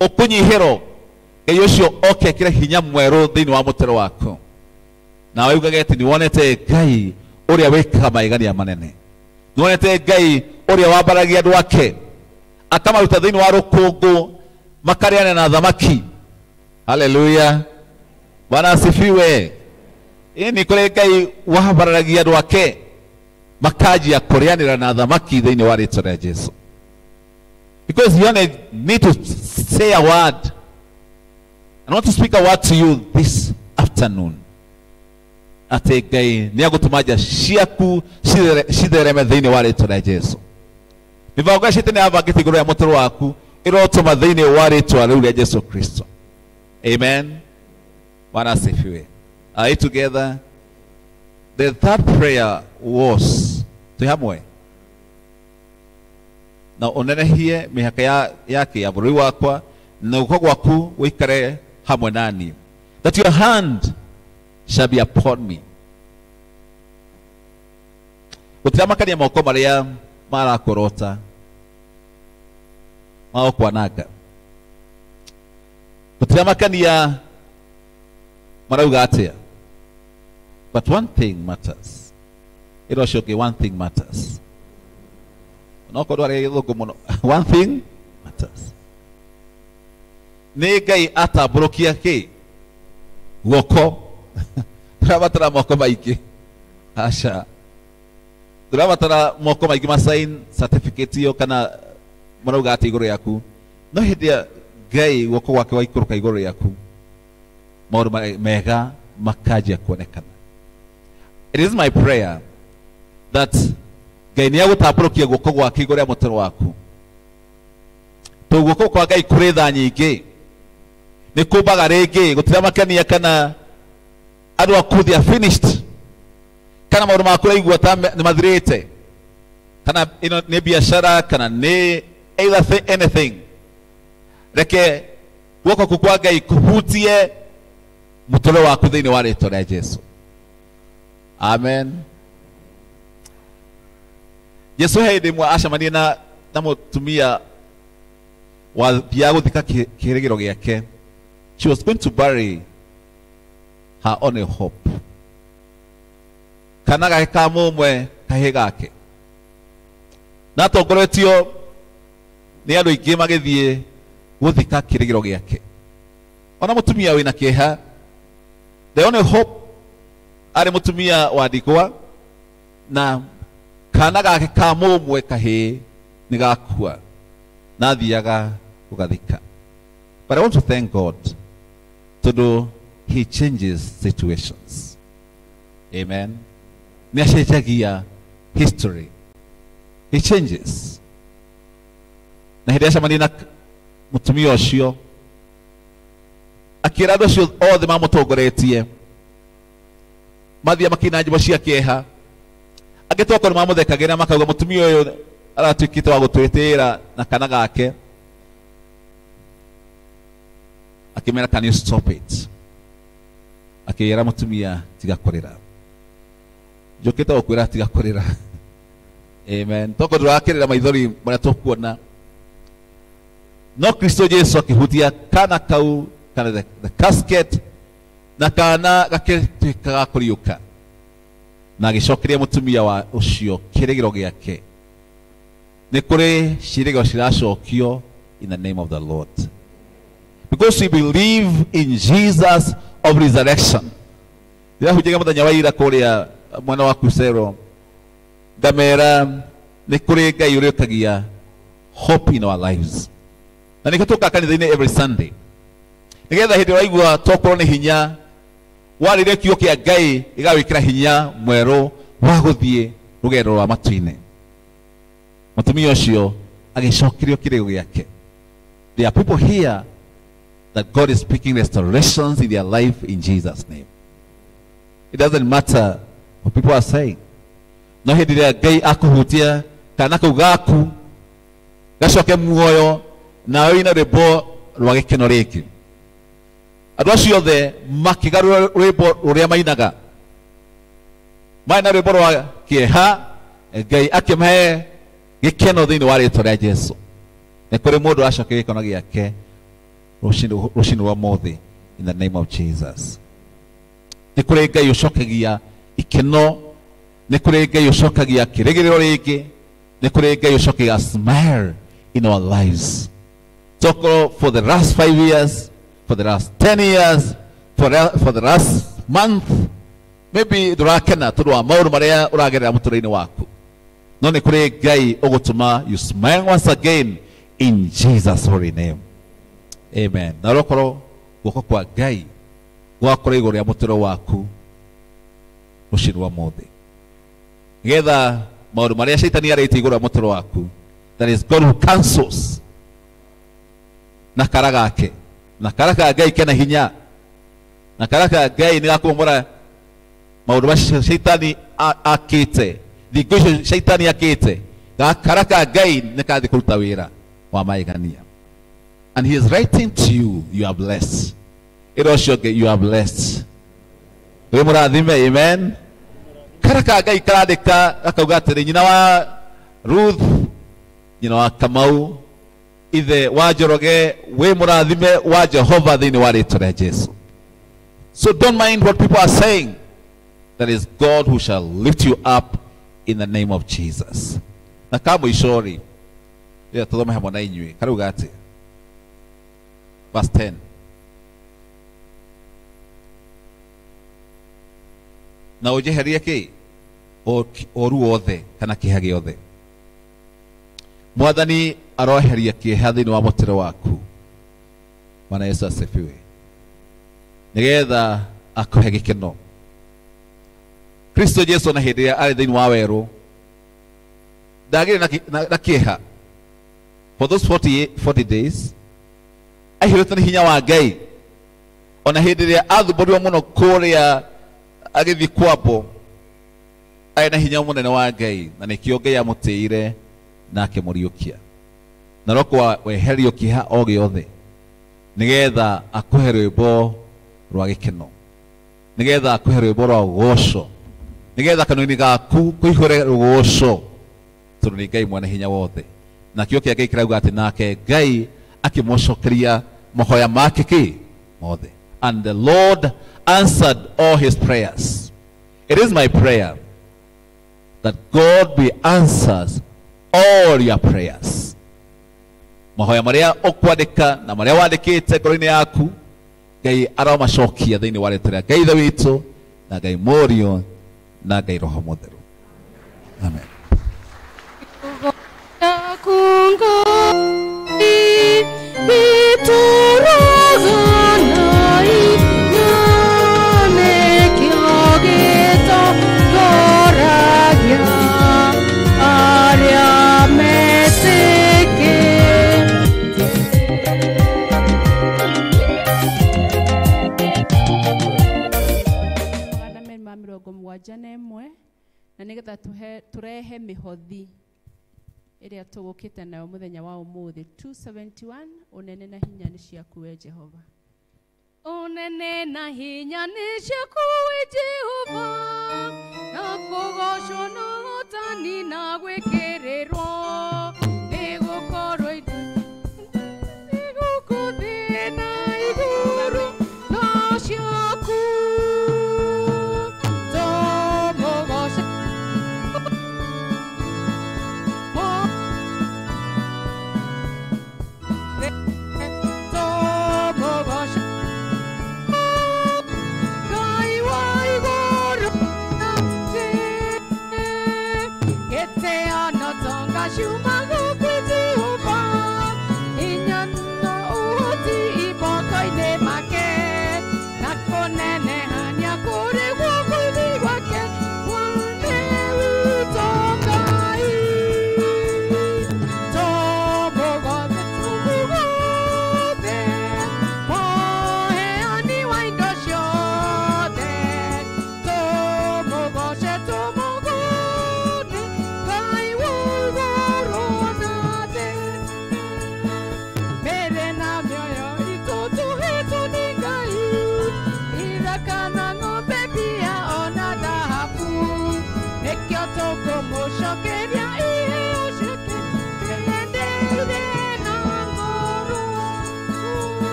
ukunyihiro Ngai ucio oke kire hinya mweru thiini wa mutero waku na waugage ati niwonete Ngai uria wikaga maigania manene, niwonete Ngai uria wambaragia andu ake akamaruta thiini wa rukungu makariane na thamaki. Haleluya, Bwana asifiwe. Ni kuri Ngai wambaragia andu ake makajia kurianira na thamaki thiini wa ritwa ria Jesu, because you only need to say a word. I want to speak a word to you this afternoon. Ate Ngai ni agutumaja ciaku cithereme thiini wa ritwa ria Jesu. Mivango citu ni avangite iguru ya mutero waku irotuma thiini wa ritwa riu ria Jesu Kristo. Amen. Bwana asifiwe. Are you together? The third prayer was tuhamwe na onenehie mihaka yake ya buri wakwa na uko gwaku wikare hamwe nani, that your hand shall be upon me. Utiramakania moko maria marakorota maokwanaga, utiramakania marauga atia, but one thing matters. Iroshoke, one thing matters. One thing matters. Ni Ngai atabrokia ki guoko turabatara moko maiki asha turabatara moko maiki masain certificate yo kana marauga ati iguru yaku no hindia Ngai guoko gwake waikuruka iguru yaku maundu mega makajia kuonekana. It is my prayer that Ngai ni agutabrokia guoko gwake iguru ya mutero waku to guoko kwa Ngai kuri tha nyingi ni kubaga rege gutiramakania kana andu aku they are finished kana maundu maku raigua ta ni mathirite kana ino ni biashara kana ni either anything, reke guoko ku kwa Ngai kuhutie mutoro waku thiini wa ritwa ria Jesu. Amen. Yesu hindi mwa acamanie na mutumia wa bia guthika kirigiro giake. She was going to bury her only hope. Kana gake ka mumwe kahi gake na tongoretio ni andu ingi magithie guthika kirigiro giake. Ona mutumia wina kieha, the only hope ari mutumia wa ndigwa na kana gake ka mumwe kahi ni gakua na thiaga kugathika. But I want to thank God to do he changes situations. Amen. Ni acenjagia history. He changes. Na hindi acamania na mutumia ucio akira andu acio othe mamutongoretie mathia makina njimbo cia kieha, agitoka ni mamuthekagira makauga mutumia uyu aratuikite wa gutwitira na kana gake, akimera can you stop it, akira mutumia tiga kurira, njukite gukwira tiga kurira. Amen. Toko turakirira maithori maria tukuona no Kristo Jesu akihutia kana kau kana the casket na kana gakituika kuriuka na agicokeria mutumia wa ucio kirigiro giake. Nĩ kũrĩ ciĩrĩgĩro ciracokio in the name of the Lord. Because we believe in Jesus of resurrection. Ndĩrahunjagia mũthenya wa ira kũrĩa mwana wa Kusero, ngamera nĩ kũrĩ Ngai ũrĩũkagia hope in our lives. Na nĩkĩo tũkaga kanitha-inĩ every Sunday, nĩgetha hĩndĩ waigua tokorwo nĩ hinya warĩrĩria kiugo kĩa Ngai gĩgagwĩkĩra hinya mwerũ wa gũthiĩ rũgendo rwa matu-inĩ. Mutumia ũcio agĩcokerio kĩrĩgo gĩake. There are people here that God is speaking restorations in their life in Jesus' name. It doesn't matter what people are saying. No hĩndĩ ĩrĩa Ngai akũhutia kana kau gaku gacoke muoyo na wĩna rwĩmbo rwa gĩkeno rĩngĩ. Andũ acio othe makĩgarũra rwĩmbo rũrĩa mainaga, maina rwĩmbo rwa kĩeha, Ngai akĩmahe gĩkeno thĩinĩ wa rĩĩtwa rĩa Jesũ. Nĩ kũrĩ mũndũ acoke gĩkeno gĩake rũcinĩ rwa ũmũthĩ in the name of Jesus. Nĩ kũrĩ Ngai ũcokagia ikeno, nĩ kũrĩ Ngai ũcokagia kĩrĩgĩrĩro rĩngĩ, nĩ kũrĩ Ngai ũcokagia smile in our lives. Toko for the last 5 years, for the last 10 years, for the last month, maybe ndũrakena tondũ wa maũndũ marĩa ũragerera mũtũrĩre-inĩ waku. No nĩ kũrĩ Ngai ũgũtũma you smile once again in Jesus' holy name. Amen. Na rokorwo guoko kwa Ngai gwakorwo igũrũ rĩa mũtũrĩre waku rũcinĩ rwa ũmũthĩ, nĩgetha maũndũ marĩa Shaitani arĩte igũrũ rĩa mũtũrĩre waku, that is God who cancels na kara gake, na kara ka Ngai kena hinya, na kara ka Ngai nĩ gakũmũra maũndũ macio Shaitani akĩte, thingo icio Shaitani akĩte, gakara ka Ngai nĩ kathiĩ kũruta wĩra wa magegania. And he is writing to you, you are blessed. It also get you are blessed. We mũrathime, amen. Kara ka Ngai karandĩka akauga atĩrĩ, nyina wa Ruth, nyina wa Kamau, ithe wa Njoroge, we mũrathime wa Jehova thĩinĩ wa rĩĩtwa rĩa Jesũ. So don't mind what people are saying. That is God who shall lift you up in the name of Jesus. Na kamũico-rĩ, rĩrĩa tũthome hamwe na inyuĩ, karauga atĩ verse 10. Na ũnjeherie kĩ ũru wothe kana kĩeha gĩothe. Mwathani aroheria kĩeha thĩinĩ wa mũtũrĩre waku. Bwana Yesu asifiwe. Nĩgetha akũhe gĩkeno. Kristo Jesũ na hĩndĩ ĩrĩa arĩ thĩinĩ wa werũ ndagĩrĩ na kĩeha. For those 40 days aihũrĩtwo nĩ hinya wa Ngai. Ona hĩndĩ ĩrĩa athumbũrirwo mũno kũrĩa agĩthiĩ kwambo, arĩ na hinya mũnene wa Ngai, na nĩkĩo Ngai amũtĩire na akĩmũriũkia. Na rokwa weherio kĩeha o gĩothe, nĩgetha akũhe rwĩmbo rwa gĩkeno, nĩgetha akũhe rwĩmbo rwa ũgooco, nĩgetha kanua-inĩ gaku kũihũre ũgooco, tondũ nĩ Ngai mwene hinya wothe. Na kĩo kĩa Ngai kĩrauga atĩ nake Ngai akĩmũcokeria mahoya make kĩ mothe. And the Lord answered all his prayers. It is my prayer that God be answers all your prayers. Mahoya marĩa ũkwandĩka na marĩa wandĩkĩte ngoro-inĩ yaku, Ngai aromacokia thĩinĩ wa rĩĩtwa rĩa Ngai Ithe witũ na Ngai Mũriũ na Ngai Roho Mũtheru. Amen. na nigetha turehe mihothi ĩrĩa tũgũkĩte nayo mũthenya wa ũmũthĩ. 271 unene na hinya nĩ ciaku we Jehova. Unene na hinya nĩ ciaku we Jehova, na kũgocwo na ũhotani na gwĩkĩrĩrwo nĩ gũkorwo gũkũ thĩ na igũrũ no ciaku. Tũmũgoce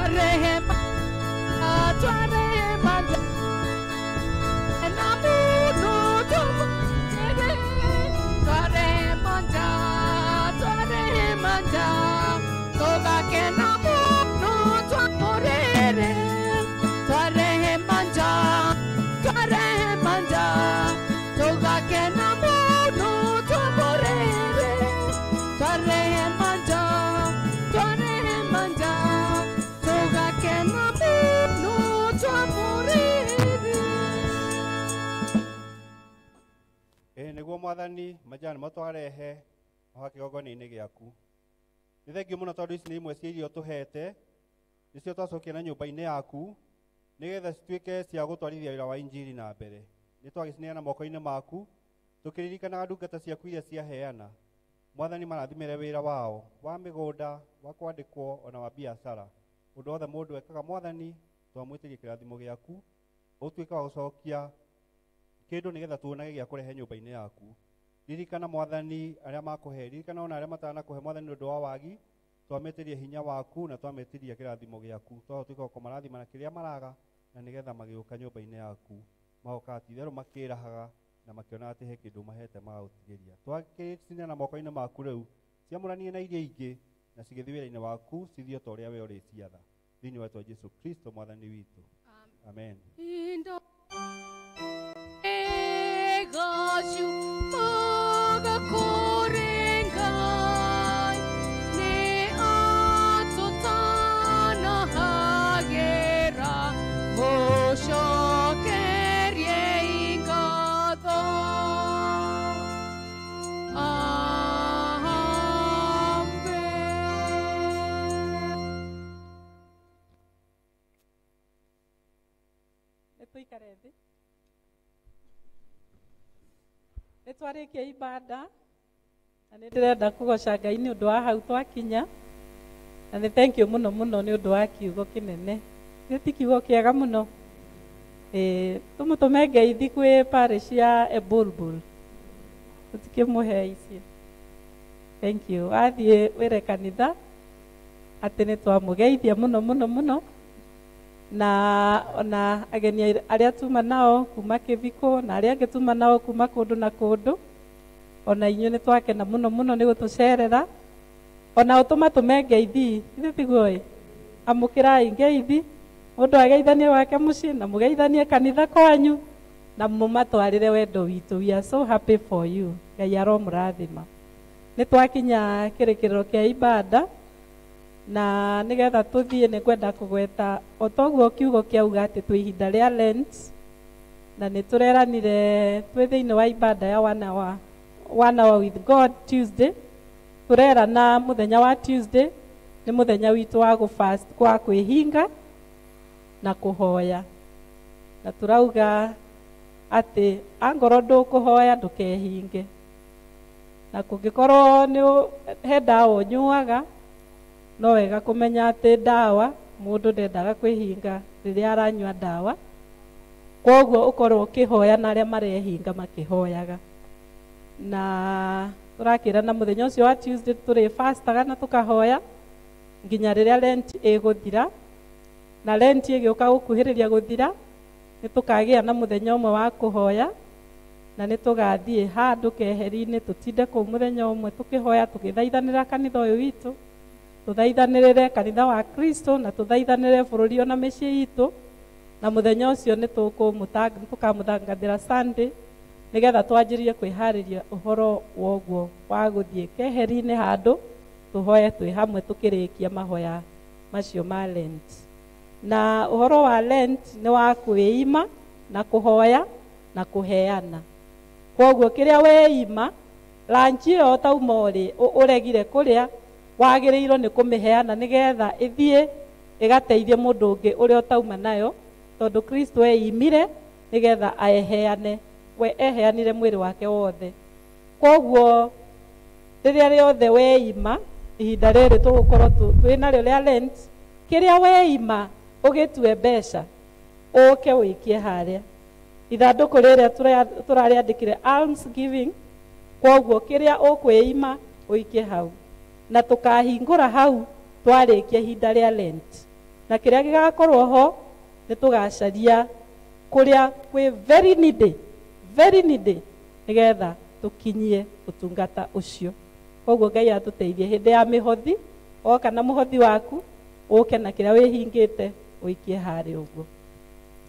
twarehema twarehema na muno tumere twarehema togakena muno twamurere twarehema togakena muno twamurere twarehema togakena muno twamurere. Niguo Mwathani majani matwarehe oha kĩgongona-inĩ gĩaku. Nĩ thengiũ mũno tondũ ici nĩ imwe cia irio tũhete, nĩcio twacokia na nyũmba-inĩ yaku nĩgetha cituĩke cia gũtwarithia wĩra wa injiri na mbere. Nĩ twagĩcineana moko-inĩ maku tũkĩririkanaga ndungata ciaku iria ciaheana. Mwathani marathimĩre wĩra wao wa mĩgũnda, wa kwandĩkwo ona wa biacara. Ũndũ wothe mũndũ ekaga Mwathani twamwĩtĩria kĩrathimo gĩaku ũtuĩke wa gũcokia kĩndũ nĩgetha tuonage gĩa kũrehe nyũmba-inĩ yaku. Ririkana Mwathani arĩa makũhe, ririkana ona arĩa matanakũhe Mwathani ũndũ wa wagi, twamĩtĩria hinya waku na twamĩtĩria kĩrathimo gĩaku. Twatuĩka wa kũmarathima na kĩrĩa maraga na nĩgetha magĩũka nyũmba-inĩ yaku magoka ti itherũ makĩrahaga na makĩona atĩ he kĩndũ mahete magagũtigĩria. Twagĩcineana moko-inĩ maku rĩu ciamũranie na iria ingĩ na cigĩthiĩ wĩra-inĩ waku cithiĩ ta ũrĩa we ũrĩciatha. Thĩinĩ wa Jesũ Kristo Mwathani witũ. Amen. Gashu maga korengai ne atotana hagera moshokerie ingado amen. Nĩtũikare thĩ. Nĩtwarĩkia ibada na nĩndĩrenda kũgoca Ngai nĩ ũndũ wa hau twakinya, na nĩ thank you mũno mũno nĩ ũndũ wa kiugo kĩnene. Gĩ ti kiugo kĩega mũno. Tũmũtũme ngeithi kwĩ parish ya Ebulbul, tũtikĩmũhe ici. Thank you. Athiĩ wĩre kanitha atĩ nĩtwamũgeithia mũno mũno mũno, na ona ageni arĩa tuma nao kuma Kĩbiko na arĩa angĩ tuma nao kuma kũndũ na kũndũ, ona inyuĩ nĩ twakena mũno mũno nĩ gũtũcerera, ona ũtũmatũme ngeithi ithe tiguo amũkĩrai ngeithi, mũndũ ageithanie wake mũciĩ na mũgeithanie kanitha kwanyu na mũmatwarĩre wendo witũ. We are so happy for you. Ngai aromũrathima. Nĩ twakinya kĩrĩkĩrĩro kĩa ibada na nĩgetha tũthiĩ nĩ kwenda kũgweta o toguo kiugo kĩauga atĩ twĩ ihinda rĩa Lent, na nĩ tũreranire twĩ thĩinĩ wa ibada ya one hour with God Tuesday. Tũrerana mũthenya wa Tuesday nĩ mũthenya witũ wa gũfast, kwa kwĩhinga na kũhoya, na tũrauga atĩ angorwo ndũkũhoya ndũkehinge, na kũngĩkorwo nĩ he ndawa ũnyuaga no wega kũmenya atĩ ndawa mũndũ ndendaga kwĩhinga rĩrĩa aranyua ndawa, koguo ũkorwo ũkĩhoya na arĩa marehinga makĩhoyaga. Na tũrakĩra na mũthenya ũcio wa Tuesday tũrĩ fastaga na tũkahoya nginya rĩrĩa Lent ĩgũthira, na Lent ĩgĩũka gũkuhĩrĩria gũthira nĩ tũkagĩa na mũthenya ũmwe wa kũhoya, na nĩ tũgathiĩ handũ keheri-inĩ tũtinde kũu mũthenya ũmwe tũkĩhoya tũgĩthaithanĩra kanitha ũyũ witũ, tũthaithanĩrĩre kanitha wa Kristo na tũthaithanĩre bũrũri ona mĩciĩ itũ, na mũthenya ũcio nĩ tũkamũthangathĩra Sunday nĩgetha twanjĩrie kwĩharĩria ũhoro woguo wa gũthiĩ keheri-inĩ handũ tũhoye twĩ hamwe tũkĩrĩkia mahoya macio ma Lent. Na ũhoro wa Lent nĩ wa kwĩima na kũhoya na kũheana. Koguo kĩrĩa weima lunch ĩyo tauma ũregire kũrĩa wagĩrĩirwo nĩ kũmĩheana nĩgetha ĩthiĩ ĩgateithie mũndũ ũngĩ ũrĩa ũtauma nayo, tondũ Kristo eimire nĩgetha aheane, we eheanire mwĩrĩ wake wothe. Koguo rĩrĩa rĩothe weima ihinda rĩrĩ tũgũkorwo twĩ narĩo rĩa Lent, kĩrĩa weima ũgĩtue mbeca ũke wĩkie harĩa ithandũkũ rĩrĩa tũrarĩandĩkire alms giving. Koguo kĩrĩa ũkwĩima ũikie hau na tũkahingũra hau twarĩkia ihinda rĩa Lent. na kiria gigakorwo ho ni tugacaria kuria kwi very needy nigetha tukinyie utungata ucio. Koguo Ngai atuteithie hindi ya mihothi, oka na muhothi waku uke na kiria wihingite uikie hari uguo.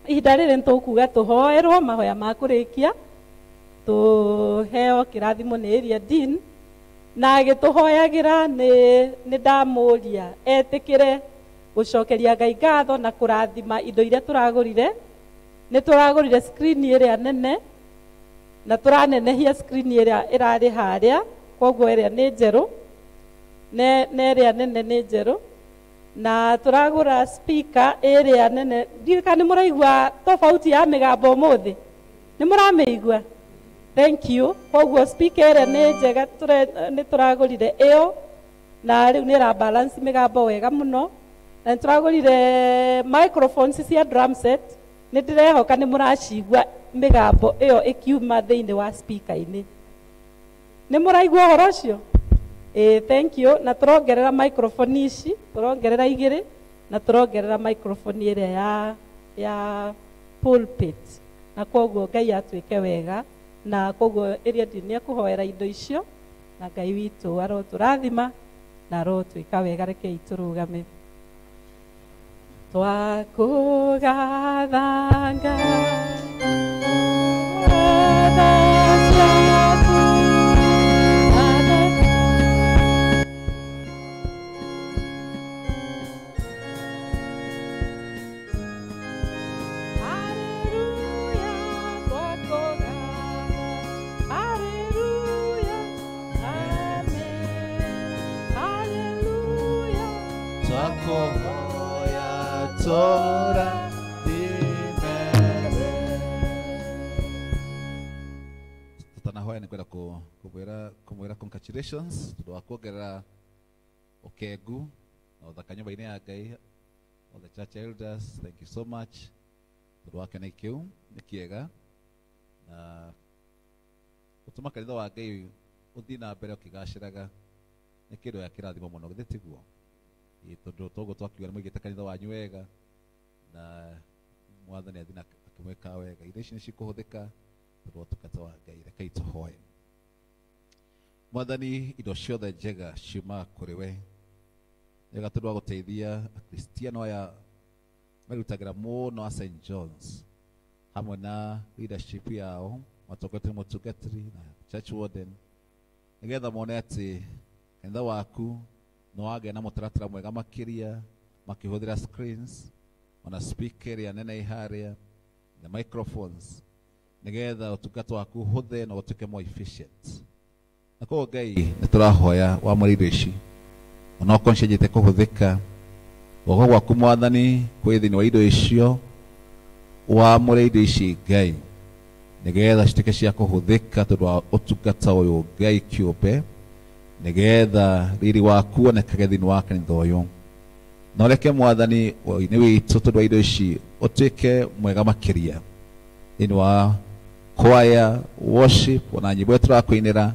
Ihinda riri nitukuga tuhoerwo mahoya ma kurikia, tuheo kirathimo ni area dean, na agituhoyagira ni ndamuria etikire gucokeria Ngai ngatho na kurathima indo iria turagurire. Ni turagurire screen iria nene na turanenehia screen iria irari haria, koguo iria ni njeru ne iria nene ni njeru, na turagura speaker iria nene. Ndika ni muraigua tofauti ya migambo muthi? Ni murameigua? Thank you. Koguo speaker iria ni njega, ni turagurire iyo na riu ni ra balance migambo wega muno, na turagurire microphones cia drum set. Ni ndirehoka ni muracigua migambo iyo ikiuma thiini wa speaker ini. Ni muraigua horo ucio? Thank you. Na turongerera microphone ici, turongerera igiri na turongerera microphone iria ya pulpit, na koguo Ngai atwike wega, na koguo area dini akuhoera indo icio, na Ngai witu aroturathima na arotwika wega. Reke iturugame. Twakugathanga Tora tutanahoya nikwenda kumwira congratulations tundu wa kuongerera ukegu na uthaka nyumba-ini ya Ngai. All the church elders, thank you so much. Tundu wa kene kiu ni kiega na utuma kanitha wa Ngai uthii na mbere ukigaciraga ni kindu ya kirathimo muno githitiguo. Tondu toguo twakiuga nimwigite kanitha wanyu wega na mwathani athina akimweka wega. Indo ici nicikuhuthika tondu utungata wa Ngai. Rekei tuhoye. Mwathani, indo ciothe njega ciuma kuri we, wega tondu wa guteithia akristiano aya marutagira muno a St. John's hamwe na leadership yao, matongoria mutungatiri na church warden, nigetha mone ati kanitha waku no wage na mutaratara mwega makiria makihuthira screens ona speaker ya nene iharia na microphones, nigetha utungata waku huthe na utuke more efficient. Na kwa Ngai niturahoya wa muri indo ici ona ukoncenjete kuhuthika wogo gwaku Mwathani kwi thiini wa indo icio wa muri indo ici Ngai, nigetha cituke cia kuhuthika tondu wa utungata uyu Ngai kiumbe, nigetha riri waku onekage thiini wa kanitha uyu. Na reke Mwathani ni witu tondu wa indo ici utuike mwega makiria thiini wa choir, worship ona nyimbo yetu turakuinira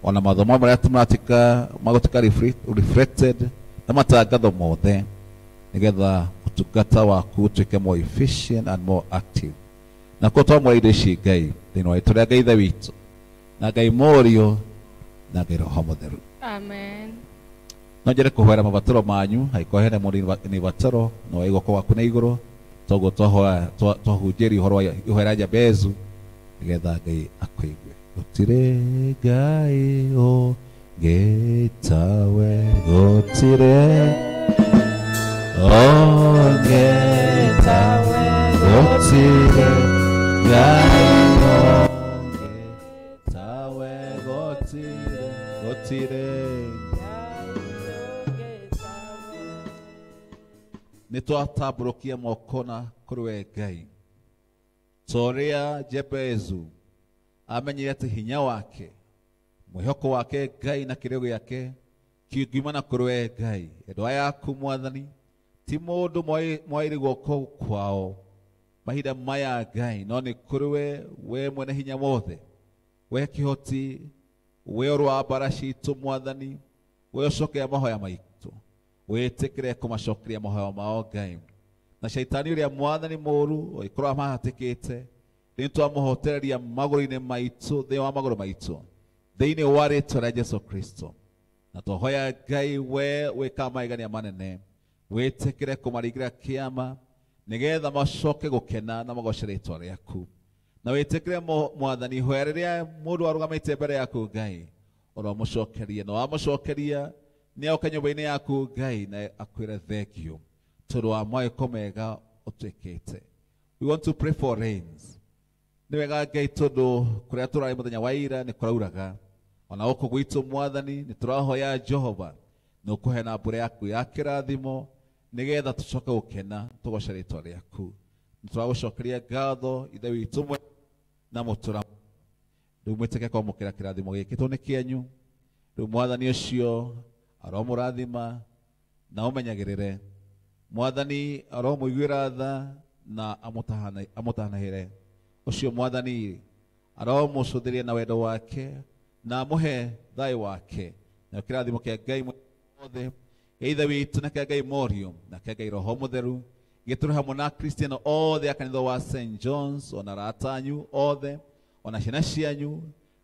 ona mathomo maria tumaratika magutuka reflected na matangatho mothe, nigetha utungata waku utuike more efficient and more active. Na kwa twamwira indo ici Ngai thiini wa itu ria Ngai ithe witu na Ngai morio na Ngai Roho Mutheru. Amen. No njere kuhoera mabataro manyu haikohene muri ni bataro no igoko waku na iguru togo twahunjiri uhoro wa ihoera Jabezu, nigetha Ngai akuigue. Gutire Ngai o getawe, gutire o getawe, gutire Ngai o getawe, gutire nitwatamburukia mokona kuri we Ngai toria Jabezu amenyire ati hinya wake mwihoko wake Ngai na kirego yake kiugimana kuri we Ngai. Endo yaku Mwathani ti mundu mwairi guoko kwao mahinda maya Ngai, no ni kuri we mwene hinya mothe, we kihoti, we urwa bara citu Mwathani, we ucoke mahoya maitu, witikire kumacokeria mahoya mao Ngai na shaitani uria mwathani mũũru oikorwo mahatĩkĩte nĩ twamuhotereria magũrũ-inĩ maitũ thĩ wa magũrũ maitũ thĩinĩ wa rĩĩtwa rĩa Jesu Kristo na tũhoya Ngai we wĩka magegania manene wĩtĩkĩre kũmaringĩra kĩama nĩgetha macoke gũkena na magoce rĩĩtwa rĩaku na wĩtĩkĩre mwathani ihoya rĩrĩa mũndũ arũgamĩte mbere yaku Ngai ũromũcokeria na wamũcokeria nĩoka nyũmba-inĩ yaku Ngai na akwĩre thengiũ tondũ wa mawĩko mega ũtwĩkĩte. We want to pray for rains. Nĩ wega Ngai tondũ kũrĩa tũrarĩ mũthenya wa ira nĩ kũrauraga ona gũkũ gwitũ mwathani nĩ tũrahoya Jehova nĩ ũkũhe na mbura yaku ya kĩrathimo nĩgetha tũcoke gũkena tũgoce rĩĩtwa rĩaku. Nĩ tũragũcokeria ngatho ithe witũ mwega na mũtũra rĩu mwĩtĩke kwamũkĩra kĩrathimo gĩkĩtwo nĩ kĩanyu rĩu mwathani ũcio aromũrathima na ũmenyagĩrĩre mwathani aromũiguĩra tha na amũtahanagĩre ũcio mwathani aromũcũthĩria na wendo wake na amũhe thayũ wake na kĩrathimo kĩa Ngai mothe ithe witũ na kĩa Ngai Moriũ na kĩa Ngai Roho Mũtheru gĩtũre hamwe na Akristiano othe a kanitha wa St. John's ona arata anyu othe ona ciana cianyu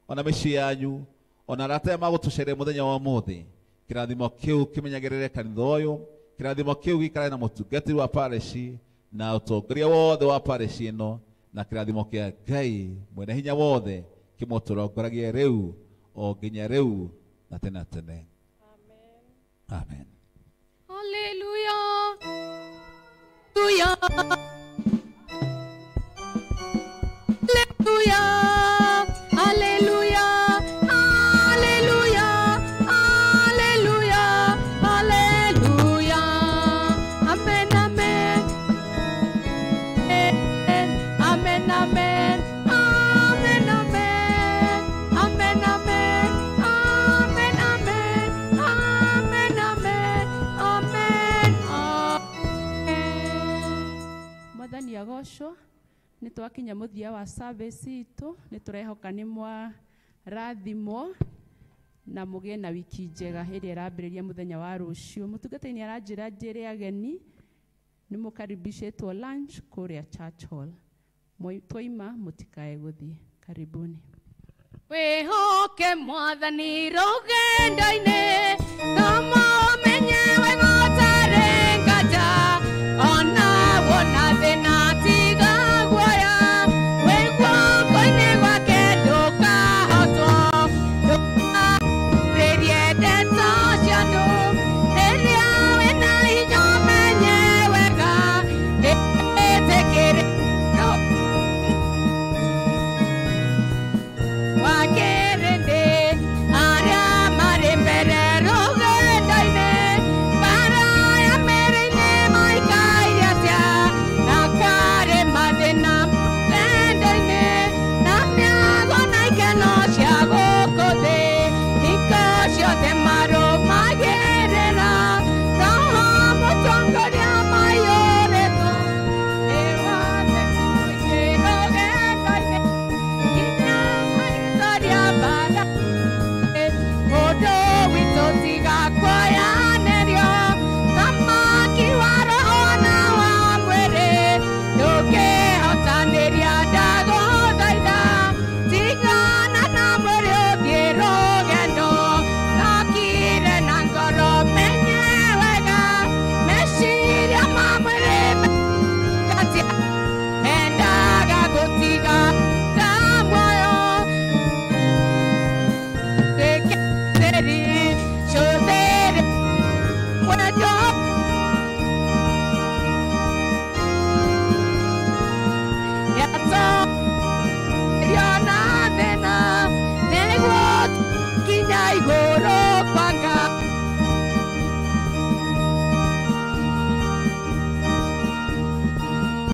ona mĩciĩ yanyu ona arata aya magũtũcereire mũthenya wa ũmũthĩ kĩrathimo kĩu kĩmenyagĩrĩre kanitha ũyũ kĩrathimo kĩu gĩikare na mũtungatĩri wa parishi na ũtongoria wothe wa parishi ĩno na kĩrathimo kĩa Ngai mwene hinya wothe kĩmũtũrongoragie rĩu o nginya rĩu na tene tene. Amen. Hallelujah. Hallelujah. Hallelujah. Hallelujah. Hallelujah. Hallelujah. Amen. Amen. Amen. Amen. Amen. Amen. Amen. Amen. Amen. Amen. Amen. Amen. Amen. Mwathani agocwo nĩ twakinya mũthia wa service itũ nĩ tũrehoka nĩ mwa rathimo na mũgĩe na wiki njega ĩrĩa ĩrambĩrĩria mũthenya wa rũciũ. Mũtungatĩri aranjĩra njĩre ageni nĩ mũkaribicĩtwo lunch kũrĩa Church Hall. Twaima mũtikae gũthiĩ. Karibuni. Wĩhoke Mwathani rũgendo-inĩ, kama ũmenye wega